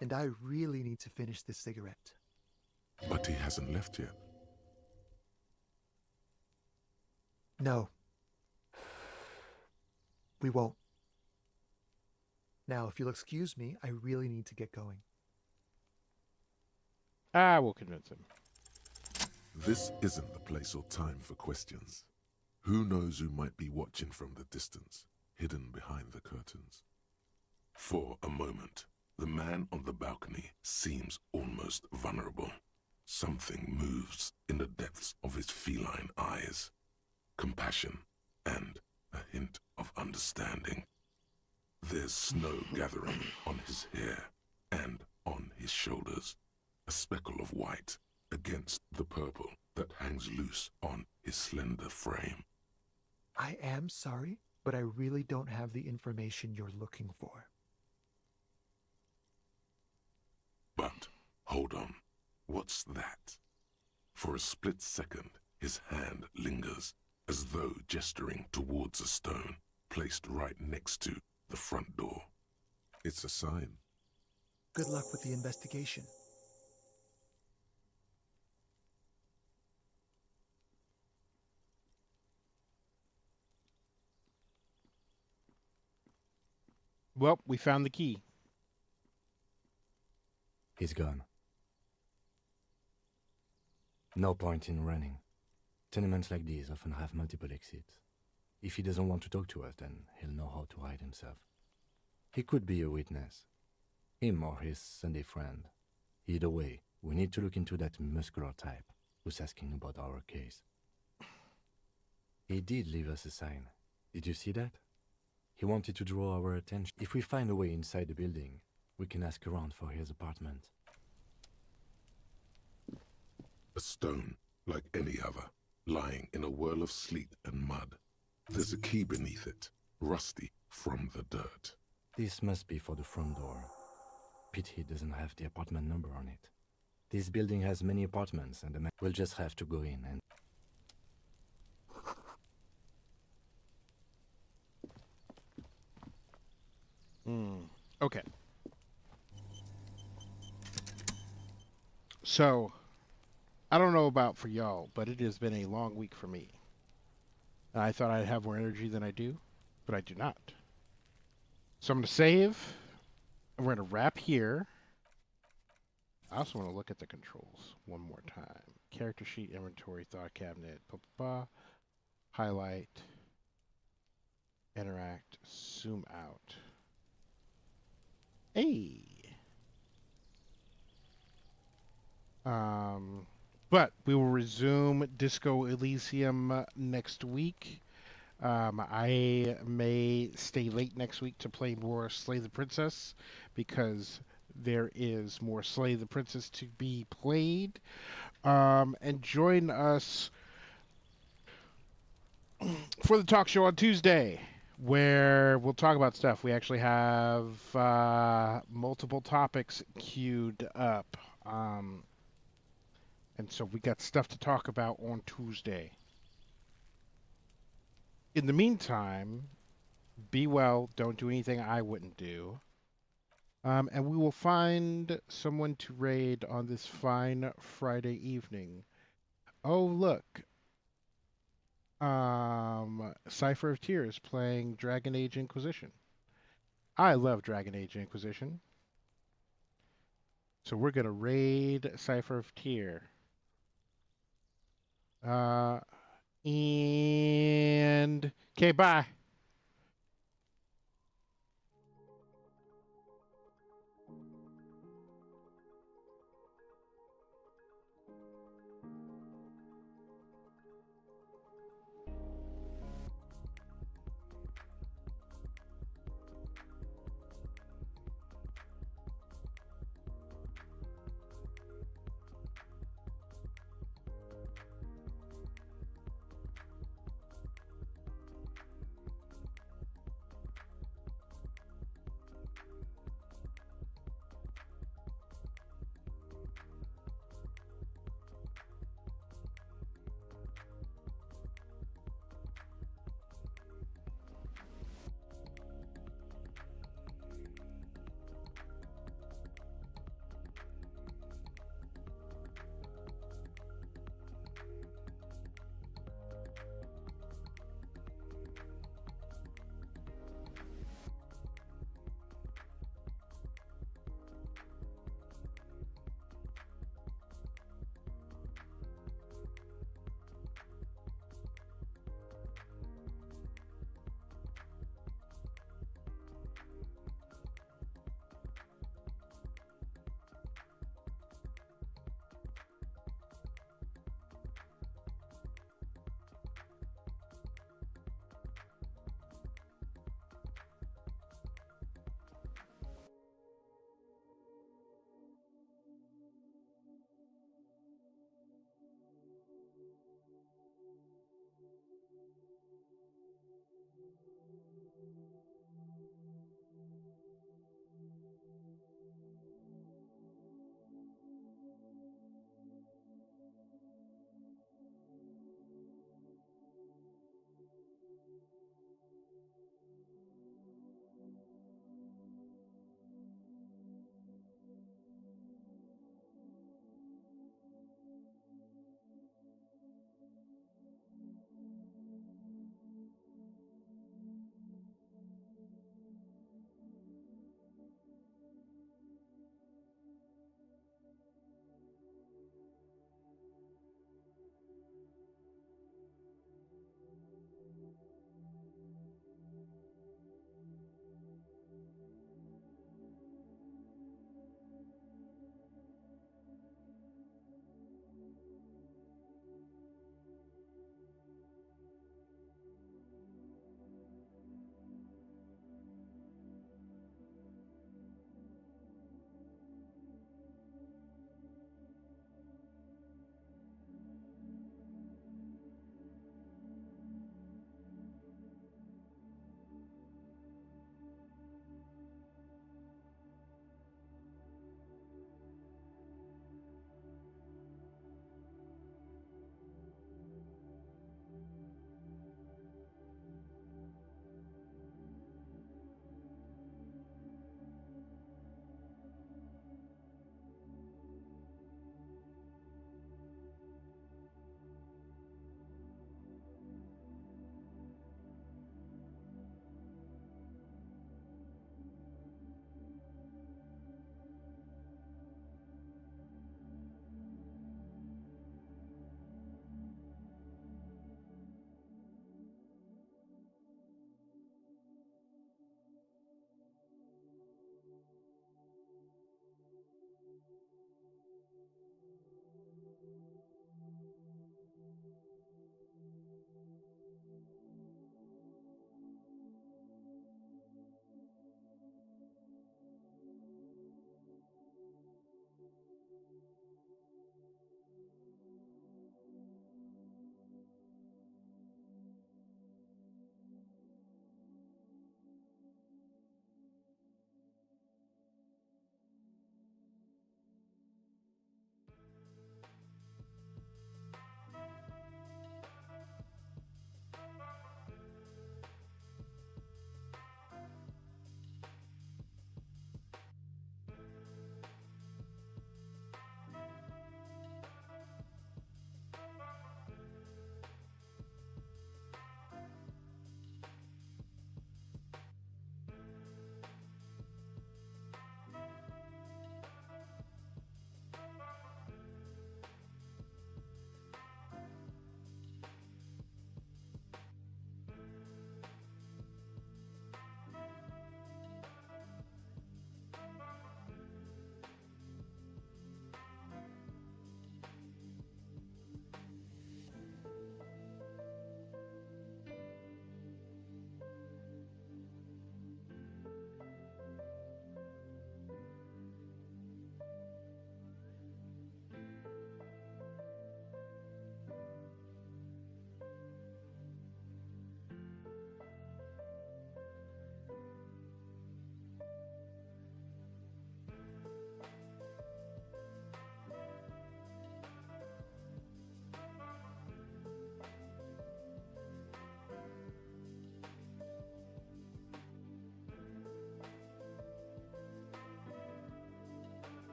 And I really need to finish this cigarette. But he hasn't left yet. No. We won't. Now, if you'll excuse me, I really need to get going. We'll convince him. This isn't the place or time for questions. Who knows who might be watching from the distance, hidden behind the curtains? For a moment, the man on the balcony seems almost vulnerable. Something moves in the depths of his feline eyes. Compassion and a hint of understanding. There's snow gathering on his hair and on his shoulders. A speckle of white against the purple that hangs loose on his slender frame. I am sorry, but I really don't have the information you're looking for. But, hold on, what's that? For a split second, his hand lingers, as though gesturing towards a stone placed right next to the front door. It's a sign. Good luck with the investigation. Well, we found the key. He's gone. No point in running. Tenements like these often have multiple exits. If he doesn't want to talk to us, then he'll know how to hide himself. He could be a witness. Him or his Sunday friend. Either way, we need to look into that muscular type. who's asking about our case. He did leave us a sign. Did you see that? He wanted to draw our attention. If we find a way inside the building, we can ask around for his apartment. A stone, like any other, lying in a whirl of sleet and mud. There's a key beneath it, rusty from the dirt. This must be for the front door. Pity it doesn't have the apartment number on it. This building has many apartments, and the man will just have to go in and... Okay. So, I don't know about for y'all, but it has been a long week for me. I thought I'd have more energy than I do, but I do not. So I'm going to save, and we're going to wrap here. I also want to look at the controls one more time. Character sheet, inventory, thought cabinet, highlight, interact, zoom out. Hey! But we will resume Disco Elysium next week. I may stay late next week to play more Slay the Princess because there is more Slay the Princess to be played. And join us for the talk show on Tuesday where we'll talk about stuff. We actually have multiple topics queued up. And so we got stuff to talk about on Tuesday. In the meantime, be well. Don't do anything I wouldn't do. And we will find someone to raid on this fine Friday evening. Oh, look. Cypher of Tears playing Dragon Age Inquisition. I love Dragon Age Inquisition. So we're going to raid Cypher of Tears. And okay, bye.